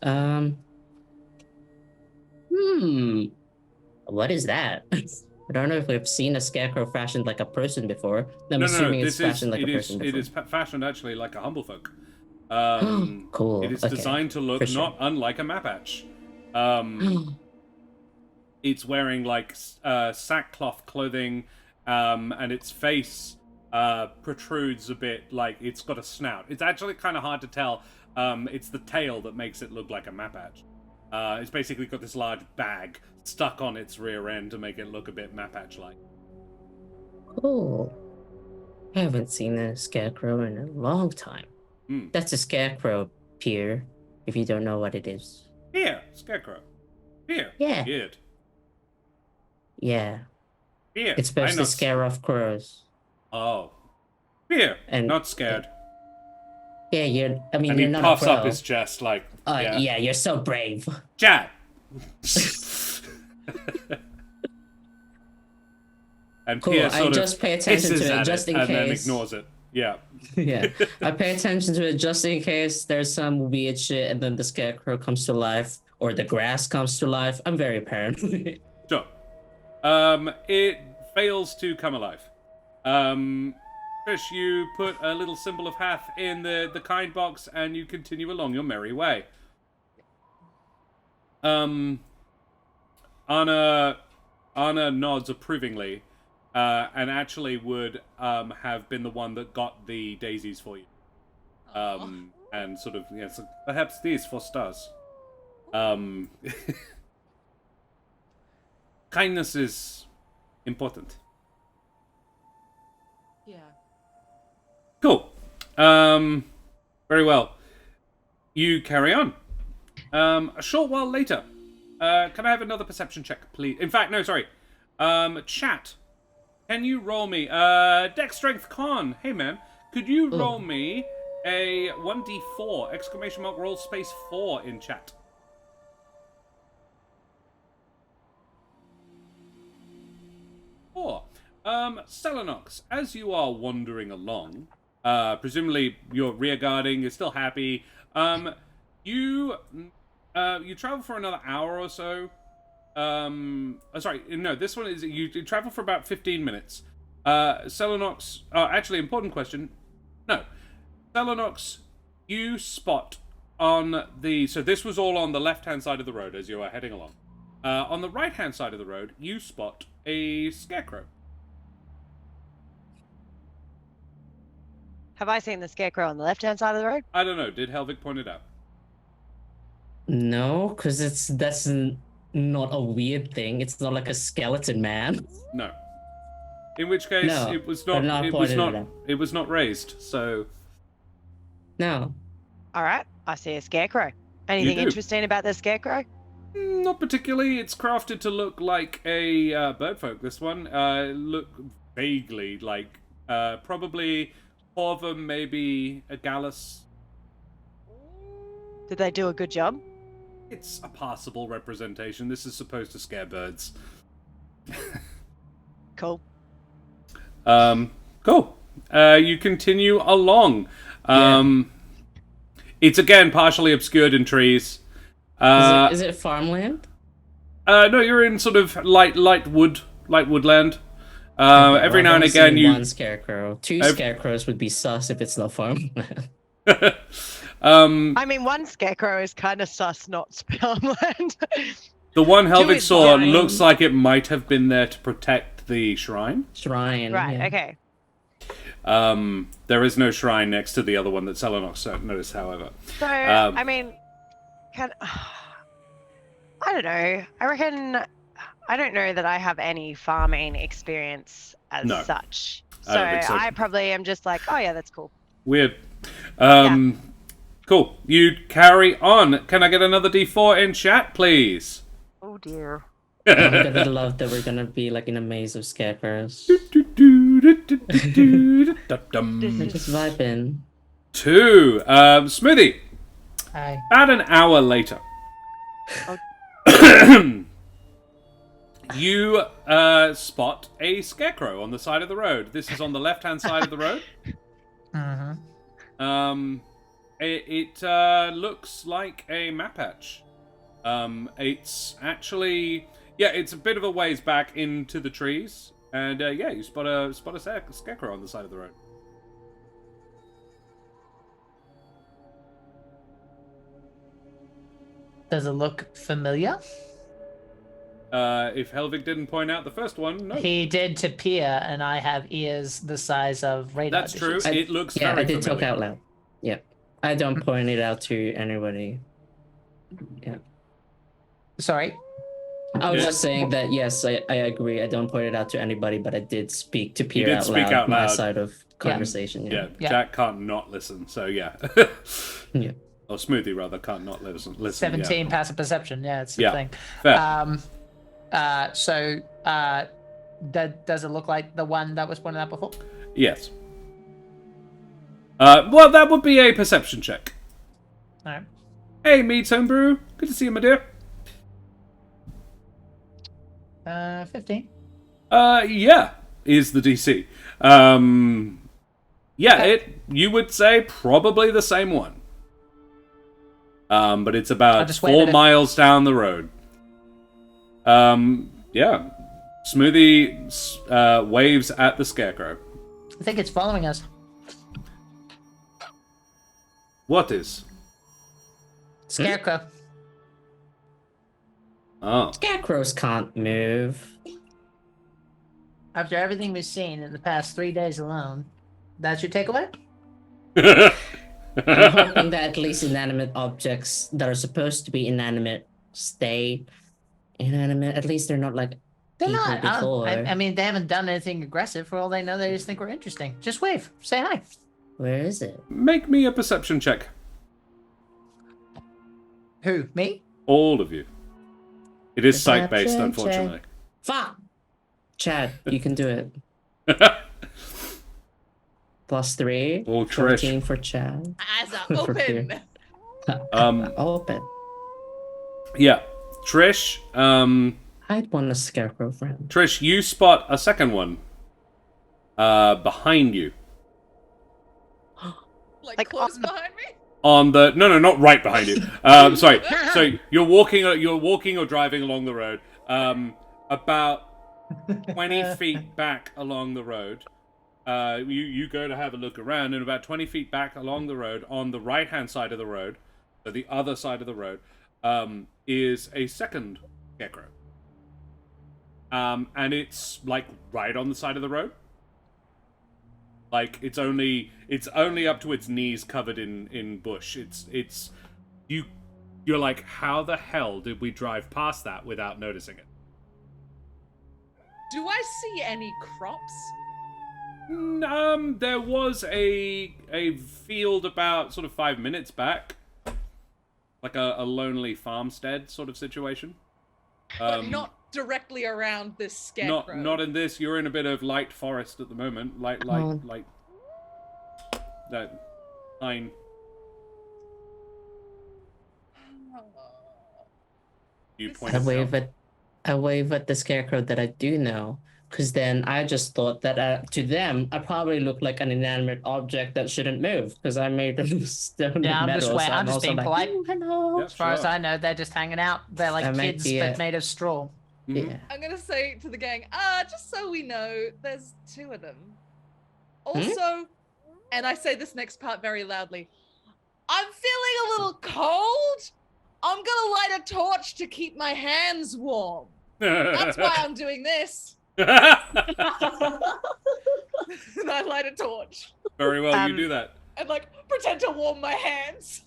What is that? I don't know if we've seen a scarecrow fashioned like a person before. I'm assuming it's fashioned like a person before. It is fashioned actually like a humblefolk. Cool. It is Okay. designed to look For sure. not unlike a Mapatch. It's wearing like sackcloth clothing, and its face protrudes a bit, like it's got a snout. It's actually kind of hard to tell. It's the tail that makes it look like a Mapatch. It's basically got this large bag stuck on its rear end to make it look a bit Mapatch-like. Cool. I haven't seen a scarecrow in a long time. That's a scarecrow, Pier, if you don't know what it is. Here, Scarecrow. Here. Yeah. Weird. Yeah. Here. It's supposed to scare off crows. Oh. Here. And not scared. Yeah, you're And you're he not puffs a crow. up his chest like, yeah, you're so brave. Chad. And Cool, Pierre I sort just of pay attention hisses to it at just in and then case. ignores it. Yeah. Yeah, I pay attention to it just in case there's some weird shit and then the scarecrow comes to life or the grass comes to life. I'm very paranoid. Sure. It fails to come alive. Trish, you put a little symbol of Hath in the kind box and you continue along your merry way. Anna nods approvingly, and actually would have been the one that got the daisies for you. And sort of, yes, perhaps these 4 stars. Kindness is important. Yeah. Cool. Very well. You carry on. A short while later. Can I have another perception check, please? In fact, no, sorry. Chat. Can you roll me? Dex Strength Con. Hey, man. Could you roll me a 1d4, exclamation mark, roll space 4 in chat? Celinox, as you are wandering along, presumably you're rear guarding, you're still happy, you travel for another hour or so. Sorry, no, this one is, you travel for about 15 minutes. Celinox, actually, important question. No. Celinox, you spot on the, so this was all on the left-hand side of the road as you are heading along. On the right-hand side of the road, you spot a scarecrow. Have I seen the scarecrow on the left-hand side of the road? I don't know, did Helvig point it out? No, because that's not a weird thing. It's not like a skeleton man. No. In which case, No, it was they're not. not It was pointing not. it out. It was not raised. So No. All right, I see a scarecrow. Anything do. interesting about the scarecrow? not particularly. It's crafted to look like a birdfolk. This one look vaguely like probably Corva, maybe a Gallus. Did they do a good job? It's a passable representation. This is supposed to scare birds. Cool. Cool. You continue along. It's again partially obscured in trees. Is it farmland? No, you're in sort of light woodland. Every Well, now and I've only again, seen you. one scarecrow. Two scarecrows would be sus if it's not farmland. I mean, one scarecrow is kind of sus, not farmland. The one Helvig is saw fine. looks like it might have been there to protect the shrine. Shrine. Right, yeah. okay. There is no shrine next to the other one that Celinox noticed, however. So, I mean, I don't know. I reckon, I don't know that I have any farming experience as No, such. I So don't think so. I probably am just like, oh yeah, that's cool. Weird. Cool. You carry on. Can I get another D4 in chat, please? Oh dear. I'm gonna love that we're gonna be like in a maze of scarecrows. I'm just vibing. 2. Smoothie. Hi. About an hour later. You spot a scarecrow on the side of the road. This is on the left-hand side of the road. Mm-hmm. It looks like a Mapatch. It's actually, it's a bit of a ways back into the trees, and you spot a scarecrow on the side of the road. Does it look familiar? If Helvig didn't point out the first one, no. He did to Pia, and I have ears the size of radar That's true. dishes. It looks Yeah, very I did familiar. talk out loud. Yeah. I don't point it out to anybody. Yeah. Sorry. I was Yeah. just saying that, yes, I agree. I don't point it out to anybody, but I did speak to Pierre did out speak loud, out my loud. side of conversation. Yeah, Yeah. Jack can't not listen, so yeah. Yeah. Or Smoothie, rather, can't not listen. 17 yeah. passive perception. Yeah, it's the Yeah. thing. Fair. Does it look like the one that was pointed out before? Yes. Well, that would be a perception check. All right. Hey, Meats Homebrew. Good to see you, my dear. 15. Yeah, is the DC. Yeah, you would say probably the same one. But it's about 4 miles down the road. Yeah. Smoothie waves at the scarecrow. I think it's following us. What is? Scarecrow. Oh. Scarecrows can't move. After everything we've seen in the past 3 days alone, that's your takeaway? I'm hoping that at least inanimate objects that are supposed to be inanimate stay inanimate. At least they're not like They're people not. before. I mean, they haven't done anything aggressive. For all they know, they just think we're interesting. Just wave. Say hi. Where is it? Make me a perception check. Who? Me? All of you. It is Perception sight-based, check. unfortunately. Fuck! Chad, you can do it. +3. Oh, Trish. 14 for Chad. Eyes are open. Open. Yeah. Trish, I'd want a scarecrow friend. Trish, you spot a second one. Behind you. Like close behind me. On the no, not right behind you. Sorry. So you're walking or driving along the road. About 20 feet back along the road. You go to have a look around, and about 20 feet back along the road, on the right-hand side of the road, so the other side of the road, is a second scarecrow. And it's like right on the side of the road. Like it's only up to its knees, covered in bush. You're like, how the hell did we drive past that without noticing it? Do I see any crops? There was a field about sort of 5 minutes back, like a lonely farmstead sort of situation. But not directly around this scarecrow. Not in this. You're in a bit of light forest at the moment. Light that pine. You point. I wave at the scarecrow that I do know, because then I just thought that to them I probably look like an inanimate object that shouldn't move because I made of stone Yeah, I'm and metal. just, So I'm just being like, polite. "Ooh, hello." Yeah, As far as sure. I know, they're just hanging out. They're like That might kids, be but it. made of straw. Mhm. Yeah. I'm gonna say to the gang, just so we know, there's 2 of them. Also, and I say this next part very loudly, I'm feeling a little cold. I'm gonna light a torch to keep my hands warm. That's why I'm doing this. And I light a torch Very well, you do that. and like pretend to warm my hands.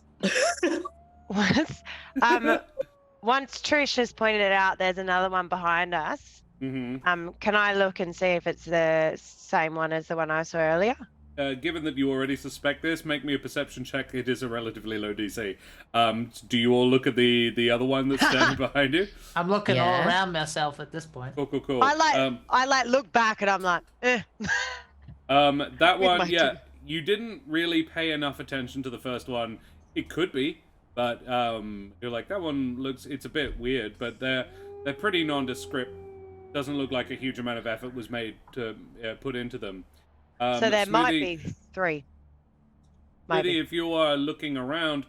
Once Trish has pointed it out, there's another one behind us. Mm-hmm. Can I look and see if it's the same one as the one I saw earlier? Given that you already suspect this, make me a perception check. It is a relatively low DC. Do you all look at the other one that's standing behind you? I'm looking all Yeah. around myself at this point. Cool. I look back and I'm like, That With my one, yeah, teeth. you didn't really pay enough attention to the first one. It could be, but you're like, that one it's a bit weird, but they're pretty nondescript. Doesn't look like a huge amount of effort was made to put into them. so there might Smoothie- be 3. Maybe if you are looking around,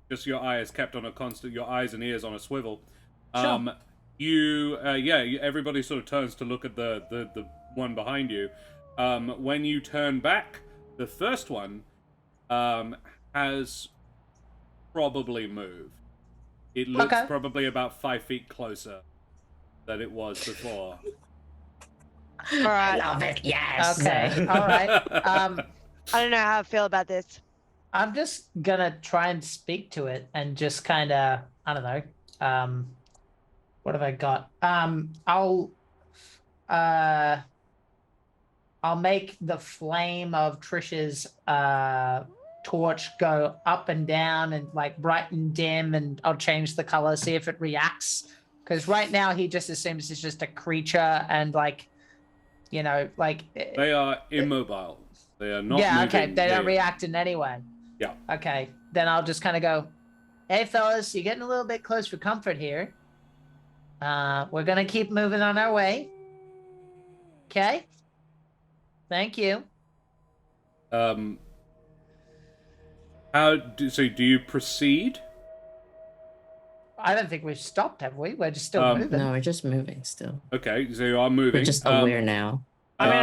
just your eyes kept on your eyes and ears on a swivel. Sure. Everybody sort of turns to look at the one behind you. When you turn back, the first one has probably moved. It looks Okay. probably about 5 feet closer than it was before. All right. Love it. Yes. Okay. All right. I don't know how I feel about this. I'm just gonna try and speak to it and just kind of, I don't know. What have I got? I'll make the flame of Trish's torch go up and down and like bright and dim, and I'll change the color, see if it reacts. Because right now he just assumes it's just a creature and like, you know, like They are immobile. They are not yeah, moving. okay. They don't react in any way. Yeah. Okay. Then I'll just kind of go, hey fellas, you're getting a little bit close for comfort here. We're gonna keep moving on our way. Okay. Thank you. So do you proceed? I don't think we've stopped, have we? We're just still moving. No, we're just moving still. Okay, so you are moving. We're just aware now. I mean,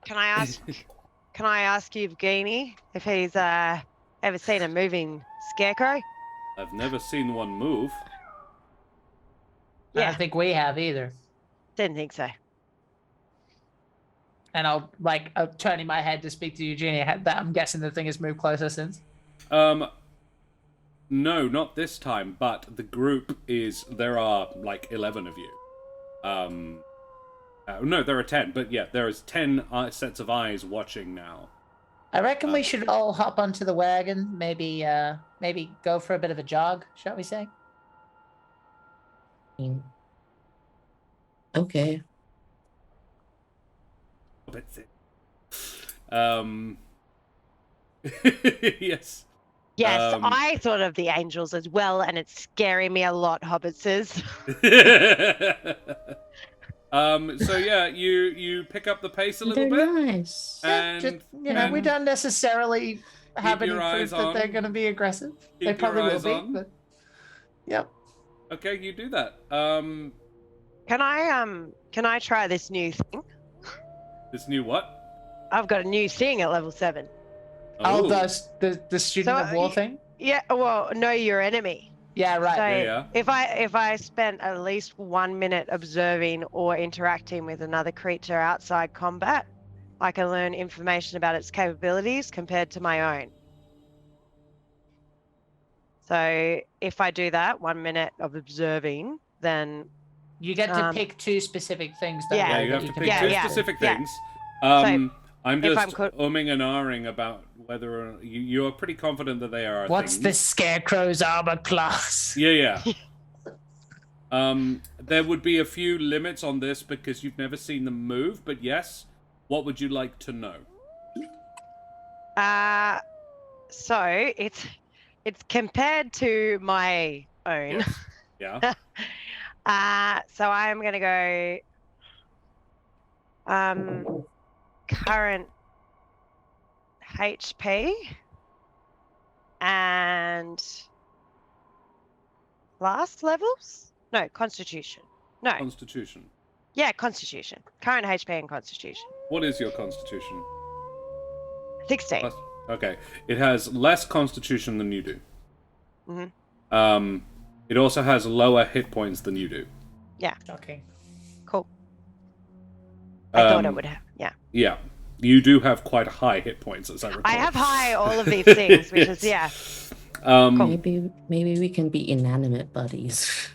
can I ask Evgeny if he's ever seen a moving scarecrow? I've never seen one move. I Yeah, don't think we have either. didn't think so. And I'll like turning my head to speak to Eugenia. I'm guessing the thing has moved closer since. No, not this time, but the group there are like 11 of you. No, there are 10, but yeah, there is 10 sets of eyes watching now. I reckon we should all hop onto the wagon. Maybe go for a bit of a jog, shall we say? Okay. Yes. Yes, I thought of the angels as well, and it's scaring me a lot, hobbitses. So yeah, you pick up the pace a little They're bit. nice. And Just, we don't necessarily have any your proof eyes that they're on. going to be aggressive. They Keep your probably will eyes be, on. but yep. Okay, you do that. Can I try this new thing? This new what? I've got a new thing at level 7. Oh, Ooh. the student So, of war thing? Yeah, well, know your enemy. Yeah, right. So Yeah. if I spent at least 1 minute observing or interacting with another creature outside combat, I can learn information about its capabilities compared to my own. So if I do that 1 minute of observing, then You get to pick 2 specific things. Though, Yeah. Yeah, though, you that have to can pick pick. two Yeah. specific Yeah. things. I'm if just I'm co- umming and ahhing about whether you are pretty confident that they are. What's things. the scarecrow's armor class? Yeah. There would be a few limits on this because you've never seen them move, but yes, what would you like to know? so it's compared to my own. Yeah. So I'm gonna go current HP and last levels? No, Constitution. No, Constitution. yeah, Constitution. Current HP and Constitution. What is your Constitution? 16. Okay. It has less Constitution than you do. Mm-hmm. It also has lower hit points than you do. Yeah, Okay. cool. I thought it Um, would have. Yeah. Yeah. You do have quite high hit points, as I recall. I have high all of these things, which is, yeah. Maybe we can be inanimate buddies.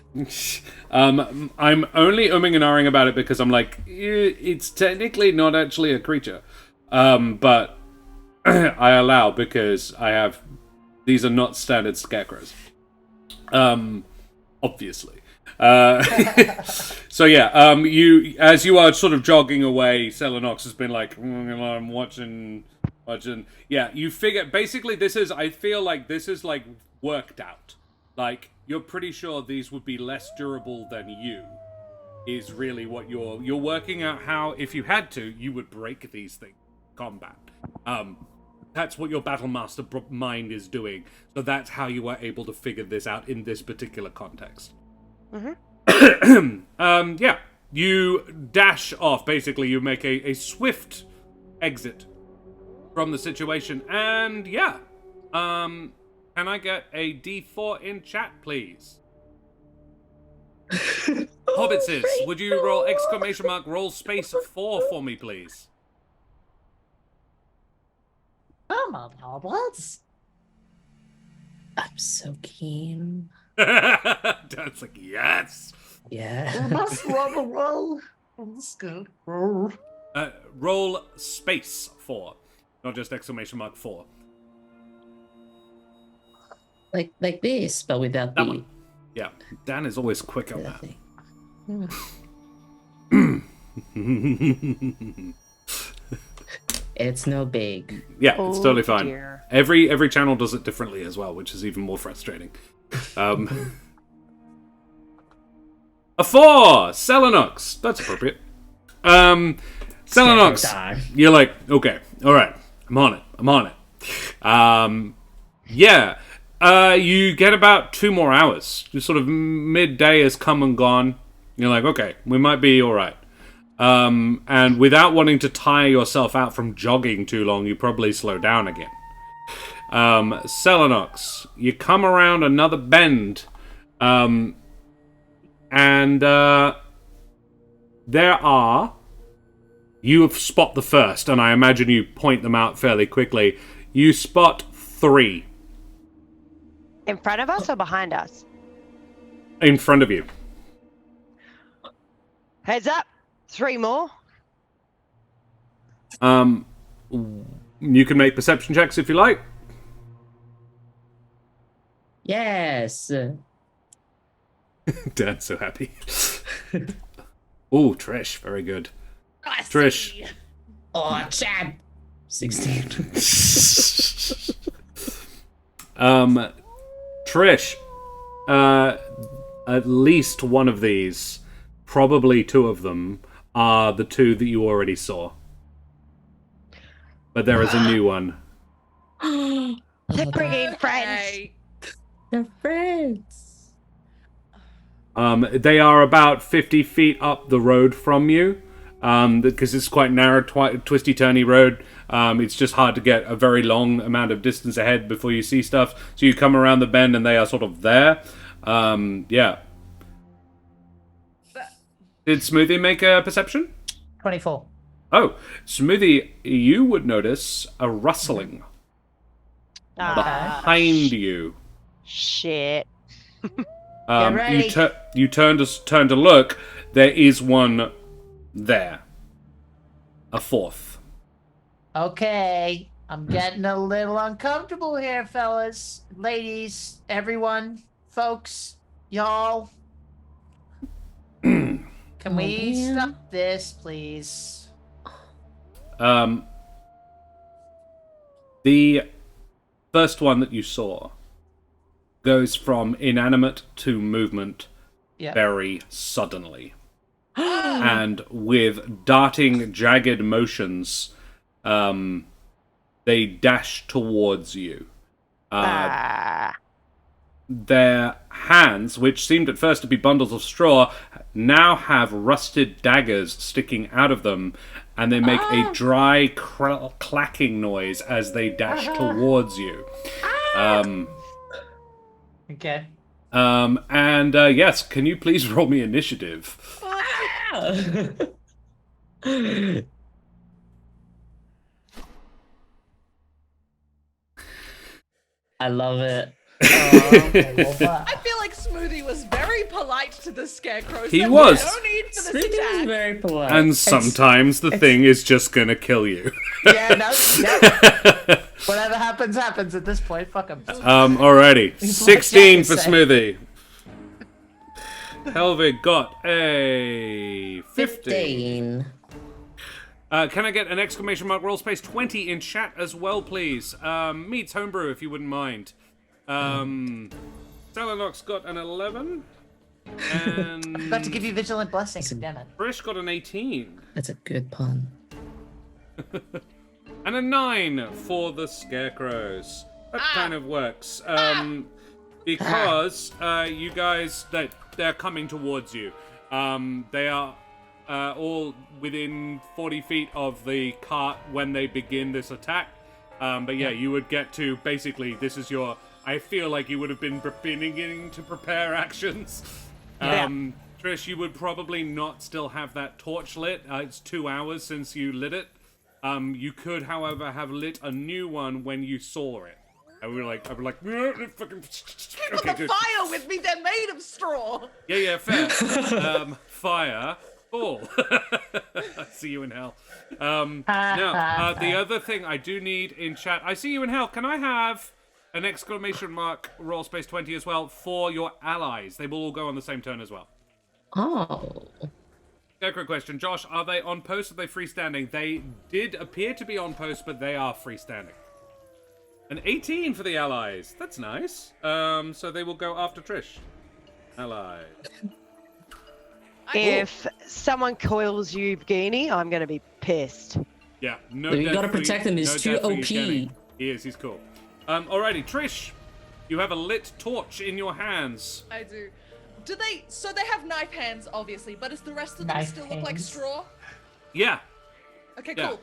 I'm only umming and ahhing about it because I'm like, it's technically not actually a creature. But I allow because these are not standard scarecrows. Obviously. So yeah, as you are sort of jogging away, Celinox has been like, I'm watching. Yeah, you figure basically I feel like this is like worked out. Like you're pretty sure these would be less durable than you. Is really what you're working out how if you had to, you would break these things in combat. That's what your Battlemaster mind is doing. So that's how you are able to figure this out in this particular context. Mm-hmm. Yeah, you dash off. Basically, you make a swift exit from the situation, and yeah, Can I get a D4 in chat, please? Hobbitses, would you roll exclamation mark roll space 4 for me, please? Come on, Hobbits. I'm so keen. Dad's like, yes. Yeah. Must roll. Let's go. Roll. Roll space 4, not just exclamation mark 4. Like this, but without That the one. Yeah, Dan is always quick on that. thing. It's no big. Yeah, it's totally fine. Dear. Every channel does it differently as well, which is even more frustrating. A 4! Celinox! That's appropriate. Celinox, you're like, okay, alright, I'm on it. Yeah, you get about 2 more hours. Just sort of midday has come and gone. You're like, okay, we might be alright. And without wanting to tire yourself out from jogging too long, you probably slow down again. Celinox, you come around another bend, and there are... You spot the first, and I imagine you point them out fairly quickly. You spot 3. In front of us or behind us? In front of you. Heads up. 3 more. You can make perception checks if you like. Yes. Dad's so happy. Ooh, Trish, very good. I Trish. see. Oh, Chad. 16. Trish, at least one of these, probably 2 of them, are the 2 that you already saw. But there is a new one. They're bringing friends. Okay. They're friends. They are about 50 feet up the road from you, because it's quite narrow, twisty-turny road. It's just hard to get a very long amount of distance ahead before you see stuff. So you come around the bend and they are sort of there. Yeah. Did Smoothie make a perception? 24. Oh, Smoothie, you would notice a rustling behind you. Shit. Get ready. You turn to look. There is one there. A 4th. Okay, I'm getting a little uncomfortable here, fellas, ladies, everyone, folks, y'all. Can we stop this, please? The first one that you saw goes from inanimate to movement very suddenly. And with darting, jagged motions, they dash towards you. Their hands, which seemed at first to be bundles of straw, now have rusted daggers sticking out of them, and they make a dry clacking noise as they dash towards you. Okay. And yes, can you please roll me initiative? I love it. I feel like Smoothie was very polite to the scarecrows. He There was. No need for this Smoothie is attack. very polite. And sometimes the thing is just gonna kill you. Yeah, no, whatever happens, happens at this point. Fuck him. Alrighty. 16 for say. Smoothie. Helvig got a 15. 15. Can I get an exclamation mark roll space 20 in chat as well, please? Meets Homebrew, if you wouldn't mind. Celinox got an 11. And Got to give you vigilant blessings, damn it. Trish got an 18. That's a good pun. And a 9 for the Scarecrows. That kind of works. Because you guys, they're coming towards you. They are all within 40 feet of the cart when they begin this attack. But yeah, you would get to, basically, this is your I feel like you would have been beginning to prepare actions. Yeah. Trish, you would probably not still have that torch lit. It's 2 hours since you lit it. You could, however, have lit a new one when you saw it. I would like, fucking. Put the fire with me. They're made of straw. Yeah, fair. Fire. Fall. I see you in hell. Now, the other thing I do need in chat, I see you in hell. Can I have an exclamation mark roll space 20 as well for your allies? They will all go on the same turn as well. Oh. Yeah, quick question. Josh, are they on post or are they freestanding? They did appear to be on post, but they are freestanding. An 18 for the allies. That's nice. So they will go after Trish. Allies. If someone coils Yevgeny, I'm going to be pissed. Yeah, no. You gotta protect him. He's too OP. He is. He's cool. Alrighty, Trish. You have a lit torch in your hands. I do. Do they? So they have knife hands, obviously, but does the rest of them Knife still look like hands. straw? Yeah. Okay, Yeah. cool.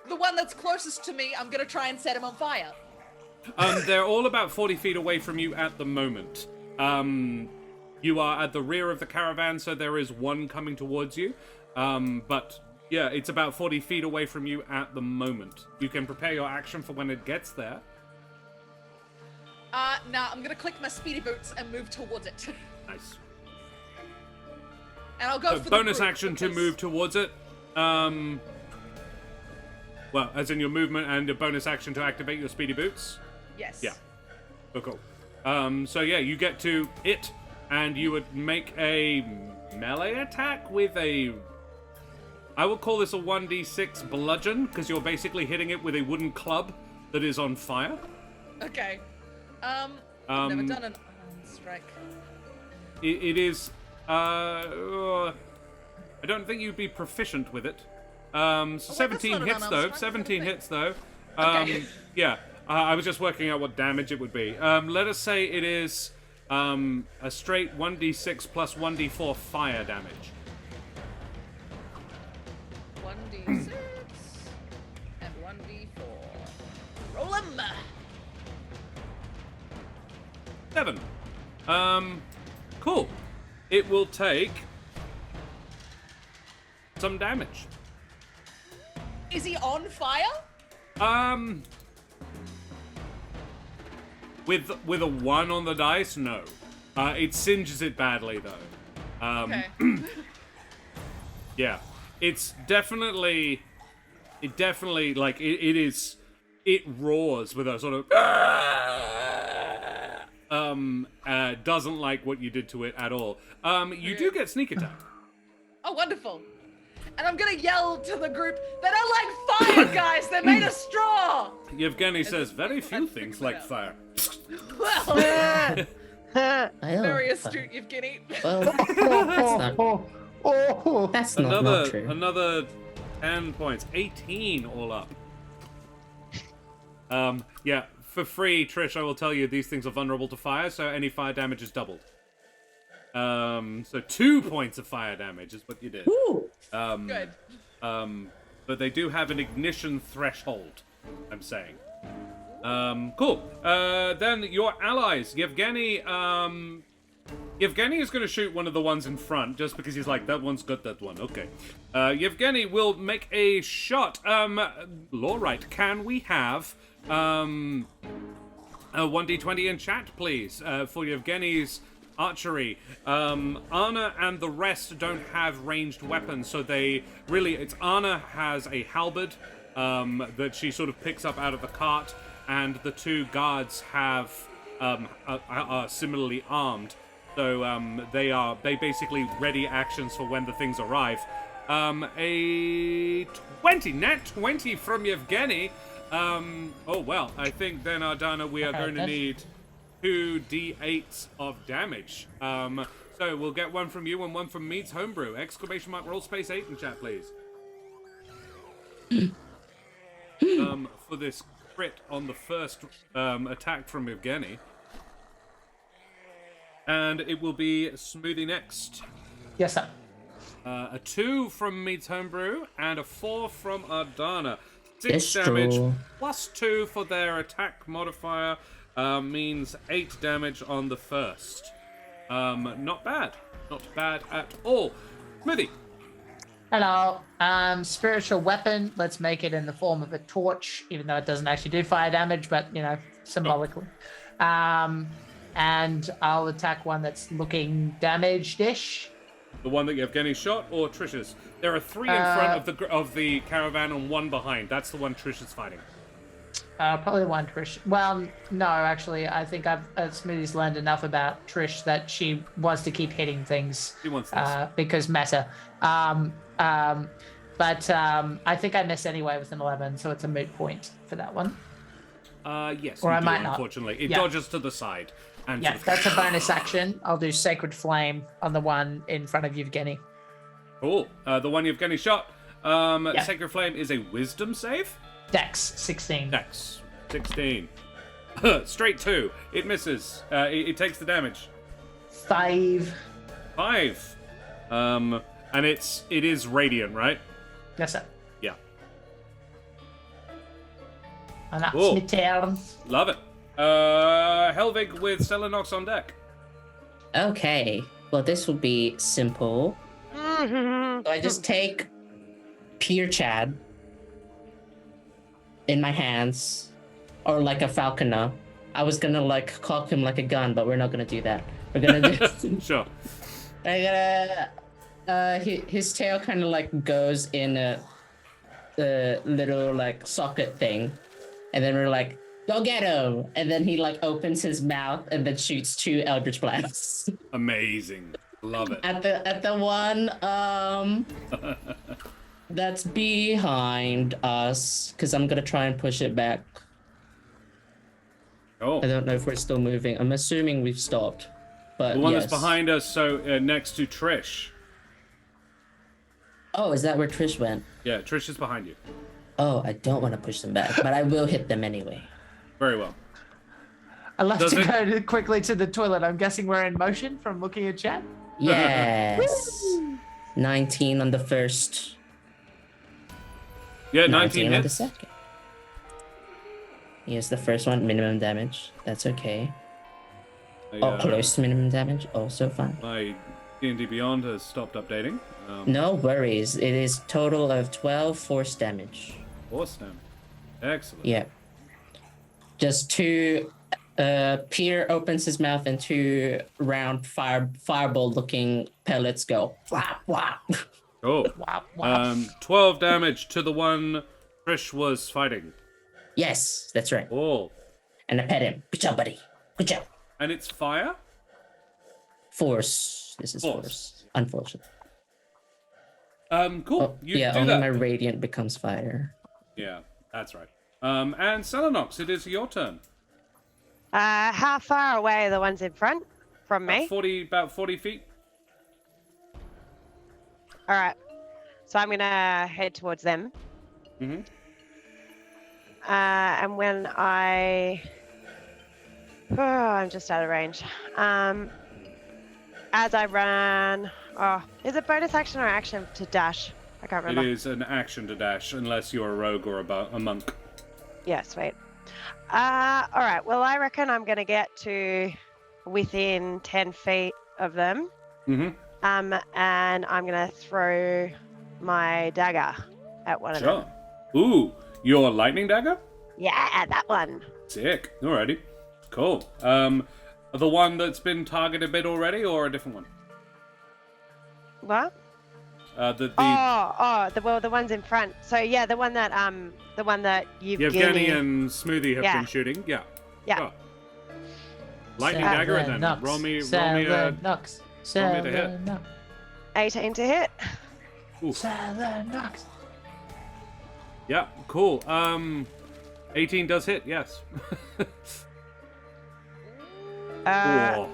The one that's closest to me, I'm gonna try and set him on fire. They're all about 40 feet away from you at the moment. You are at the rear of the caravan, so there is one coming towards you. But yeah, it's about 40 feet away from you at the moment. You can prepare your action for when it gets there. Now I'm gonna click my speedy boots and move towards it. Nice. And I'll go So for the bonus group action to because- move towards it. Well, as in your movement and a bonus action to activate your speedy boots. Yes. Yeah. Oh, cool. So yeah, you get to it, and you would make a melee attack with a... I would call this a 1d6 bludgeon, because you're basically hitting it with a wooden club that is on fire. Okay. I've never done an unarmed strike. It is... I don't think you'd be proficient with it. So 17 not an hits, unarmed though. strike, 17 hits, though. Okay. Yeah. I was just working out what damage it would be. Let us say it is a straight 1d6 plus 1d4 fire damage. 1d6 and 1d4. Roll 'em! 7. Cool. It will take some damage. Is he on fire? With a 1 on the dice, no. It singes it badly, though. Okay. Yeah. It's definitely... It definitely, like, it is... It roars with a sort of... doesn't like what you did to it at all. You do get sneak attack. Oh, wonderful. And I'm gonna yell to the group, they don't like fire, guys! They're made of straw! Yevgeny says, very few I'd things figure it like out. fire. Well, Well, very astute, Yevgeny. well, that's not true. Another 10 points. 18 all up. Yeah, for free, Trish, I will tell you these things are vulnerable to fire, so any fire damage is doubled. So 2 points of fire damage is what you did. Ooh. Good. But they do have an ignition threshold, I'm saying. Cool. Then your allies, Yevgeny, Yevgeny is going to shoot one of the ones in front, just because he's like, that one's got that one. Okay. Yevgeny will make a shot. Lawright, can we have a 1d20 in chat, please, for Yevgeny's archery? Anna and the rest don't have ranged weapons, so they really... Anna has a halberd that she sort of picks up out of the cart, and the two guards are similarly armed. So they basically ready actions for when the things arrive. A 20, nat 20 from Yevgeny. Oh well, I think then Ardana, we are going to need 2 d8s of damage. So we'll get one from you and one from Mead's Homebrew. Exclamation mark roll space 8 in chat, please. For this crit on the first attack from Yevgeny. And it will be Smoothie next. Yes, sir. A 2 from Mead's Homebrew and a 4 from Ardana. 6 Yes, damage true. plus 2 for their attack modifier. means 8 damage on the first. Not bad. Not bad at all. Smoothie. Hello. Spiritual weapon. Let's make it in the form of a torch, even though it doesn't actually do fire damage, but symbolically. And I'll attack one that's looking damaged-ish. The one that Yevgeny shot, or Trish's? There are 3 in front of the caravan and 1 behind. That's the one Trish is fighting. Probably the one Trish. Well, no, actually, I think Smoothie's learned enough about Trish that she wants to keep hitting things. She wants this. Because meta. But I think I miss anyway with an 11, so it's a moot point for that one. Yes, or you I do, might not. Unfortunately, it dodges to the side. And Yeah, that's a bonus action. I'll do Sacred Flame on the one in front of Yevgeny. Cool. The one Yevgeny shot. Sacred Flame is a Wisdom save. Dex 16. Dex 16. Straight 2. It misses. It takes the damage. 5. 5. And it is radiant, right? Yes, sir. Yeah. And that's Cool. my turn. Love it. Helvig with Celinox on deck. Okay. Well, this will be simple. So I just take Pure Chad in my hands, or like a falconer. I was gonna like cock him like a gun, but we're not gonna do that. We're gonna do. Sure. I gotta. His tail kind of like goes in a little like socket thing, and then we're like, go get him! And then he like opens his mouth and then shoots 2 Eldritch Blasts. Amazing. Love it. At the one that's behind us, because I'm gonna try and push it back. Oh. I don't know if we're still moving. I'm assuming we've stopped, but The one yes. that's behind us, so next to Trish. Oh, is that where Trish went? Yeah, Trish is behind you. Oh, I don't want to push them back, but I will hit them anyway. Very well. I love Does to it- go quickly to the toilet. I'm guessing we're in motion from looking at chat. Yes. 19 on the first. Yeah, 19 on the hits. second. Here's the first one, minimum damage. That's okay. Close to minimum damage, also fine. My D&D Beyond has stopped updating. No worries. It is total of 12 force damage. Force damage. Excellent. Yeah. Just 2. Pierre opens his mouth and 2 round fireball-looking pellets go. Wah, wah. Cool. Wow, wow. 12 damage to the one Trish was fighting. Yes, that's right. Oh. And I pet him. Good job, buddy. Good job. And it's fire? Force. This is force. Unfortunately. Cool. Oh, You yeah, do only that. my radiant becomes fire. Yeah, that's right. And Celinox, it is your turn. How far away are the ones in front from me? About 40 feet. All right. So I'm gonna head towards them. Mm-hmm. And when I'm just out of range. As I run, is it bonus action or action to dash? I can't It remember. is an action to dash, unless you're a rogue or a monk. Yeah, sweet. All right. Well, I reckon I'm gonna get to within 10 feet of them. Mm-hmm. And I'm gonna throw my dagger at one of them. Sure. Ooh, your lightning dagger? Yeah, that one. Sick. Alrighty. Cool. The one that's been targeted a bit already, or a different one? What? The The ones in front. So yeah, the one that Yevgeny and Smoothie have been shooting. Yeah. Yeah. Sure. Lightning dagger, and then roll me a Celinox. roll me to hit. 18 to hit. Ooh. Celinox. Yeah. Cool. 18 does hit. Yes. Whoa.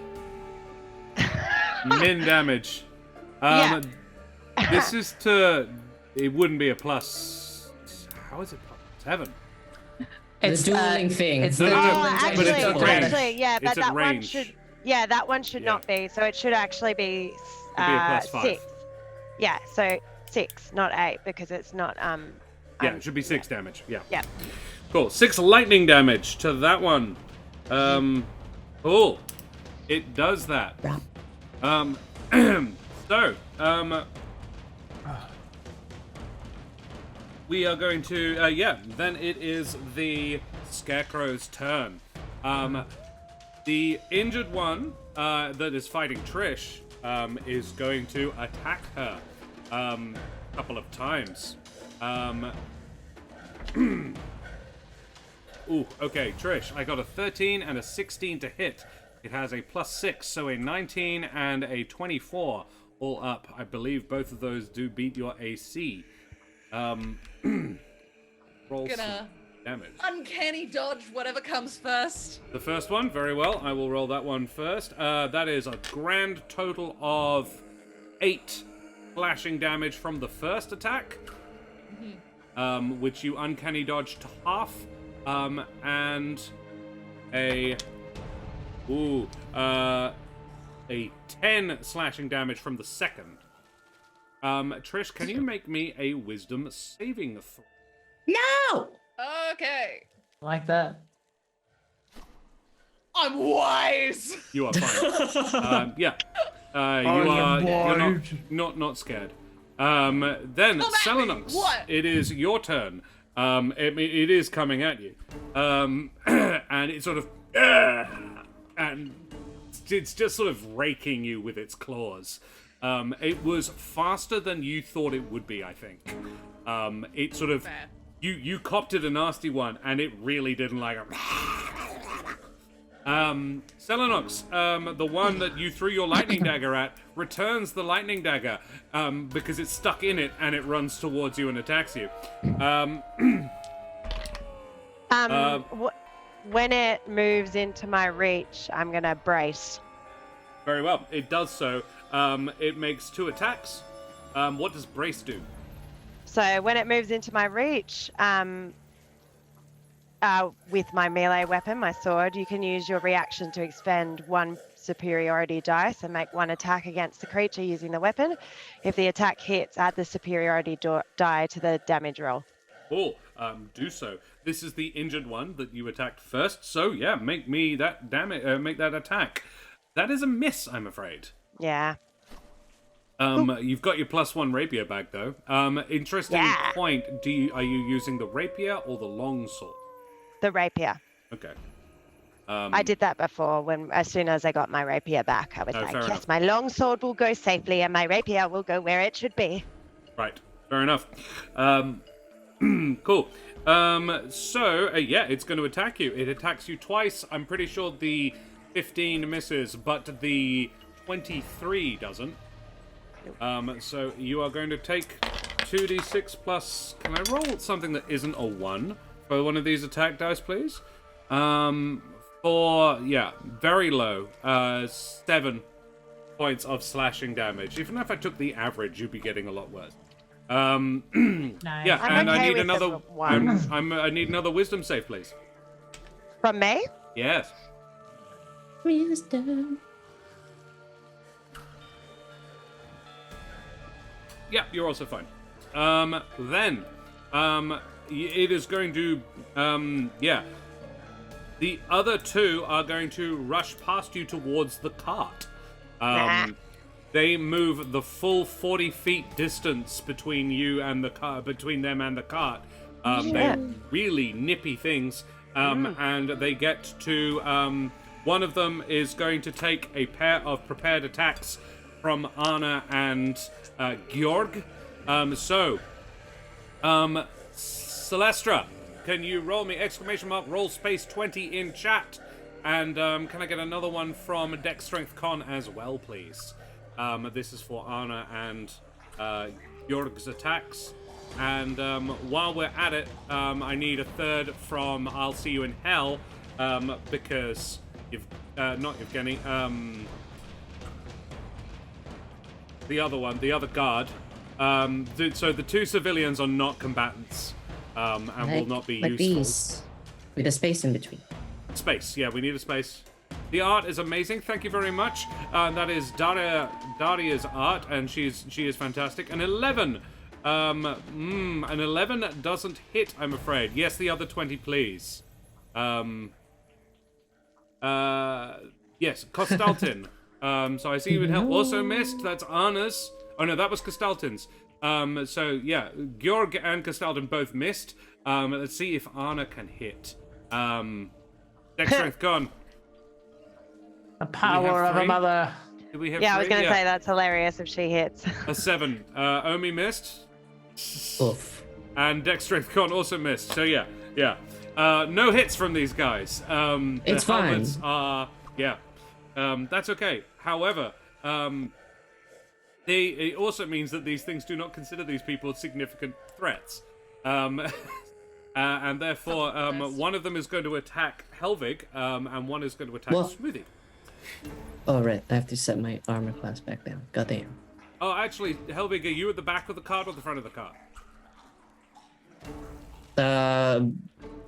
Min damage. Yeah. This is to. It wouldn't be a plus. How is it plus 7? It's the dueling thing. It's No, the no, no, dueling but thing. it's at range. Actually, yeah, but It's at that one range. should. Yeah, that one should Yeah. not be. So it should actually be. It'd be a plus 5. 6. Yeah, so 6, not 8, because it's not. Yeah, it should be 6 damage. Yeah. Yeah. Cool. 6 lightning damage to that one. Cool. It does that. So, we are going to, then it is the Scarecrow's turn. The injured one that is fighting Trish is going to attack her a couple of times. Ooh, okay, Trish, I got a 13 and a 16 to hit. It has a +6, so a 19 and a 24 all up. I believe both of those do beat your AC. Roll some damage. Uncanny dodge, whatever comes first. The first one, very well. I will roll that one first. That is a grand total of 8 slashing damage from the first attack, which you uncanny dodge to half, and a 10 slashing damage from the second. Trish, can you make me a wisdom saving throw? No! Okay. Like that. I'm wise. You are fine. You're not scared. Then Celinox, what? it is your turn. It is coming at you, and it sort of, and it's just sort of raking you with its claws. It was faster than you thought it would be, I think. It sort of, you copped it a nasty one, and it really didn't like it. Celinox, the one that you threw your lightning dagger at, returns the lightning dagger, because it's stuck in it, and it runs towards you and attacks you. When it moves into my reach, I'm gonna brace. Very well, it does so. It makes 2 attacks. What does brace do? So when it moves into my reach, with my melee weapon, my sword, you can use your reaction to expend 1 superiority dice and make 1 attack against the creature using the weapon. If the attack hits, add the superiority die to the damage roll. Cool. Do so. This is the injured one that you attacked first. So yeah, make me that damage. Make that attack. That is a miss, I'm afraid. Yeah. You've got your +1 rapier back though. Interesting point. Are you using the rapier or the longsword? The rapier. Okay. I did that before. As soon as I got my rapier back, I was like, yes, my longsword will go safely and my rapier will go where it should be. Right. Fair enough. Cool. It's going to attack you. It attacks you twice. I'm pretty sure the 15 misses, but the 23 doesn't. So you are going to take 2d6 plus... Can I roll something that isn't a 1 for one of these attack dice, please? Very low. 7 points of slashing damage. Even if I took the average, you'd be getting a lot worse. Nice. Yeah, and I need another one. I need another wisdom save, please. From me? Yes. Wisdom. Yeah, you're also fine. It is going to, the other 2 are going to rush past you towards the cart. They move the full 40 feet distance between you and the car, between them and the cart. They're really nippy things, and they get to, one of them is going to take a pair of prepared attacks from Anna and Georg. Celestra, can you roll me roll space 20 in chat? And can I get another one from Dex Strength Con as well, please? This is for Anna and Georg's attacks. And while we're at it, I need a third from I'll See You in Hell, because not Evgeny, the other one, the other guard. So the 2 civilians are not combatants, and will not be useful. These, with a space in between. Space, yeah, we need a space. The art is amazing, thank you very much. That is Daria's art, and she is fantastic. An 11, an 11 doesn't hit, I'm afraid. Yes, the other 20, please. Yes, Kostaltin. So I see you would also missed. That's Anna's. Oh no, that was Kostaltin's. So yeah, Georg and Kostaltin both missed. Let's see if Anna can hit. Dex strength gone. The power of a mother. Do we have Yeah, I was three? going to say that's hilarious if she hits. A 7. Omi missed. Oof. And Dex strength con also missed. So yeah. No hits from these guys. It's the fine. helmets are that's okay. However, it also means that these things do not consider these people significant threats. And therefore, one of them is going to attack Helvig, and one is going to attack Well- Smoothie. Oh, right. I have to set my armor class back down. Goddamn. Oh, actually, Helvig, are you at the back of the card or the front of the card?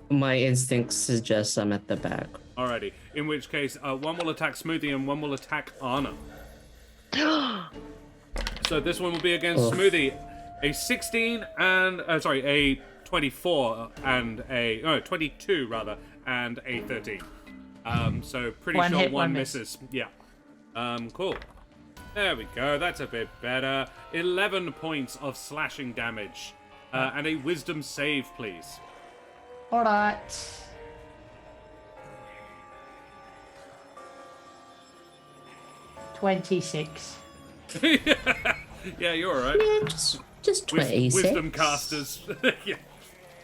My instinct suggests I'm at the back. Alrighty. In which case, one will attack Smoothie and one will attack Anna. So this one will be against Oof. Smoothie. A 16 and a 24 and a 22 rather, and a 13. So pretty One sure hit, one one miss. misses. Yeah. Cool. There we go. That's a bit better. 11 points of slashing damage, and a wisdom save, please. All right. $26. Yeah, you're all right. Yeah, just 26. Wisdom casters. Yeah.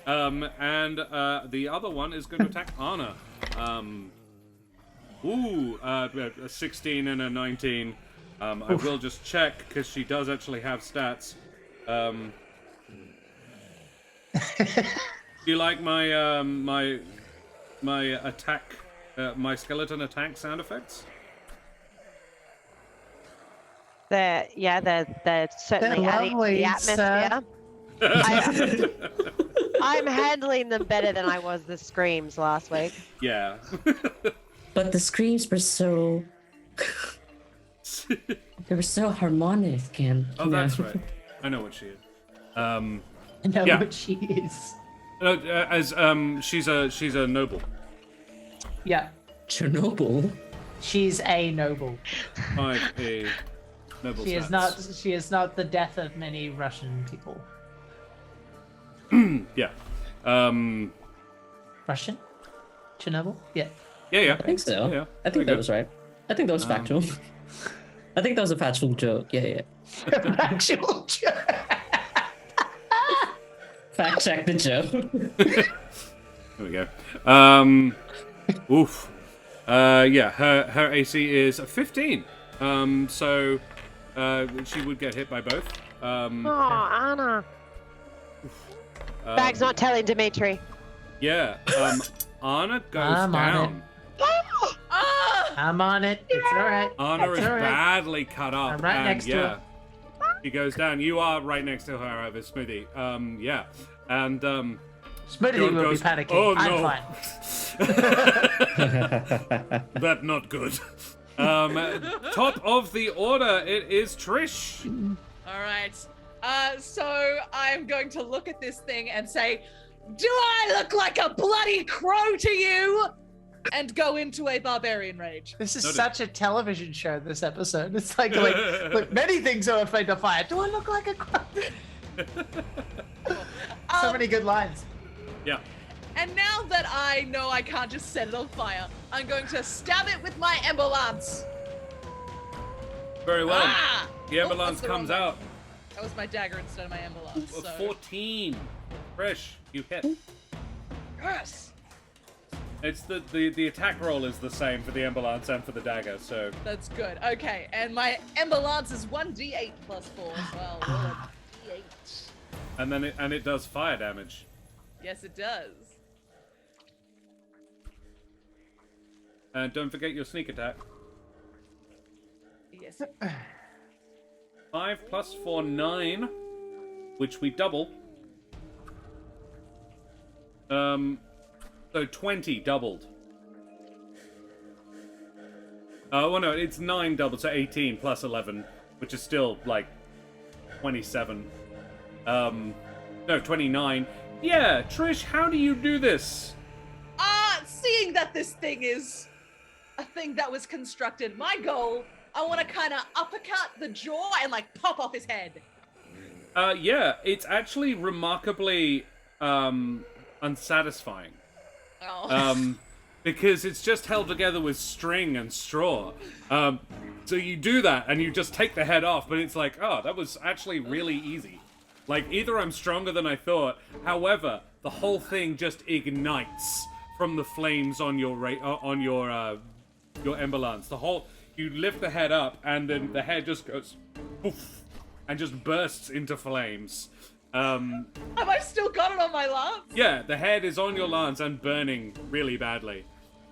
And the other one is going to attack Anna. A 16 and a 19. I will just check because she does actually have stats. Do you like my my attack, my skeleton attack sound effects? They're certainly They're adding to lovely, the atmosphere. I'm handling them better than I was the screams last week. Yeah. But the screams were so... they were so harmonic and... Oh, that's right. I know what she is. I know Yeah. what she is. She's a noble. Yeah, Chernobyl? she's a noble. 5A noble. She is stats. not. She is not the death of many Russian people. Yeah. Russian? Chernobyl? Yeah. Yeah. I think so. Yeah. I think that was right. I think that was factual. I think that was a factual joke. Yeah. Actual joke. Fact check the joke. There we go. Oof. Yeah. Her AC is 15. So she would get hit by both. Oh, Anna. Bag's not telling Dimitri. Yeah. Anna goes I'm on down. Ah! I'm on it. It's all right. Anna It's is all right. badly cut up. I'm right and next to yeah, her. she goes down. You are right next to her over Smoothie. Yeah. And Smoothie John will goes, be panicking. "Oh, I'm no." fine. That not good. Top of the order, it is Trish. All right. So I'm going to look at this thing and say, "Do I look like a bloody crow to you?" And go into a barbarian rage. This is Noted. such a television show. This episode. It's like look, many things are afraid to fire. Do I look like a crow? So many good lines. Yeah. And now that I know I can't just set it on fire, I'm going to stab it with my ember lance. Very well. Ah! The Oh, ambulance that's the comes wrong one. out. That was my dagger instead of my ember lance. So. 14. Trish, you hit. Yes. It's the attack roll is the same for the ambulance and for the dagger, so That's good. Okay, and my ember lance is 1d8 plus 4 as well. Roll a d8. and it does fire damage. Yes, it does. And don't forget your sneak attack. Yes. 5 plus 4, 9, which we double. So 20 doubled. Oh no, it's 9 doubled, so 18 plus 11, which is still like 27. No, 29. Yeah, Trish, how do you do this? Seeing that this thing is a thing that was constructed. My goal, I want to kind of uppercut the jaw and like pop off his head. Yeah, it's actually remarkably unsatisfying. Oh. Because it's just held together with string and straw. So you do that and you just take the head off, but it's like, oh, that was actually really easy. Like, either I'm stronger than I thought, however, the whole thing just ignites from the flames on your ember lance. You lift the head up, and then the head just goes poof, and just bursts into flames. Have I still got it on my lance? Yeah, the head is on your lance and burning really badly.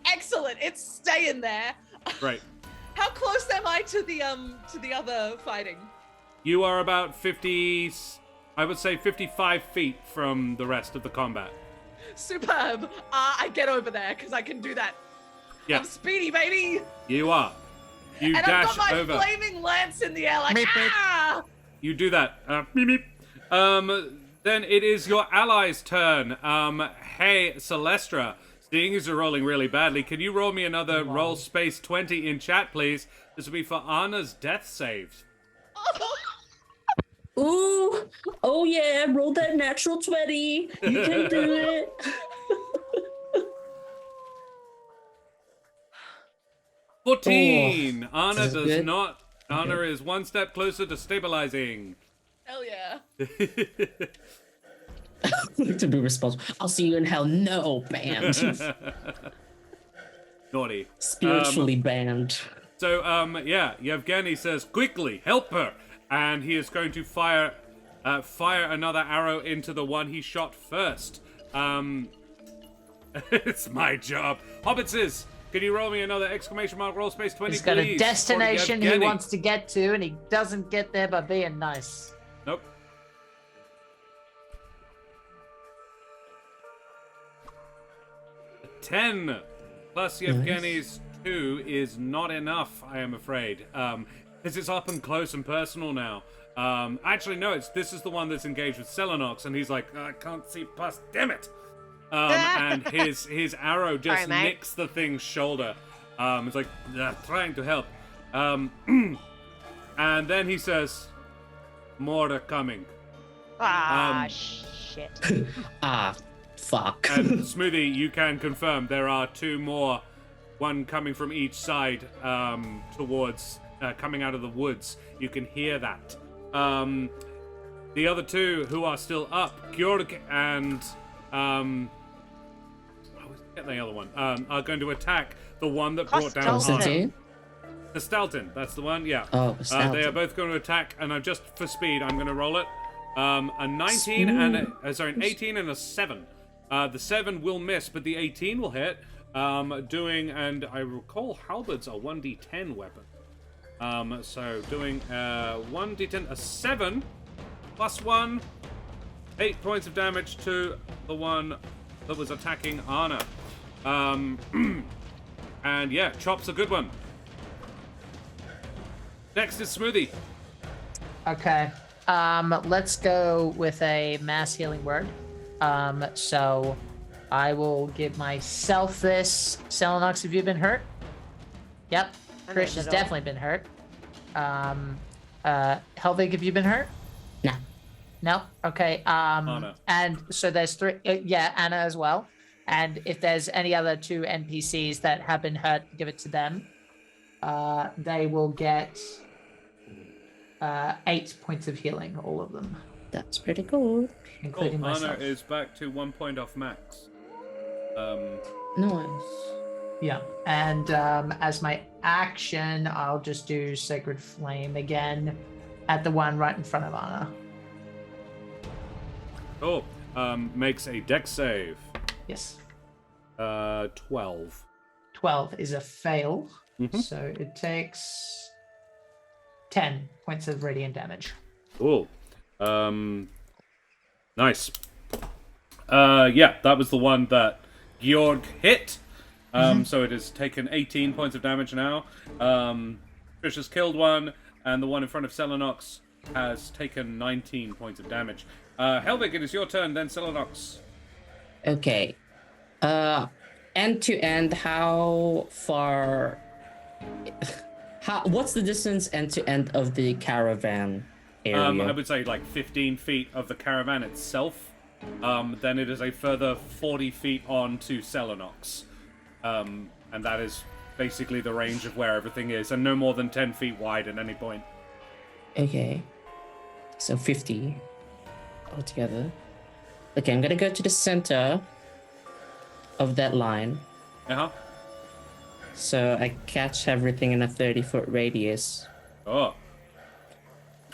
Excellent, it's staying there. Right. How close am I to the other fighting? You are about 55 feet from the rest of the combat. Superb. I get over there because I can do that. Yeah. I'm speedy, baby. You are. You and dash I've got my over. flaming lance in the air like, Meep, meep. ah! You do that. Meep, meep. Then it is your ally's turn. Hey, Celestra. Seeing as you're rolling really badly, can you roll me another roll space 20 in chat, please? This will be for Anna's death save. Ooh, oh yeah, roll that natural 20. You can do it. 14. Anna That's does good. not. Anna is one step closer to stabilizing. Hell yeah. To be responsible. I'll see you in hell. No, banned. Naughty. Spiritually banned. So, yeah, Yevgeny says, quickly, help her! And he is going to fire another arrow into the one he shot first. It's my job. Hobbitses, can you roll me another exclamation mark roll space 20, He's got please? a destination For he Yevgeny. wants to get to, and he doesn't get there by being nice. Nope. A 10 plus Yevgeny's 2 is not enough, I am afraid. Because it's up and close and personal now. Actually, no, this is the one that's engaged with Celinox, and he's like, I can't see past, damn it! And his arrow just Sorry, mate. nicks the thing's shoulder. It's like, trying to help. And then he says, more are coming. Shit. Ah, fuck. And Smoothie, you can confirm there are two more, one coming from each side towards, coming out of the woods. You can hear that. The other two who are still up, Georg and, get the other one, are going to attack the one that brought down Constantine. Anna. Constantine? The Stalton, that's the one, yeah. Oh, They Stalton. are both going to attack, and just for speed, I'm going to roll it. A 19 and an 18 and a 7. The 7 will miss, but the 18 will hit. And I recall halberds are 1d10 weapon. So doing 1d10, a 7 plus 1, 8 points of damage to the one that was attacking Anna. And yeah, chop's a good one. Next is Smoothie. Okay. Let's go with a mass healing word. So I will give myself this. Celinox, have you been hurt? Yep. I'm Trish has little. definitely been hurt. Helvig, have you been hurt? Nah. No? Okay. Anna. And so there's 3. Yeah, Anna as well. And if there's any other 2 NPCs that have been hurt, give it to them. They will get 8 points of healing, all of them, That's pretty cool. including Anna myself. is back to 1 point off max. Nice. Yeah, and as my action, I'll just do Sacred Flame again at the one right in front of Anna. Oh, makes a dex save. Yes, 12. 12 is a fail, Mhm. so it takes 10 points of radiant damage. Cool. Nice. Yeah, that was the one that Georg hit. So it has taken 18 points of damage now. Trish has killed one, and the one in front of Celinox has taken 19 points of damage. Helvig, it is your turn, then Celinox. Okay. end to end, how far? What's the distance end to end of the caravan area? I would say like 15 feet of the caravan itself. Then it is a further 40 feet on to Celinox. And that is basically the range of where everything is, and no more than 10 feet wide at any point. Okay. So 50 altogether. Okay, I'm gonna go to the center of that line. Uh-huh. So I catch everything in a 30-foot radius. Oh.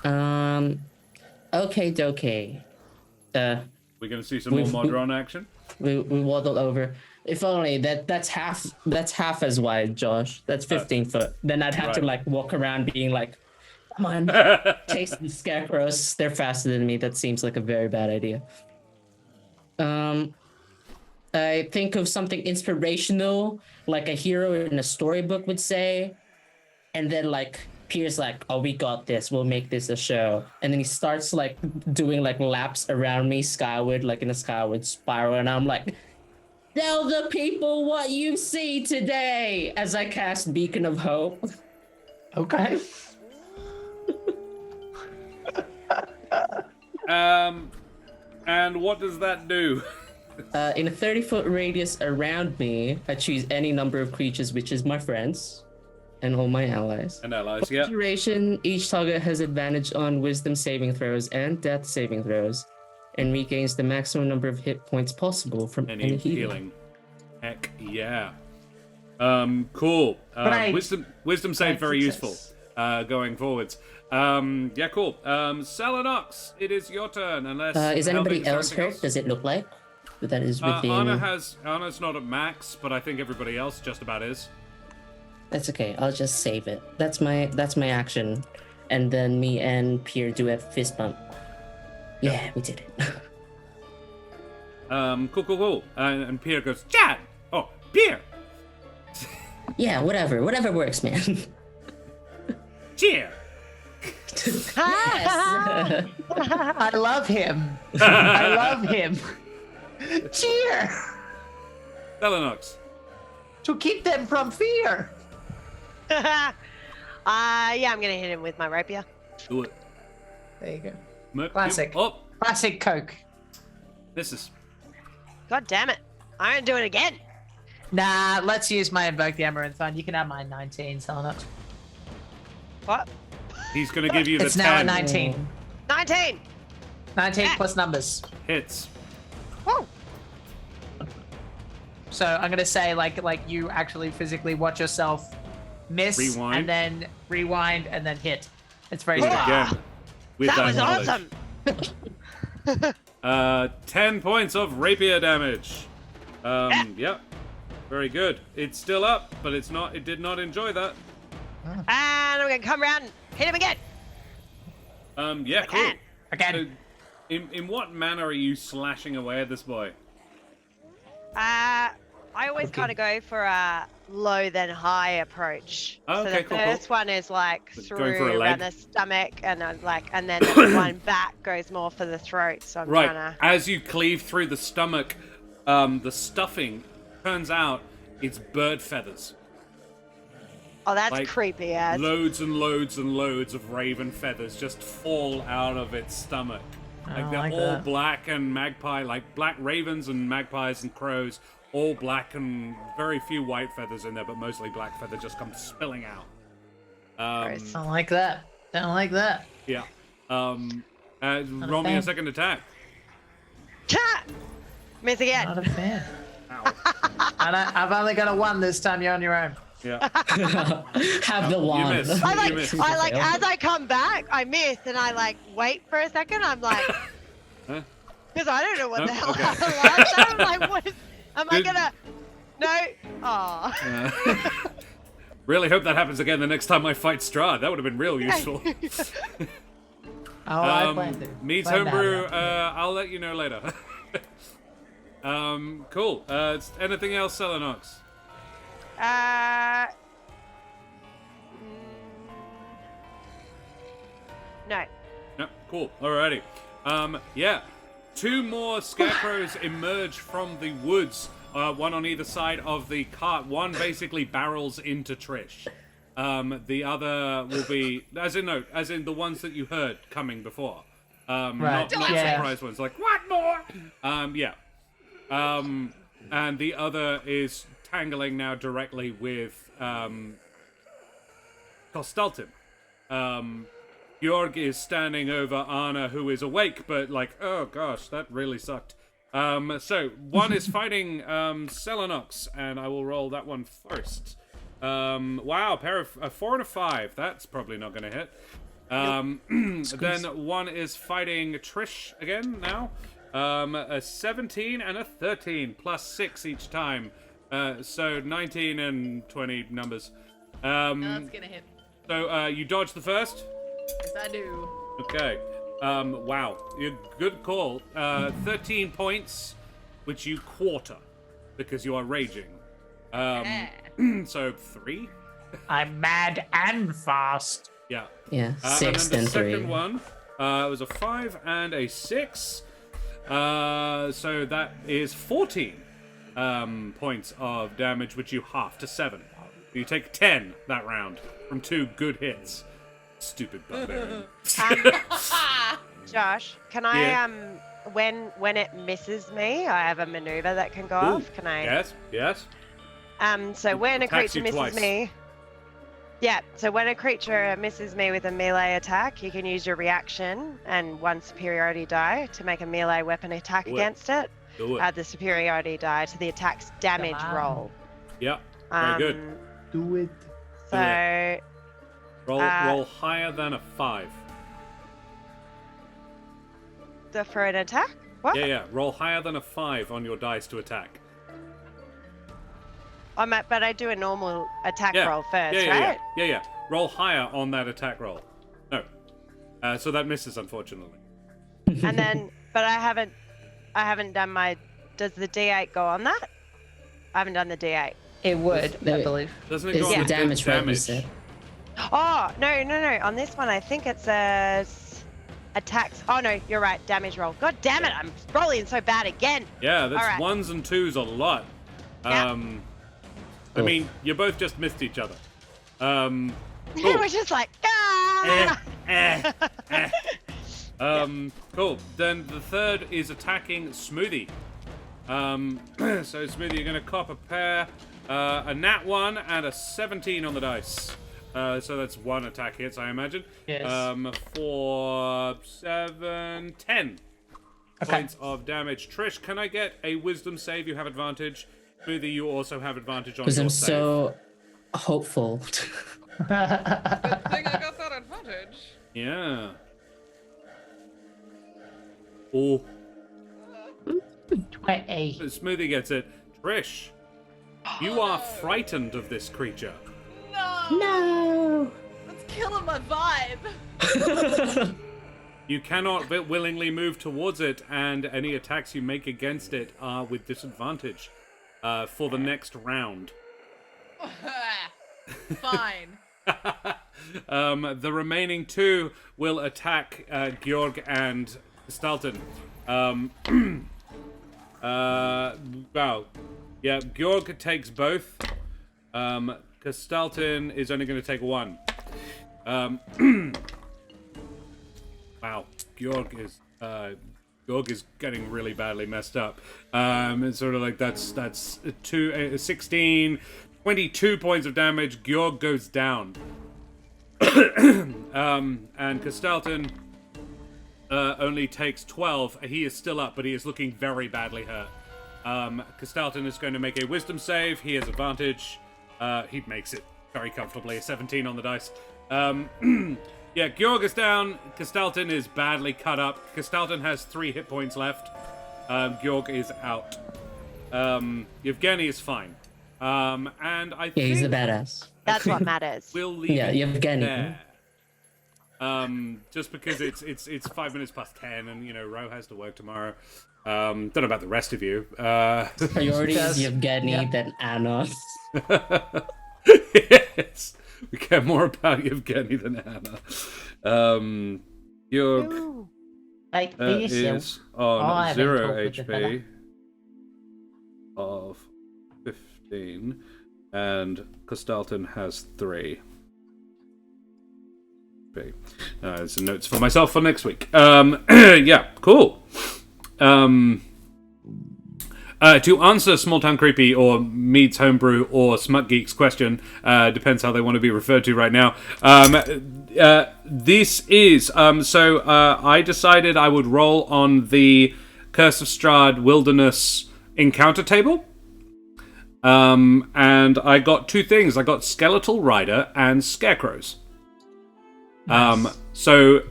Okay, dokie. We're gonna see some more Modron action? We waddle over. If only that's half as wide, Josh. That's 15 foot. Then I'd have to like walk around being like, come on, chase the scarecrows. They're faster than me. That seems like a very bad idea. I think of something inspirational, like a hero in a storybook would say, and then like Pierre's like, "Oh, we got this. We'll make this a show." And then he starts like doing like laps around me skyward, like in a skyward spiral, and I'm like, "Tell the people what you see today," as I cast Beacon of Hope. Okay. And what does that do? In a 30-foot radius around me, I choose any number of creatures, which is my friends and all my allies. And allies, For yeah. duration, each target has advantage on wisdom saving throws and death saving throws, and regains the maximum number of hit points possible from any healing. Heck yeah. Cool. Wisdom save, very useful. Going forwards. Yeah, cool. Celinox, it is your turn. Unless is anybody Helvig's else anything hurt? Does it look like that is within? Anna's not at max, but I think everybody else just about is. That's okay. I'll just save it. That's my action, and then me and Pierre do a fist bump. Yeah, we did it. Cool. And Pierre goes, Chad! Oh, Pierre! Yeah, whatever works, man. Cheer! Yes. I love him. I love him. Cheer! Celinox. To keep them from fear. Yeah, I'm gonna hit him with my rapier. Do it. There you go. Merc- Classic. Oh, Classic Coke. this is... God damn it! I'm gonna do it again. Nah, let's use my Invoke the Amaranthine. You can have my 19, Celinox. What? He's gonna give you the It's 10 now a 19. 19. 19 plus numbers. hits. Woo. So I'm gonna say like you actually physically watch yourself miss Rewind. and then rewind and then hit. It's very Do it smart. again. With That was knowledge. awesome. 10 points of rapier damage. Yep. Very good. It's still up, but it's not. It did not enjoy that. And I'm gonna come around and hit him again. Yeah, cool. Again. So, in what manner are you slashing away at this boy? I always kind of go for a low then high approach. Oh, so okay, the cool. first one is like Going for a through around leg. the stomach, and then and then the one back goes more for the throat. So I'm Right. trying to. As you cleave through the stomach, the stuffing turns out it's bird feathers. Oh, that's like, creepy as. Loads and loads and loads of raven feathers just fall out of its stomach. Like they're like all that. black and magpie, like black ravens and magpies and crows, all black and very few white feathers in there, but mostly black feather just comes spilling out. Gross. Don't like that. Don't like that. Yeah. Roll me a fan. second attack. Cat! Miss again. Not a fan. Ow. I've only got a 1 this time. You're on your own. Yeah. Have the You wand. miss. I You miss. as I come back, I miss, and I like wait for a second. I'm like, Huh? because I don't know what No? the hell Okay. happened last time. I'm like, what is? Am I Did- gonna? No. Oh. Really hope that happens again the next time I fight Strahd. That would have been real useful. Oh, I plan to. Meets Plan to have homebrew. that. I'll let you know later. Cool. Anything else, Celinox? No. No. Cool. Alrighty. Yeah. 2 more scarecrows emerge from the woods one on either side of the cart. One basically barrels into Trish. The other will be, as in the ones that you heard coming before. Not surprise ones, like, what more? Yeah. And the other is tangling now directly with, Kostaltin. Georg is standing over Anna, who is awake, but like, oh gosh, that really sucked. So one is fighting Celinox, and I will roll that one first. Wow, pair of a 4 and a 5. That's probably not going to hit. Then one is fighting Trish again now. A 17 and a 13 plus 6 each time. So 19 and 20 numbers. That's gonna hit. So you dodge the first. Yes, I do. Okay. Wow. Good call. 13 points, which you quarter because you are raging. So 3. I'm mad and fast. Yeah. Yeah. And 6 then and the 3. second one was a 5 and a 6. So that is 14 points of damage, which you half to 7. You take 10 that round from 2 good hits. Stupid barbarian. Josh, can I when it misses me, I have a maneuver that can go off. Can I? Yes. So when a Attacks creature you misses twice. me, yeah. So when a creature misses me with a melee attack, you can use your reaction and 1 superiority die to make a melee weapon attack Do it. against it. Do it. Add the superiority die to the attack's damage Come on. roll. Yep. Very good. Do it. So Roll higher than a 5. for an attack? What? Yeah. Roll higher than a 5 on your dice to attack. But I do a normal attack roll first, yeah, right? Yeah. Roll higher on that attack roll. No. So that misses, unfortunately. And then, but I haven't done my. Does the D8 go on that? I haven't done the D8. It would, I No. believe. Doesn't it go It's on the damage roll, you damage? said. Oh no! On this one, I think it's a attacks. Oh no, you're right. Damage roll. God damn it! I'm rolling so bad again. Yeah, that's All right. 1s and 2s a lot. Yeah. I mean, you both just missed each other. It Cool. was just like ah. Cool. Then the third is attacking Smoothie. So Smoothie, you're gonna cop a pair, a nat 1 and a 17 on the dice. So that's 1 attack hits, I imagine. Yes. For 7, 10 points of damage. Trish, can I get a wisdom save? You have advantage. Smoothie, you also have advantage on Because your I'm save. so hopeful. Good thing I got that advantage. Yeah. Oh, 20. Smoothie gets it. Trish, you are frightened of this creature. No. No. That's killing my vibe. You cannot willingly move towards it, and any attacks you make against it are with disadvantage for the next round. Fine. The remaining 2 will attack Georg and Stalton. Wow. Yeah, Georg takes both. Stalton is only going to take 1. Wow. Georg is getting really badly messed up. It's sort of like that's 16, 22 points of damage. Georg goes down. And Kostalton only takes 12. He is still up, but he is looking very badly hurt. Kostalton is going to make a wisdom save. He has advantage. He makes it very comfortably. A 17 on the dice. Yeah, Georg is down. Kostalton is badly cut up. Kostalton has 3 hit points left. Georg is out. Yevgeny is fine. And I think he's the badass. That's what matters. we'll leave Yeah, it Yevgeny. there. Just because it's 5 minutes past 10, and you know Ro has to work tomorrow. Don't know about the rest of you. Priority is Yevgeny, Yeah. then Anna. Yes, we care more about Yevgeny than Anna. Georg Like, for yourself. is on I haven't 0 talked with the fella. HP. of 15, and Costalton has 3. Some notes for myself for next week. Yeah, cool. To answer Small Town Creepy or Mead's Homebrew or Smut Geek's question, depends how they want to be referred to right now. This is I decided I would roll on the Curse of Strahd Wilderness encounter table. And I got 2 things. I got Skeletal Rider and Scarecrows. Nice. So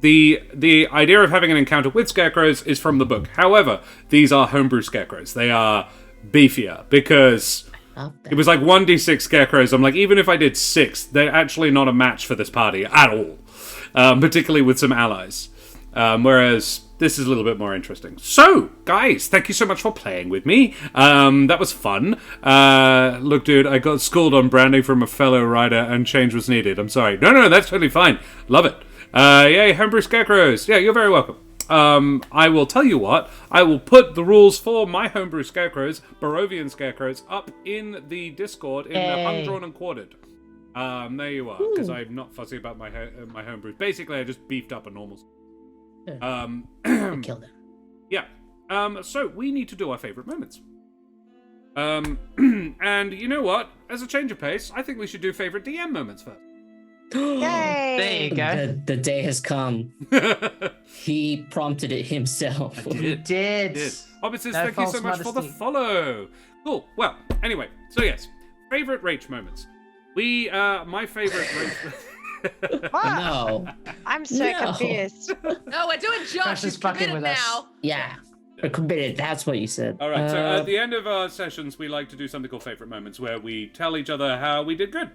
the idea of having an encounter with Scarecrows is from the book. However, these are homebrew Scarecrows. They are beefier because it was like 1d6 Scarecrows. I'm like, even if I did 6, they're actually not a match for this party at all. Particularly with some allies. Whereas this is a little bit more interesting. So, guys, thank you so much for playing with me. That was fun. Look, dude, I got schooled on branding from a fellow rider and change was needed. I'm sorry. No, that's totally fine. Love it. Yay, Homebrew Scarecrows. Yeah, you're very welcome. I will tell you what. I will put the rules for my Homebrew Scarecrows, Burrowvian Scarecrows, up in the Discord in the Hung, Drawn, and Quartered. There you are, because I'm not fussy about my homebrews. Basically, I just beefed up a normal. Killed it. Yeah. So we need to do our favorite moments. And you know what? As a change of pace, I think we should do favorite DM moments first. Yay! There you go. The day has come. He prompted it himself. He did. Hobbitses, No thank you so false much for the modesty. follow. Cool. Well, anyway, so yes, favorite Rach moments. My favorite Rach. Wow. No. I'm so confused. No, we're doing Josh. is He's fucking committed with us. now. Yeah. We're committed. That's what you said. All right, so at the end of our sessions, we like to do something called favorite moments, where we tell each other how we did good.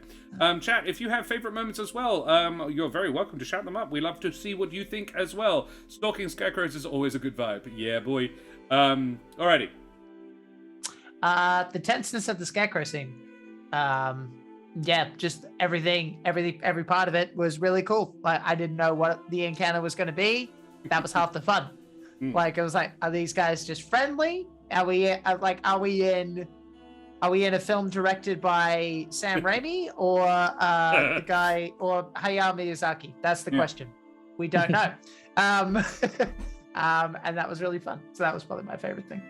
Chat, if you have favorite moments as well, you're very welcome to shout them up. We love to see what you think as well. Stalking Scarecrows is always a good vibe. Yeah, boy. Alrighty. The tenseness of the Scarecrow scene. Yeah, just every part of it was really cool. Like, I didn't know what the encounter was going to be. That was half the fun. Like, it was like, are these guys just friendly? Are we in a film directed by Sam Raimi or the guy or Hayao Miyazaki? That's the question. We don't know. And that was really fun. So that was probably my favorite thing.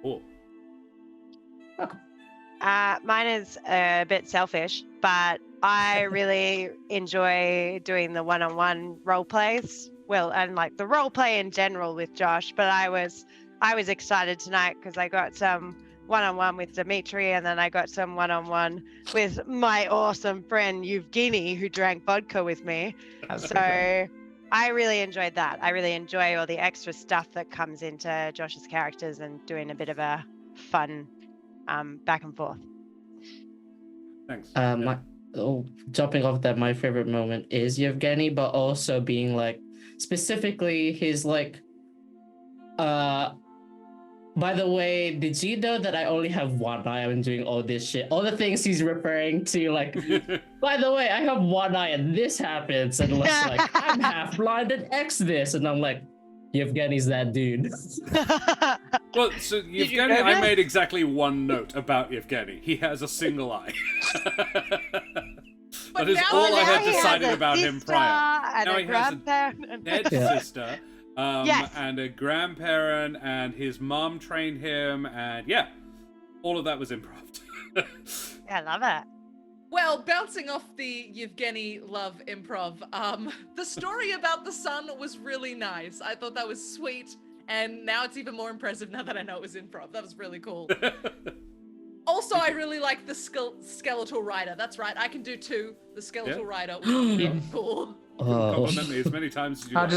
Cool. Welcome. Mine is a bit selfish, but I really enjoy doing the one-on-one role plays. Well, and like the role play in general with Josh, but I was excited tonight because I got some one-on-one with Dimitri, and then I got some one-on-one with my awesome friend Evgeny, who drank vodka with me. So I really enjoyed that. I really enjoy all the extra stuff that comes into Josh's characters and doing a bit of a fun back and forth. Thanks. Jumping off that, my favorite moment is Yevgeny, but also being like, specifically his like, by the way, did you know that I only have one eye and doing all this shit? All the things he's referring to, like, by the way, I have one eye and this happens, and it's like, I'm half blind and X this, and I'm like, Yevgeny's that dude. Well, so Yevgeny, I made exactly one note about Yevgeny. He has a single eye. That is all I had decided about him prior. Now he has a dead sister, Yes. and a grandparent, and his mom trained him, and yeah, all of that was improv. I love it. Well, bouncing off the Yevgeny love improv, the story about the sun was really nice. I thought that was sweet, and now it's even more impressive now that I know it was improv. That was really cool. Also, I really like the Skeletal Rider. That's right, I can do 2. The Skeletal Rider was really cool. Compliment me as many times as you like.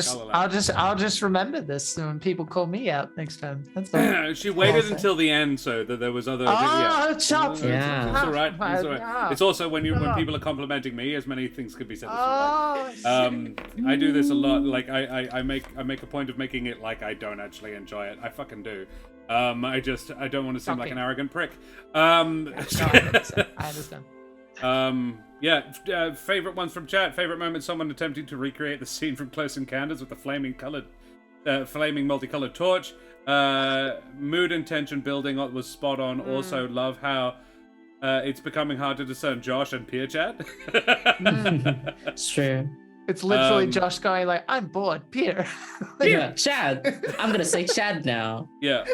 I'll just remember this when people call me out next time. That's all. She waited until the end so that there was other. Chop. It's all right. It's all right. It's also when people are complimenting me, as many things could be said. I do this a lot. Like I make a point of making it like I don't actually enjoy it. I fucking do. I don't want to seem like an arrogant prick. I understand. Favorite ones from chat. Favorite moment: someone attempting to recreate the scene from Close Encounters with the flaming colored flaming multicolored torch. Mood and tension building was spot on. Also, love how it's becoming hard to discern Josh and Pia Chad. It's true. It's literally Josh going like, I'm bored, Peter. Yeah, Chad. I'm gonna say Chad now. Yeah.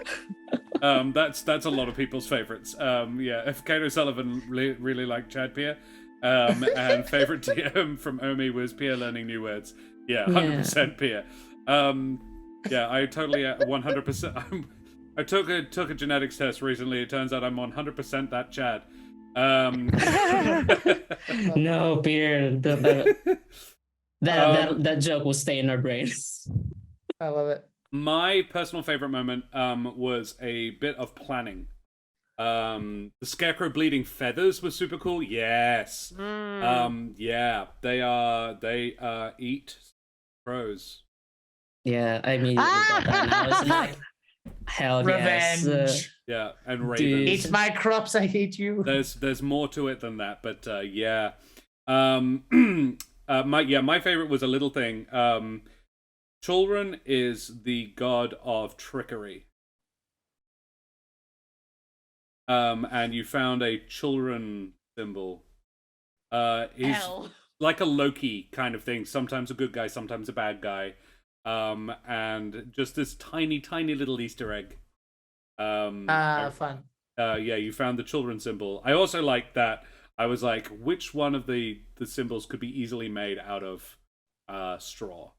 That's a lot of people's favorites. If Kato Sullivan really liked Chad Pia. And favorite DM from Omi was Pia learning new words. Yeah, 100% Pia. I totally 100%. I took a genetics test recently. It turns out I'm 100% that Chad. No, Pia. That joke will stay in our brains. I love it. My personal favorite moment was a bit of planning. The scarecrow bleeding feathers was super cool. Yes. They eat crows. Yeah, I mean, got that and I was like, hell Revenge. yes. Yeah, and Dude. ravens. Eat my crops, I hate you. There's more to it than that, but yeah. My favorite was a little thing. Children is the god of trickery. And you found a children symbol. He's Hell. like a Loki kind of thing. Sometimes a good guy, sometimes a bad guy. And just this tiny, tiny little Easter egg. Fun. You found the children symbol. I also like that. I was like, which one of the symbols could be easily made out of straw?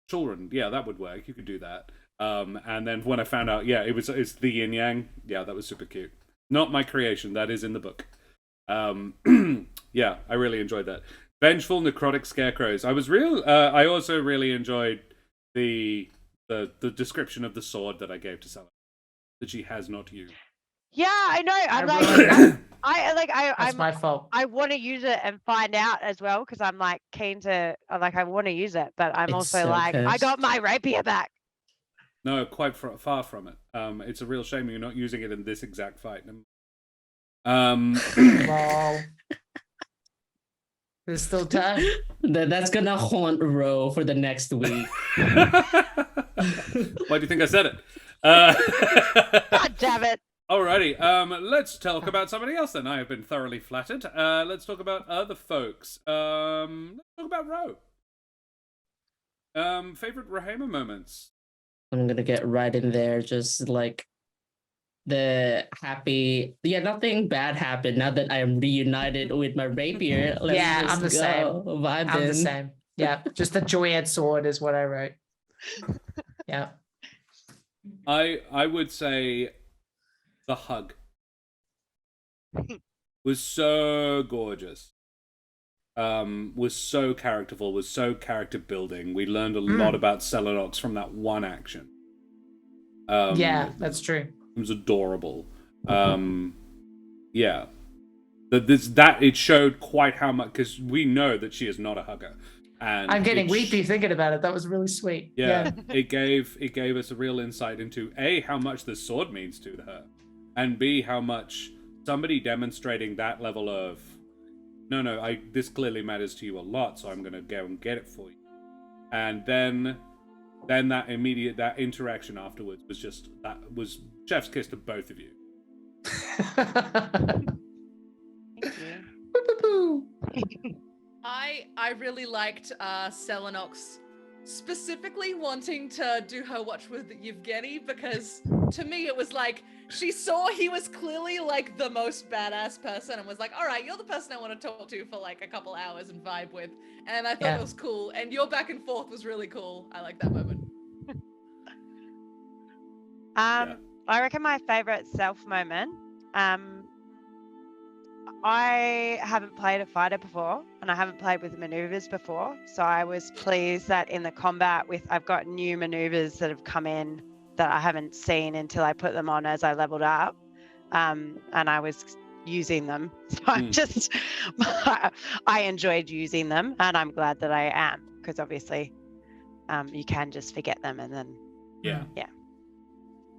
Children, yeah, that would work. You could do that. And then when I found out, it's the yin yang. Yeah, that was super cute. Not my creation. That is in the book. I really enjoyed that. Vengeful necrotic scarecrows. I also really enjoyed the description of the sword that I gave to Sally that she has not used. Yeah, I know. I'm That's my fault. I want to use it and find out as well because I'm like keen to I want to use it, but I'm It's also so like I cursed. got my rapier back. No, quite far from it. It's a real shame you're not using it in this exact fight. Lol. There's still time. That's gonna haunt Ro for the next week. Why do you think I said it? God damn it. Alrighty, let's talk about somebody else then. I have been thoroughly flattered. Let's talk about other folks. Let's talk about Ro. Favorite Rahema moments? I'm gonna get right in there, just like the happy. Yeah, nothing bad happened now that I am reunited with my rapier. Let's just I'm the go. same. Vibing. I'm the same. Yeah, just the Joyed sword is what I wrote. Yeah. I would say the hug was so gorgeous. Was so characterful, was so character building. We learned a lot about Celinox from that one action. Yeah, that's true. It was adorable. Yeah. It showed quite how much, because we know that she is not a hugger. And I'm getting weepy thinking about it. That was really sweet. Yeah. It gave us a real insight into A, how much the sword means to her, and B, how much somebody demonstrating that level of this clearly matters to you a lot, so I'm gonna go and get it for you. And then that interaction afterwards was chef's kiss to both of you. Thank you. I really liked Celinox specifically wanting to do her watch with Yevgeny, because to me it was like she saw he was clearly like the most badass person and was like, all right, you're the person I want to talk to for like a couple hours and vibe with. And I thought it was cool. And your back and forth was really cool. I like that moment. I reckon my favorite self moment. I haven't played a fighter before, and I haven't played with maneuvers before, so I was pleased that in the combat I've got new maneuvers that have come in that I haven't seen until I put them on as I leveled up, and I was using them. So I enjoyed using them, and I'm glad that I am, because obviously you can just forget them and then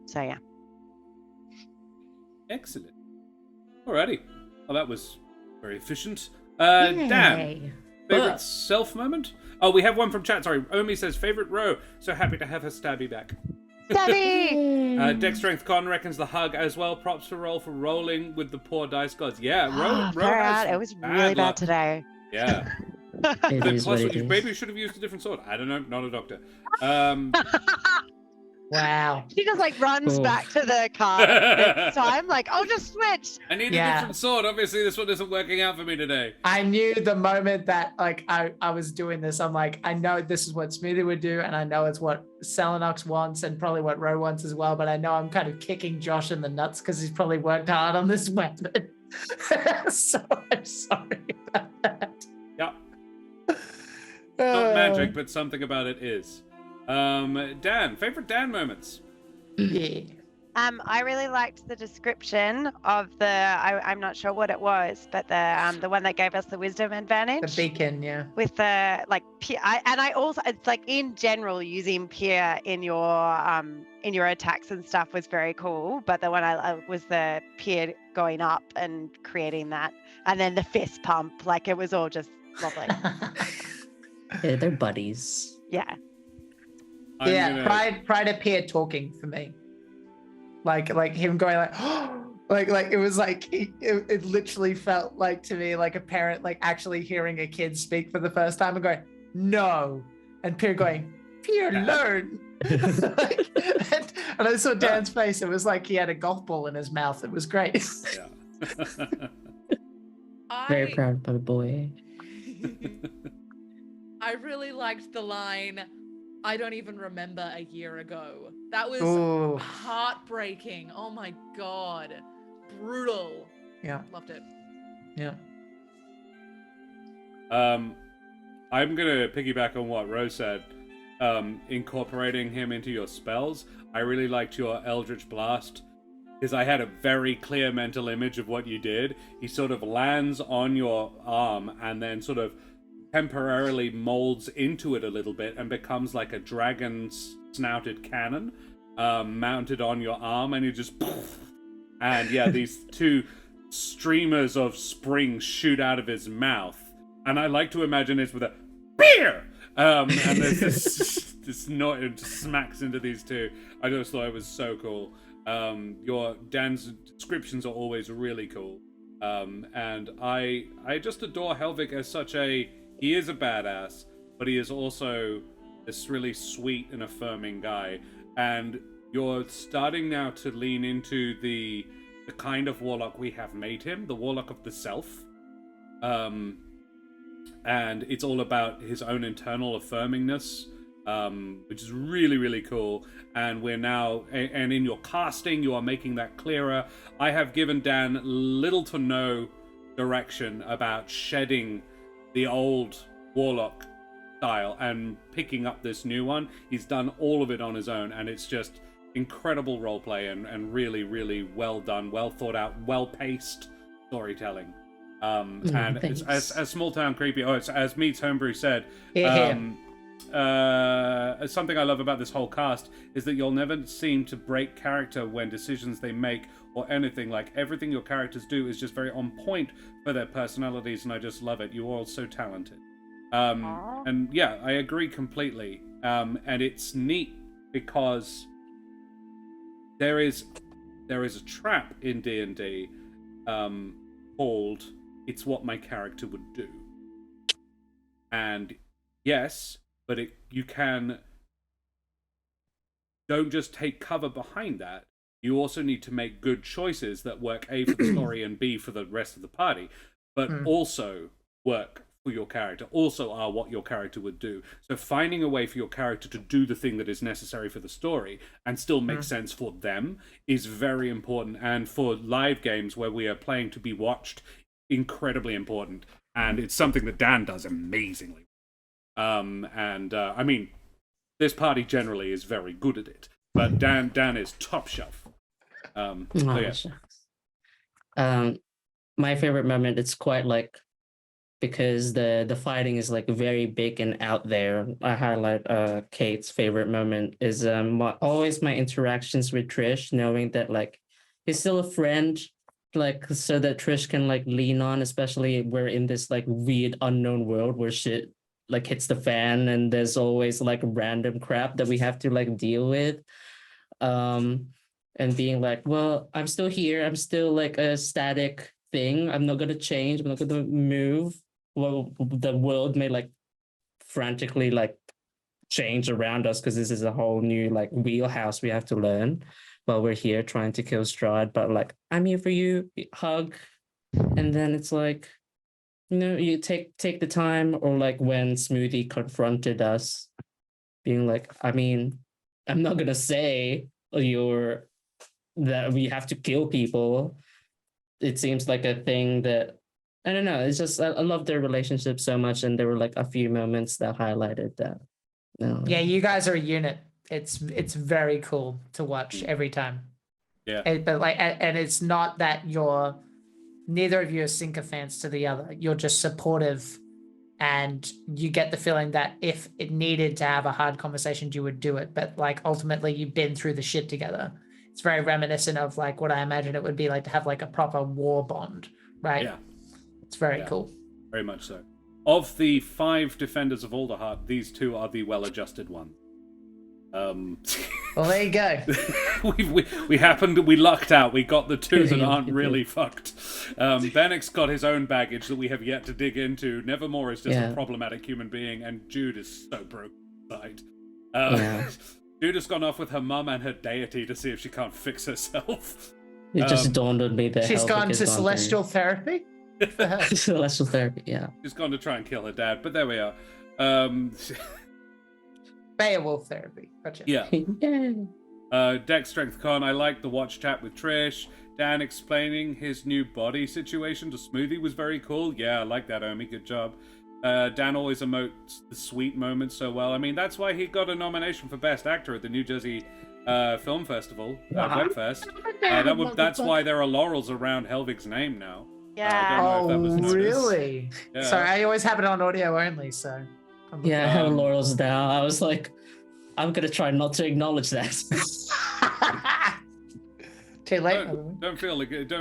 so yeah. Excellent. Alrighty. Well, that was very efficient. Dan, Favorite self moment? Oh, we have one from chat. Sorry, Omi says favorite row. So happy to have her stabby back. Stabby! Deck Strength Con reckons the hug as well. Props for roll for rolling with the poor dice gods. Yeah, Ro Far has out. It was really luck. bad today. Yeah. It is Plus, what it is. maybe you should have used a different sword. I don't know. Not a doctor. Wow. She just like runs Oof. back to the car next time, like, I'll just switch. I need a Yeah. different sword. Obviously, this one isn't working out for me today. I knew the moment that like I was doing this, I'm like, I know this is what Smoothie would do, and I know it's what Celinox wants and probably what Ro wants as well, but I know I'm kind of kicking Josh in the nuts because he's probably worked hard on this weapon. So I'm sorry about that. Yeah. Not magic, but something about it is. Dan, favorite Dan moments? Yeah. I really liked the description of the I'm not sure what it was, but the one that gave us the wisdom advantage. The beacon, yeah. With the like peer, I also, it's like in general using peer in your attacks and stuff was very cool. But the one I was the peer going up and creating that, and then the fist pump, like it was all just lovely. Yeah, they're buddies. Yeah. Yeah, pride appeared talking for me. Like him going like it was like it literally felt like to me like a parent like actually hearing a kid speak for the first time and going no, and Pierre going Pierre learn. Like, and I saw Dan's face. It was like he had a golf ball in his mouth. It was great. Yeah. Very proud of the boy. I really liked the line, I don't even remember a year ago. That was Ooh. heartbreaking. Oh my god. Brutal. Yeah. Loved it. Yeah. I'm gonna piggyback on what Rose said. Incorporating him into your spells. I really liked your Eldritch Blast because I had a very clear mental image of what you did. He sort of lands on your arm and then sort of temporarily molds into it a little bit and becomes like a dragon's snouted cannon mounted on your arm, and you just and yeah, these two streamers of spring shoot out of his mouth, and I like to imagine it's with a beer and there's this noise, it just smacks into these two. I just thought it was so cool. Your Dan's descriptions are always really cool, and I just adore Helvig as such a. He is a badass, but he is also this really sweet and affirming guy. And you're starting now to lean into the kind of warlock we have made him, the warlock of the self. And it's all about his own internal affirmingness, which is really, really cool. And we're now, and in your casting, you are making that clearer. I have given Dan little to no direction about shedding the old warlock style and picking up this new one. He's done all of it on his own, and it's just incredible roleplay and really, really well done, well thought out, well paced storytelling. And it's, as Small Town Creepy, as Meets Homebrew said, something I love about this whole cast is that you'll never seem to break character when decisions they make or anything. Like, everything your characters do is just very on point for their personalities, and I just love it. You're all so talented. And yeah, I agree completely. And it's neat because there is a trap in D&D called "It's what my character would do." And yes, but you can don't just take cover behind that. You also need to make good choices that work A for the story and B for the rest of the party, but also work for your character, also are what your character would do. So finding a way for your character to do the thing that is necessary for the story and still make sense for them is very important. And for live games where we are playing to be watched, incredibly important. And it's something that Dan does amazingly. I mean, this party generally is very good at it, but Dan is top shelf. So yeah. My favorite moment, it's quite like, because the fighting is like very big and out there. I highlight Kate's favorite moment is always my interactions with Trish, knowing that like he's still a friend, like so that Trish can like lean on, especially we're in this like weird unknown world where shit like hits the fan and there's always like random crap that we have to like deal with. And being like, well, I'm still here. I'm still like a static thing. I'm not gonna change. I'm not gonna move. Well, the world may like frantically like change around us because this is a whole new like wheelhouse we have to learn while we're here trying to kill Strahd. But like, I'm here for you. Hug, and then it's like, you know, you take the time, or like when Smoothie confronted us, being like, I mean, I'm not gonna say that we have to kill people. It seems like a thing that I don't know. It's just I love their relationship so much, and there were like a few moments that highlighted that. Yeah, you guys are a unit. It's very cool to watch every time. Yeah. But like, and it's not that neither of you are sycophants to the other. You're just supportive, and you get the feeling that if it needed to have a hard conversation, you would do it. But like ultimately, you've been through the shit together. It's very reminiscent of like what I imagine it would be like to have like a proper war bond, right? Yeah. It's very cool. Very much so. Of the 5 defenders of Alderheart, these 2 are the well-adjusted ones. Well, there you go. we lucked out. We got the 2 that aren't really fucked. Bennick's got his own baggage that we have yet to dig into. Nevermore is just a problematic human being, and Jude is so broken inside. Jude has gone off with her mum and her deity to see if she can't fix herself. It just dawned on me that she's gone to celestial therapy. Celestial therapy, yeah. She's gone to try and kill her dad, but there we are. Beowulf therapy. Gotcha. Yeah. Deck Strength Con, I liked the watch chat with Trish. Dan explaining his new body situation to Smoothie was very cool. Yeah, I like that, Omi. Good job. Dan always emotes the sweet moments so well. I mean, that's why he got a nomination for Best Actor at the New Jersey Film Festival, Webfest. That's why there are laurels around Helvig's name now. Yeah. Really? Yeah. Sorry, I always have it on audio only, so. Yeah, I have laurels down. I was like, I'm gonna try not to acknowledge that. Too late. Don't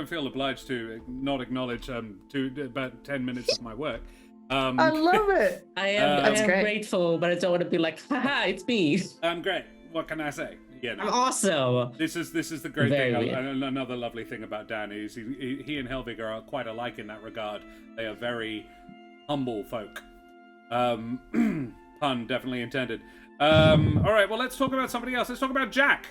feel obliged to not acknowledge about 10 minutes of my work. I love it. I am grateful, but I don't want to be like, haha, it's me. I'm great. What can I say? Yeah, no. I'm awesome. This is the great thing. And another lovely thing about Dan is he and Helvig are quite alike in that regard. They are very humble folk. Pun definitely intended. All right, well, let's talk about somebody else. Let's talk about Jack.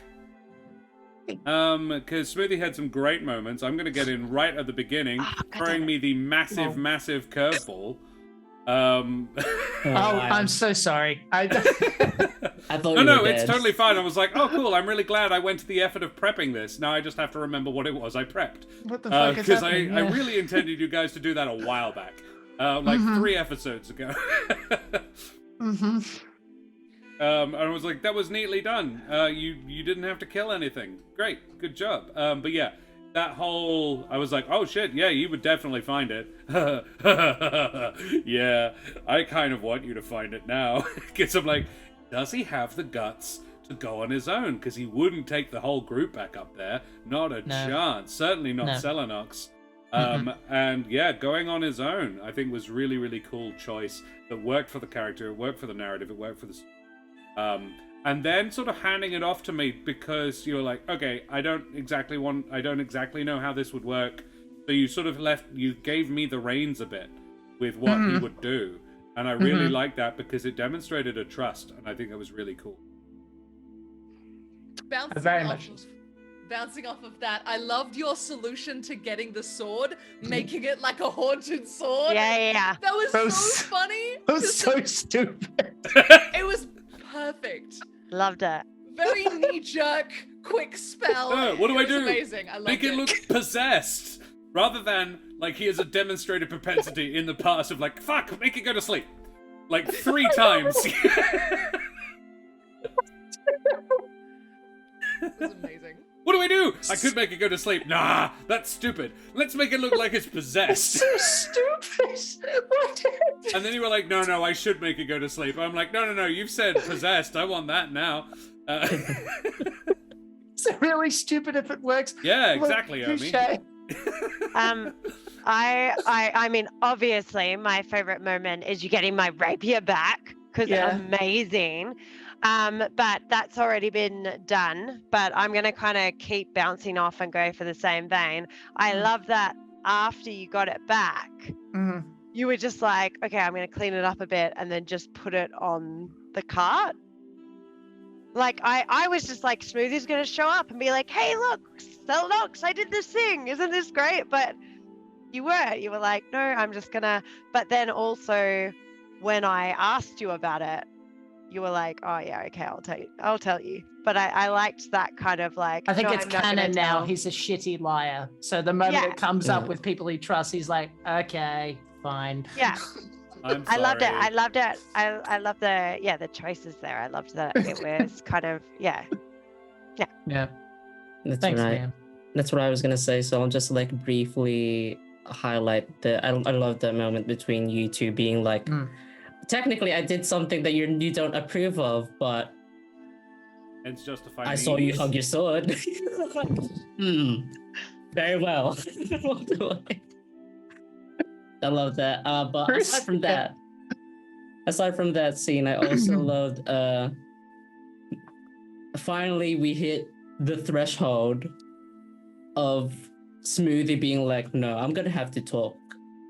Because Smoothie had some great moments. I'm going to get in right at the beginning, throwing me the massive curveball. I'm so sorry. I thought no, it's totally fine. I was like, oh, cool. I'm really glad I went to the effort of prepping this. Now I just have to remember what it was I prepped. What the fuck is happening? Because I really intended you guys to do that a while back. 3 episodes ago. Mm-hmm. And I was like, that was neatly done. You didn't have to kill anything. Great. Good job. But yeah, that whole... I was like, oh shit, yeah, you would definitely find it. Yeah, I kind of want you to find it now. Because I'm like, does he have the guts to go on his own? Because he wouldn't take the whole group back up there. Not a chance. Certainly not Celinox. And yeah, going on his own, I think was really, really cool choice that worked for the character, it worked for the narrative, it worked for the... and then sort of handing it off to me because you're like, okay, I don't exactly know how this would work. So you sort of you gave me the reins a bit with what he would do. And I really like that because it demonstrated a trust. And I think that was really cool. Bouncing off of that, I loved your solution to getting the sword, making it like a haunted sword. Yeah. That was so funny. That was so stupid. It was perfect. Loved it. Very knee-jerk, quick spell. What do I do? Amazing. I loved Make it look possessed. Rather than, like, he has a demonstrated propensity in the past of, like, fuck, make it go to sleep. Like, 3 times. It was amazing. What do I do? I could make it go to sleep. Nah, that's stupid. Let's make it look like it's possessed. So stupid. What? And then you were like, no, I should make it go to sleep. I'm like, no, you've said possessed. I want that now. It's really stupid if it works. Yeah, exactly, Omi. I mean, obviously, my favorite moment is you getting my rapier back because amazing. But that's already been done. But I'm gonna kind of keep bouncing off and go for the same vein. I love that after you got it back, you were just like, okay, I'm gonna clean it up a bit and then just put it on the cart. Like I was just like, Smoothie's gonna show up and be like, hey, look, Celinox, I did this thing. Isn't this great? But you were like, no, I'm just gonna. But then also, when I asked you about it, you were like, oh yeah, okay, I'll tell you. But I liked that kind of like. I think no, it's canon now. He's a shitty liar. So the moment it comes up with people he trusts, he's like, okay, fine. Yeah. I loved it. I loved it. I love the choices there. I loved that it was kind of Yeah. That's Thanks, right. man. That's what I was gonna say. So I'll just like briefly highlight I love the moment between you two being like, technically I did something that you don't approve of, but it's justified. I saw you hug your sword. Very well. I love that. But aside from that scene, I also loved finally we hit the threshold of Smoothie being like, no, I'm gonna have to talk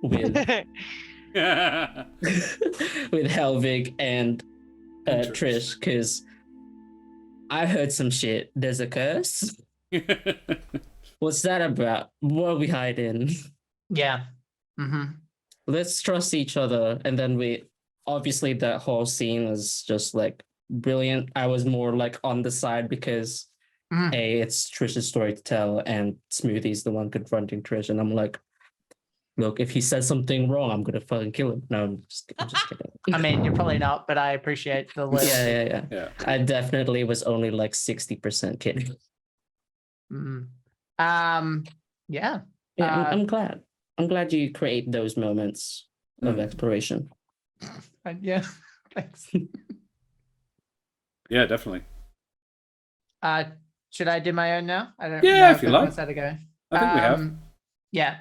with with Helvig and Trish, because I heard some shit. There's a curse. What's that about? What are we hiding? Yeah. Let's trust each other. And then obviously that whole scene was just like brilliant. I was more like on the side because A, it's Trish's story to tell, and Smoothie's the one confronting Trish, and I'm like, look, if he says something wrong, I'm gonna fucking kill him. No, I'm just kidding. I mean, you're probably not, but I appreciate the list. Yeah. I definitely was only like 60% kidding. Yeah. I'm glad. I'm glad you create those moments of exploration. Yeah. Thanks. Yeah, definitely. Should I do my own now? I don't Yeah, know if you like. How to go. I think we have. Yeah.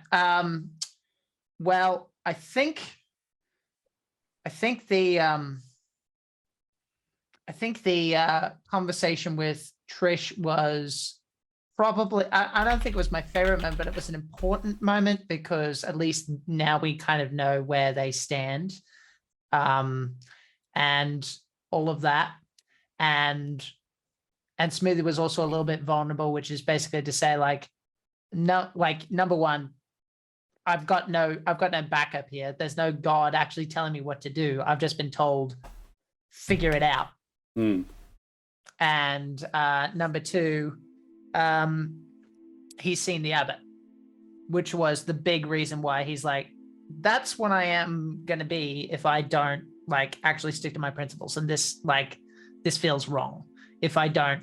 Well, I think the conversation with Trish was probably, I don't think it was my favorite moment, but it was an important moment because at least now we kind of know where they stand, and all of that. And Smoothie was also a little bit vulnerable, which is basically to say like, no, like number one, I've got no backup here. There's no God actually telling me what to do. I've just been told, figure it out. And number two, he's seen the abbot, which was the big reason why he's like, that's what I am going to be if I don't like actually stick to my principles. And this feels wrong if I don't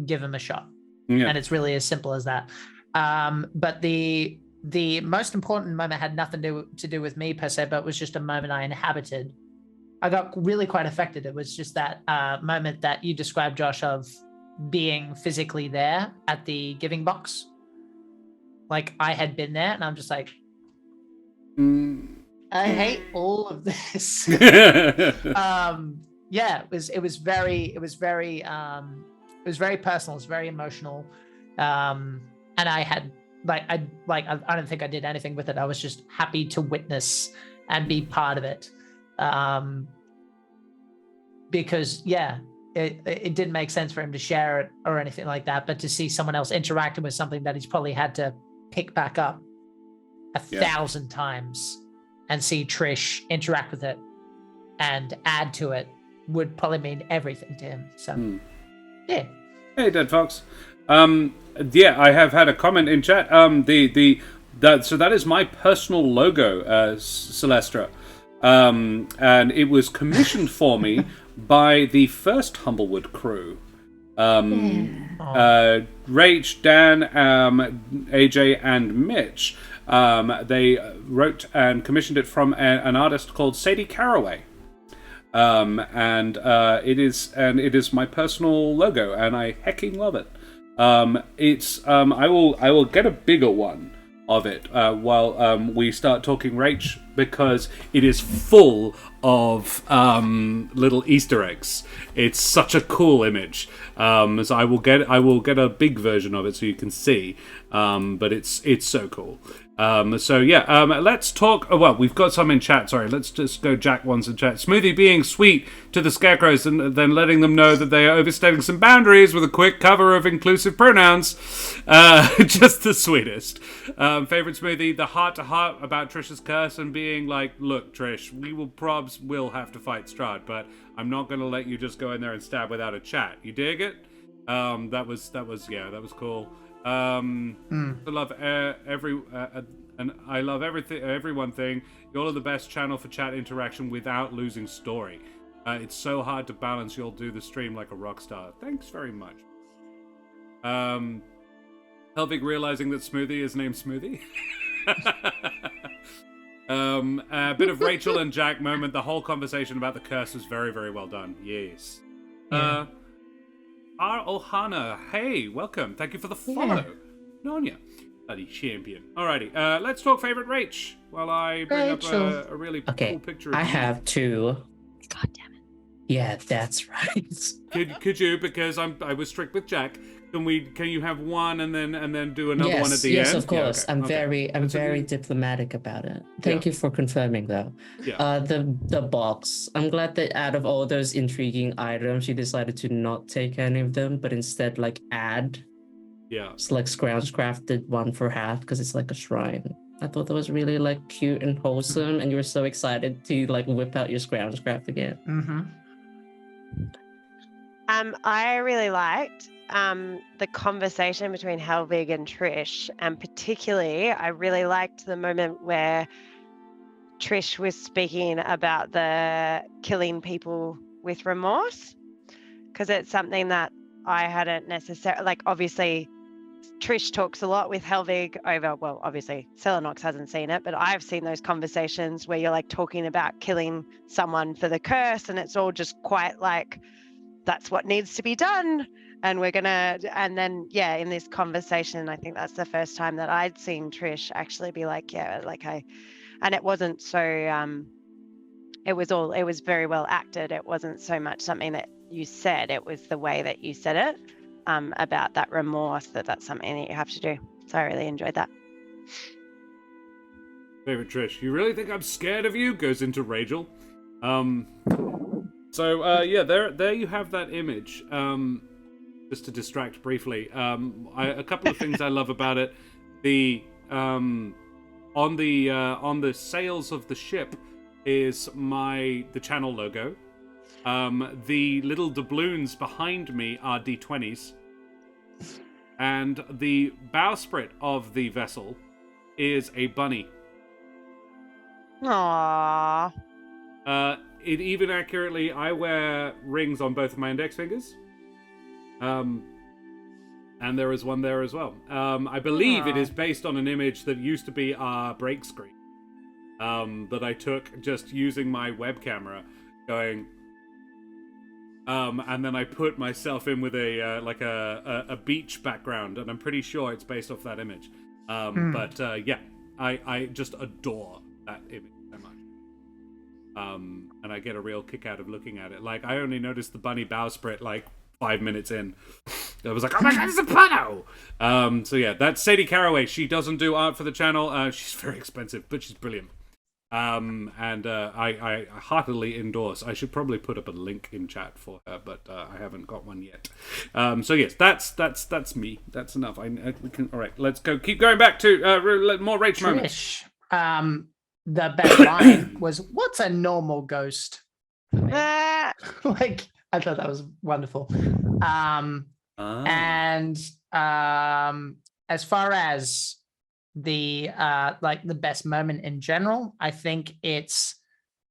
give him a shot. And it's really as simple as that. But the most important moment had nothing to do with me per se, but it was just a moment I inhabited. I got really quite affected. It was just that moment that you described, Josh, of being physically there at the giving box. Like I had been there and I'm just like, I hate all of this. Yeah, it was very personal. It was very emotional. And I had I don't think I did anything with it. I was just happy to witness and be part of it. Because it didn't make sense for him to share it or anything like that, but to see someone else interacting with something that he's probably had to pick back up 1,000 times and see Trish interact with it and add to it would probably mean everything to him. So, yeah. Hey, Dead Fox. Yeah, I have had a comment in chat. So that is my personal logo, Celestra. And it was commissioned for me by the first Humblewood crew. Rach, Dan, AJ, and Mitch. They wrote and commissioned it from an artist called Sadie Caraway. And it is my personal logo, and I hecking love it. I will get a bigger one, of it while we start talking Rach, because it is full of little Easter eggs. It's such a cool image. So I will get a big version of it so you can see. But it's so cool. Let's talk. Well, we've got some in chat. Sorry, let's just go Jack ones in chat. Smoothie being sweet to the scarecrows and then letting them know that they are overstepping some boundaries with a quick cover of inclusive pronouns. Just the sweetest. Favorite Smoothie, the heart-to-heart about Trish's curse and being like, look, Trish, we will have to fight Strahd, but I'm not going to let you just go in there and stab without a chat. You dig it? That was cool. I love and I love everyone thing. Y'all are the best channel for chat interaction without losing story. It's so hard to balance. You'll do the stream like a rock star. Thanks very much. Helvig realizing that Smoothie is named Smoothie. A bit of Rachel and Jack moment. The whole conversation about the curse was very, very well done. Yes. Yeah. R. Ohana, hey, welcome. Thank you for the follow. Nonya, bloody champion. Alrighty, let's talk favorite Rach while I bring up a really cool picture of I you. have two. God damn it. Yeah, that's right. Could you, because I was strict with Jack, can you have one and then do another one at the end? Yes, of course. Yeah, okay. I'm very diplomatic about it. Thank you for confirming though. Yeah. The box. I'm glad that out of all those intriguing items, you decided to not take any of them, but instead like add. Yeah. It's like Scrounge crafted one for half because it's like a shrine. I thought that was really like cute and wholesome, and you were so excited to like whip out your Scrounge craft again. Mm-hmm. I really liked the conversation between Helvig and Trish, and particularly I really liked the moment where Trish was speaking about the killing people with remorse, because it's something that I hadn't necessarily, like, obviously Trish talks a lot with Helvig over, well, obviously Celinox hasn't seen it, but I've seen those conversations where you're like talking about killing someone for the curse, and it's all just quite like, that's what needs to be done. And and then, yeah, in this conversation, I think that's the first time that I'd seen Trish actually be like, yeah, like and it wasn't so, it was very well acted. It wasn't so much something that you said, it was the way that you said it, about that remorse, that's something that you have to do. So I really enjoyed that. Favorite Trish, you really think I'm scared of you? Goes into Rachel. There you have that image. Just to distract briefly, a couple of things I love about it. The on the sails of the ship is the channel logo. The little doubloons behind me are D20s, and the bowsprit of the vessel is a bunny. Aww. It even accurately, I wear rings on both of my index fingers. And there is one there as well. I believe it is based on an image that used to be our break screen. That I took just using my web camera, going. And then I put myself in with a beach background, and I'm pretty sure it's based off that image. I just adore that image so much. And I get a real kick out of looking at it. Like, I only noticed the bunny bowsprit like 5 minutes in. I was like, oh my god, it's a pano! That's Sadie Caraway. She doesn't do art for the channel. She's very expensive, but she's brilliant. I heartily endorse. I should probably put up a link in chat for her, but I haven't got one yet. Yes, that's me. That's enough. We can. All right, let's go. Keep going back to more Rach moments. Trish, the best line was, "What's a normal ghost?" Like, I thought that was wonderful. And as far as the best moment in general, I think it's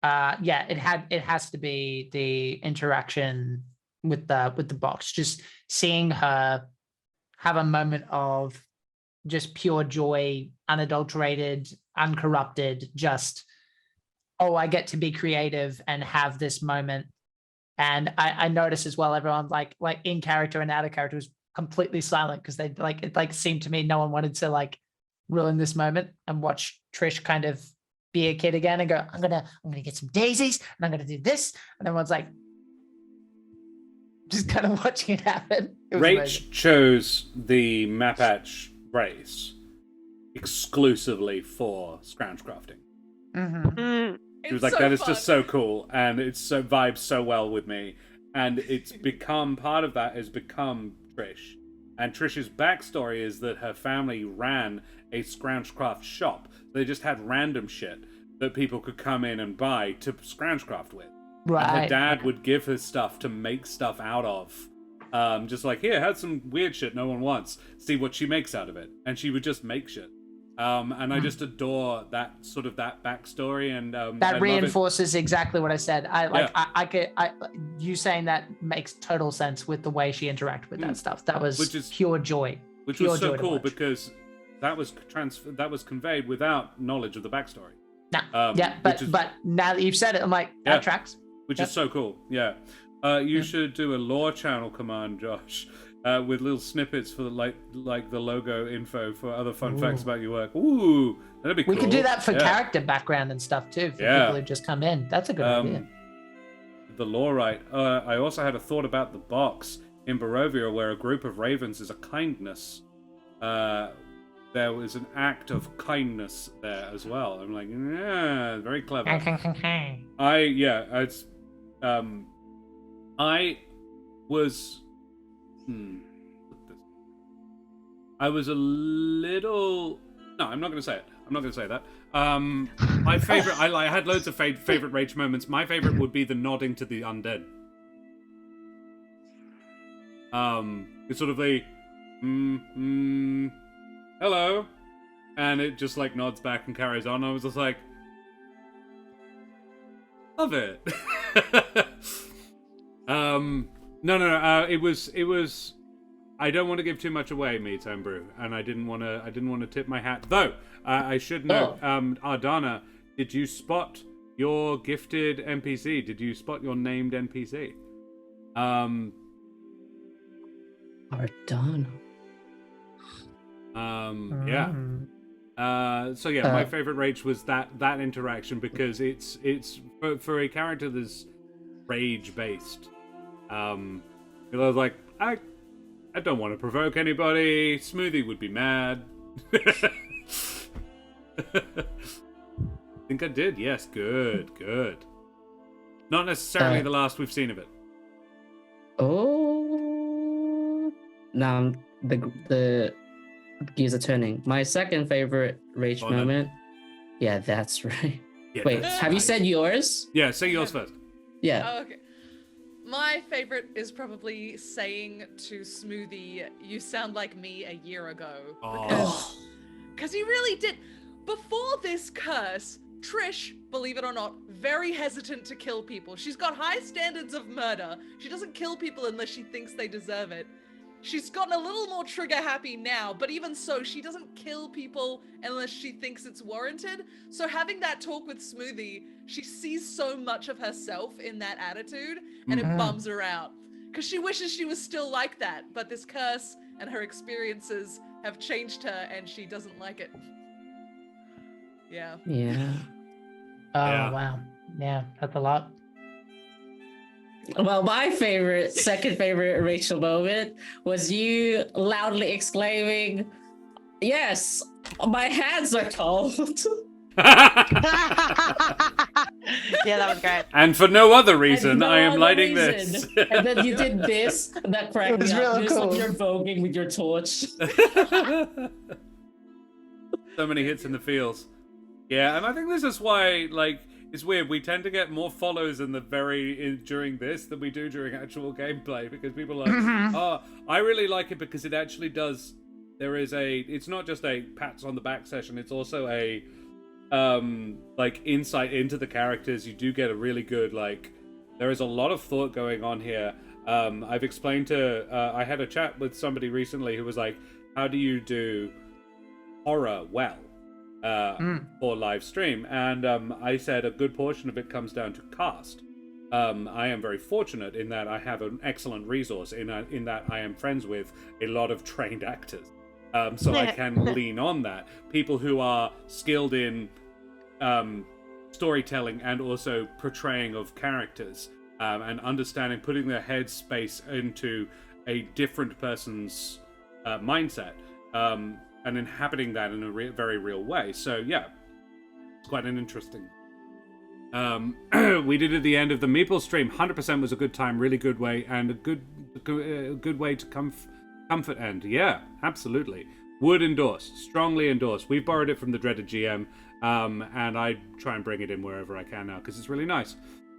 it has to be the interaction with the box. Just seeing her have a moment of just pure joy, unadulterated, uncorrupted, just, oh, I get to be creative and have this moment. And I noticed as well, everyone like in character and out of character was completely silent, because it seemed to me no one wanted to ruin this moment and watch Trish kind of be a kid again and go, I'm gonna get some daisies and I'm gonna do this, and everyone's like just kind of watching it happen. It was amazing. Rach chose the Mapatch race exclusively for scrounge crafting. She was like, so that is fun. just so cool, and it's so vibes so well with me, and it's become part of that has become Trish. And Trish's backstory is that her family ran a scroungecraft shop. They just had random shit that people could come in and buy to scroungecraft with. Right. And her dad would give her stuff to make stuff out of. Just like, here, have some weird shit no one wants. See what she makes out of it. And she would just make shit. And I just adore that sort of that backstory, and that reinforces exactly what I said. You saying that makes total sense with the way she interacted with that stuff. That was pure joy. Which was so cool because that was conveyed without knowledge of the backstory. But now that you've said it, I'm like, that tracks. Which is so cool. Yeah. You should do a lore channel command, Josh. With little snippets for like the logo info for other fun facts about your work. Ooh, that'd be cool. We could do that for character background and stuff too, for people who just come in. That's a good idea. The lore right. I also had a thought about the box in Burrowvia where a group of ravens is a kindness. There was an act of kindness there as well. I'm like, yeah, very clever. I was a little... No, I'm not going to say it. I'm not going to say that. My favorite... I had loads of favorite rage moments. My favorite would be the nodding to the undead. It's sort of the... hello. And it just like nods back and carries on. I was just like... Love it. No. It was. I don't want to give too much away, me Time Brew, and I didn't want to tip my hat. Though I should note, Ardana, did you spot your gifted NPC? Did you spot your named NPC? Ardana. Yeah. So yeah, my favorite rage was that interaction because it's for a character that's rage based. I was like, I don't want to provoke anybody. Smoothie would be mad. I think I did. Yes, good. Not necessarily the last we've seen of it. Oh, now the gears are turning. My second favorite rage moment. Yeah, that's right. Yeah, wait, have you said yours? Yeah, say yours first. Yeah. Oh, okay. My favorite is probably saying to Smoothie, "You sound like me a year ago." Because he really did. Before this curse, Trish, believe it or not, very hesitant to kill people. She's got high standards of murder. She doesn't kill people unless she thinks they deserve it. She's gotten a little more trigger happy now, but even so, she doesn't kill people unless she thinks it's warranted. So having that talk with Smoothie, she sees so much of herself in that attitude, and it bums her out. Because she wishes she was still like that, but this curse and her experiences have changed her, and she doesn't like it. Yeah. Yeah. Wow. Yeah, that's a lot. Well, my second favorite Rachel moment was you loudly exclaiming, "Yes, my hands are cold." Yeah, that was great. And for no other reason, I am lighting this. And then you did this. That cracked me up. Really cool. You're voguing with your torch. So many hits in the feels. Yeah, and I think this is why, like, it's weird. We tend to get more follows during this than we do during actual gameplay, because people are like, oh, I really like it because it actually does. It's not just a pats on the back session. It's also a like insight into the characters. You do get a really good, like, there is a lot of thought going on here. I've explained I had a chat with somebody recently who was like, how do you do horror well for live stream? And I said a good portion of it comes down to cast. I am very fortunate in that I have an excellent resource in that I am friends with a lot of trained actors. so I can lean on that. People who are skilled in storytelling and also portraying of characters and understanding, putting their head space into a different person's mindset and inhabiting that in a very real way. So yeah, it's quite an interesting. We did at the end of the Meeple stream. 100% was a good time, really good way, and a good way to comfort end. Yeah, absolutely. Would endorse, strongly endorse. We've borrowed it from the dreaded GM, and I try and bring it in wherever I can now because it's really nice.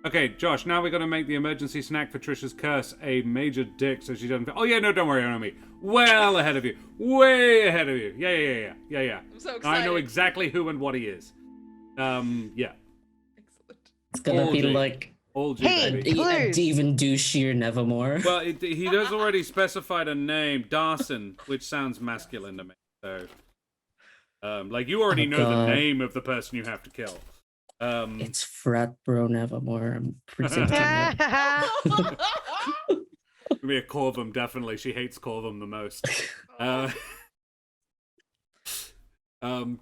Okay, Josh, now we're going to make the emergency snack for Trisha's curse a major dick so she doesn't... Oh, yeah, no, don't worry, I know me. Well ahead of you. Way ahead of you. Yeah. I'm so excited. I know exactly who and what he is. Yeah. Excellent. It's gonna be like All G, Hey, baby. clues. Demon Douche Nevermore. Well, he does already specified a name, Darson, which sounds masculine to me. So, like, you already know God. the name of the person you have to kill. It's Frat Bro Nevermore. I'm predicting it. Be a Corvum, definitely. She hates Corvum the most.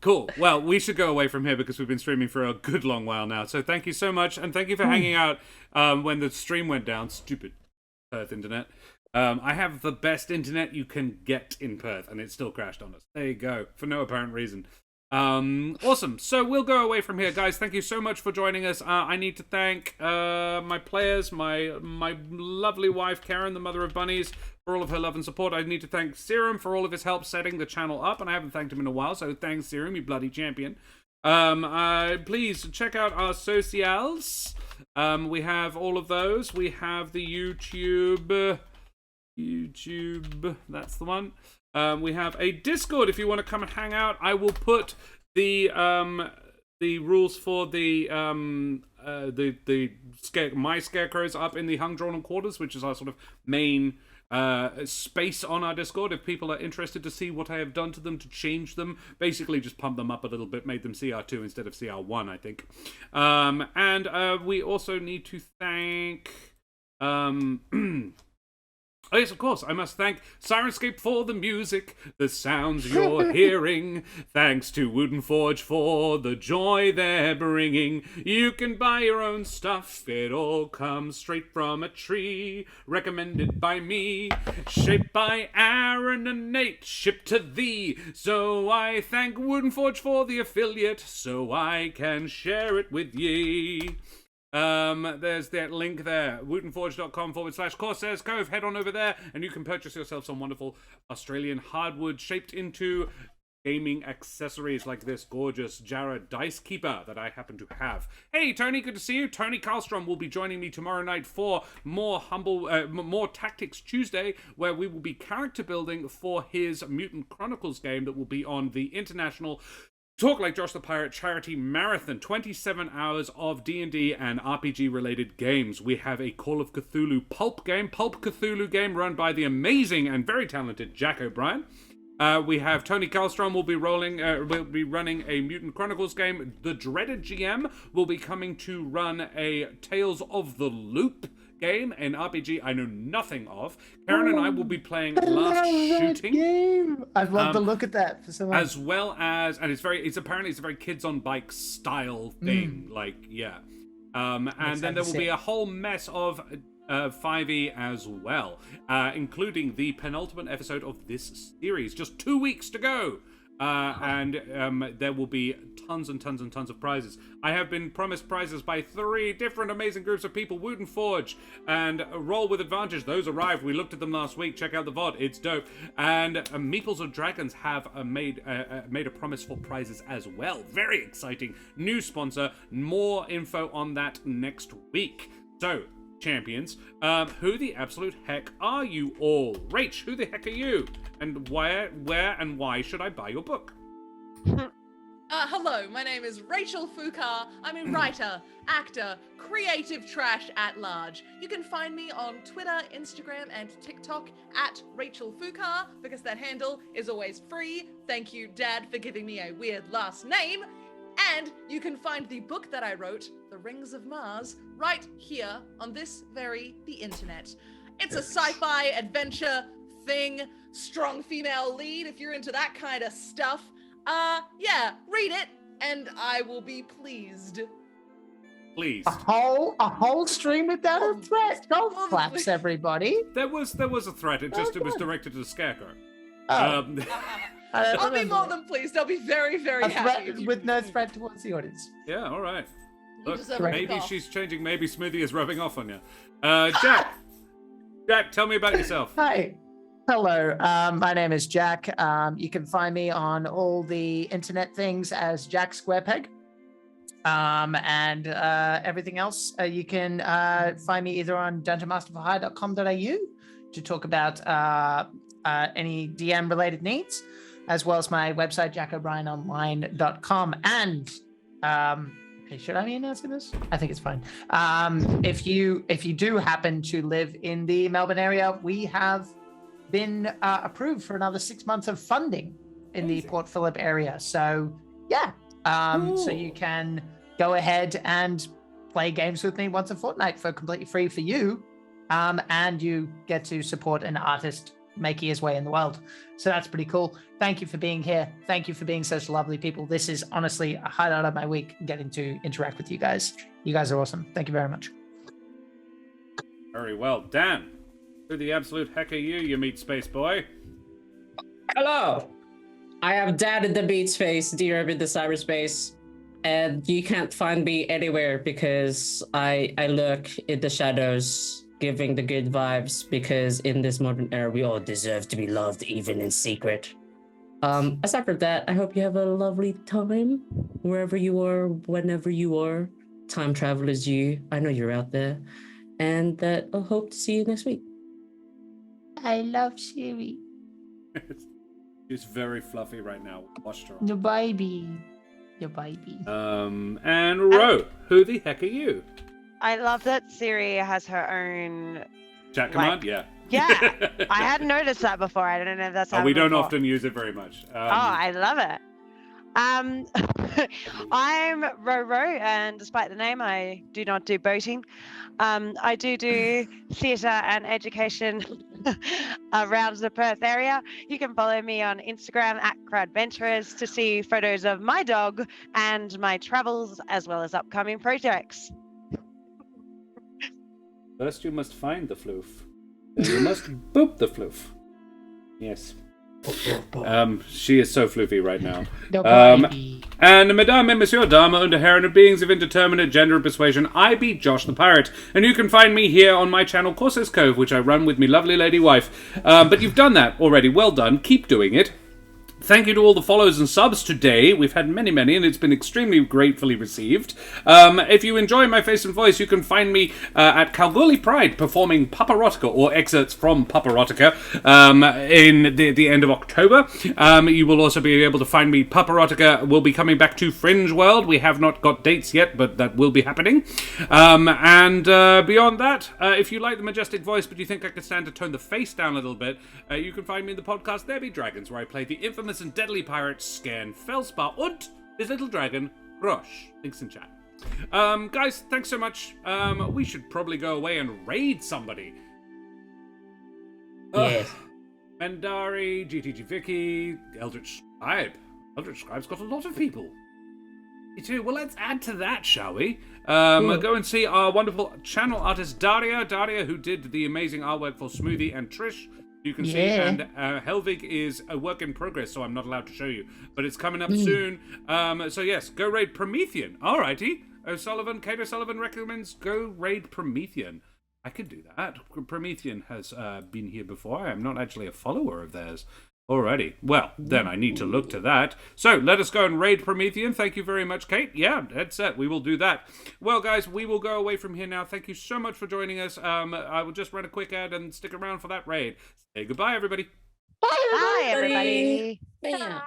Cool. Well, we should go away from here because we've been streaming for a good long while now. So thank you so much, and thank you for hanging out when the stream went down. Stupid Perth internet. I have the best internet you can get in Perth, and it still crashed on us. There you go, for no apparent reason. Awesome. So we'll go away from here, guys. Thank you so much for joining us. I need to thank my players, my lovely wife Karen, the mother of bunnies, for all of her love and support. I need to thank Serum for all of his help setting the channel up, and I haven't thanked him in a while, so thanks, Serum, you bloody champion. Please check out our socials. We have all of those. We have the YouTube, that's the one. We have a Discord if you want to come and hang out. I will put the rules for my scarecrows up in the Hung Drawn Quarters, which is our sort of main space on our Discord. If people are interested to see what I have done to them to change them, basically just pump them up a little bit, made them CR2 instead of CR1, I think. And we also need to thank oh yes, of course, I must thank Sirenscape for the music, the sounds you're hearing. Thanks to Wooden Forge for the joy they're bringing. You can buy your own stuff, it all comes straight from a tree. Recommended by me, shaped by Aaron and Nate, shipped to thee. So I thank Wooden Forge for the affiliate, so I can share it with ye. There's that link there, woodenforge.com/Corsairs Cove. Head on over there and you can purchase yourself some wonderful Australian hardwood shaped into gaming accessories like this gorgeous Jarrah Dice Keeper that I happen to have. Hey Tony, good to see you. Tony Karlstrom will be joining me tomorrow night for more Tactics Tuesday, where we will be character building for his Mutant Chronicles game that will be on the international Talk Like Josh the Pirate Charity Marathon. 27 hours of D&D and RPG-related games. We have a Call of Cthulhu Pulp Cthulhu game run by the amazing and very talented Jack O'Brien. We have Tony Karlstrom will be running a Mutant Chronicles game. The dreaded GM will be coming to run a Tales of the Loop game, an RPG I know nothing of. Karen and I will be playing Last Shooting. Game. I've loved to look at that for so long. As well as, and it's apparently a very kids on bikes style thing. Like, yeah. And then there will be a whole mess of 5e as well, including the penultimate episode of this series. Just 2 weeks to go. And there will be tons and tons and tons of prizes. I have been promised prizes by 3 different amazing groups of people. Wooden Forge and Roll with Advantage. Those arrived. We looked at them last week. Check out the VOD. It's dope. And Meeples of Dragons have made a promise for prizes as well. Very exciting. New sponsor. More info on that next week. So, champions, who the absolute heck are you all? Rach, who the heck are you? And where and why should I buy your book? Hello, my name is Rachel Fukar. I'm a writer, actor, creative trash at large. You can find me on Twitter, Instagram, and TikTok at Rachel Fukar, because that handle is always free. Thank you, Dad, for giving me a weird last name. And you can find the book that I wrote, The Rings of Mars, right here on the internet. It's a sci-fi adventure thing strong female lead, if you're into that kind of stuff, yeah, read it, and I will be pleased. Please. A whole stream without a threat. Golf Lovely. claps, everybody. There was a threat. It was directed at a scarecrow. Oh. I'll be more than pleased. I'll be very, very a happy. threat with no threat towards the audience. Yeah, all right. You Look, deserve a maybe week off. she's changing. Maybe Smoothie is rubbing off on you. Jack, tell me about yourself. Hi. Hello. My name is Jack. You can find me on all the internet things as Jack Squarepeg. And everything else, you can find me either on dungeonmasterforhire.com.au to talk about any DM related needs, as well as my website, jackobryanonline.com. And okay, should I be announcing this? I think it's fine. If you do happen to live in the Melbourne area, we have been approved for another 6 months of funding in the Port Phillip area. So yeah, so you can go ahead and play games with me once a fortnight for completely free for you, and you get to support an artist making his way in the world. So that's pretty cool. Thank you for being here. Thank you for being such lovely people. This is honestly a highlight of my week, getting to interact with you guys. You guys are awesome. Thank you very much. Very well. Dan, who the absolute heck are you meat space boy? Hello. I am Dan in the meat space, Dear in the cyberspace. And you can't find me anywhere because I lurk in the shadows, giving the good vibes, because in this modern era, we all deserve to be loved, even in secret. Aside from that, I hope you have a lovely time, wherever you are, whenever you are. Time travel is you. I know you're out there. And that I'll hope to see you next week. I love Siri. She's very fluffy right now. Washed her. The baby. Your baby. And Ro, who the heck are you? I love that Siri has her own. Chat command, yeah. Yeah, I hadn't noticed that before. I don't know if that's how. We don't often use it very much. I love it. I'm Ro, and despite the name, I do not do boating. I do theatre and education around the Perth area. You can follow me on Instagram at Crowdventurers to see photos of my dog and my travels, as well as upcoming projects. First, you must find the floof. Then you must boop the floof. Yes. She is so floofy right now. And Madame and Monsieur Dama under Herren of beings of indeterminate gender and persuasion, I be Josh the Pirate, and you can find me here on my channel Corsair's Cove, which I run with me lovely lady wife. But you've done that already. Well done. Keep doing it. Thank you to all the follows and subs today. We've had many, and it's been extremely gratefully received. If you enjoy my face and voice, you can find me at Kalgoorlie Pride performing Paparotica, or excerpts from Paparotica, in the end of October. You will also be able to find me. Paparotica will be coming back to Fringe World. We have not got dates yet, but that will be happening. And beyond that, if you like the majestic voice, but you think I could stand to tone the face down a little bit, you can find me in the podcast There Be Dragons, where I play the infamous and deadly pirate Scan Felspar and his little dragon Grosh. Links in chat. Guys, thanks so much. We should probably go away and raid somebody. Yes. Mendari, GTG Vicky, Eldritch Scribe. Eldritch Scribe's got a lot of people. Me too. Well, let's add to that, shall we? Go and see our wonderful channel artist Daria, who did the amazing artwork for Smoothie and Trish. You can see, and Helvig is a work in progress, so I'm not allowed to show you, but it's coming up soon. So yes, go raid Promethean. Alrighty. Kate O'Sullivan recommends go raid Promethean. I could do that. Promethean has been here before. I am not actually a follower of theirs. Alrighty. Well, then I need to look to that. So, let us go and raid Promethean. Thank you very much, Kate. Yeah, dead set. We will do that. Well, guys, we will go away from here now. Thank you so much for joining us. I will just run a quick ad and stick around for that raid. Say goodbye, everybody. Bye, everybody. Bye.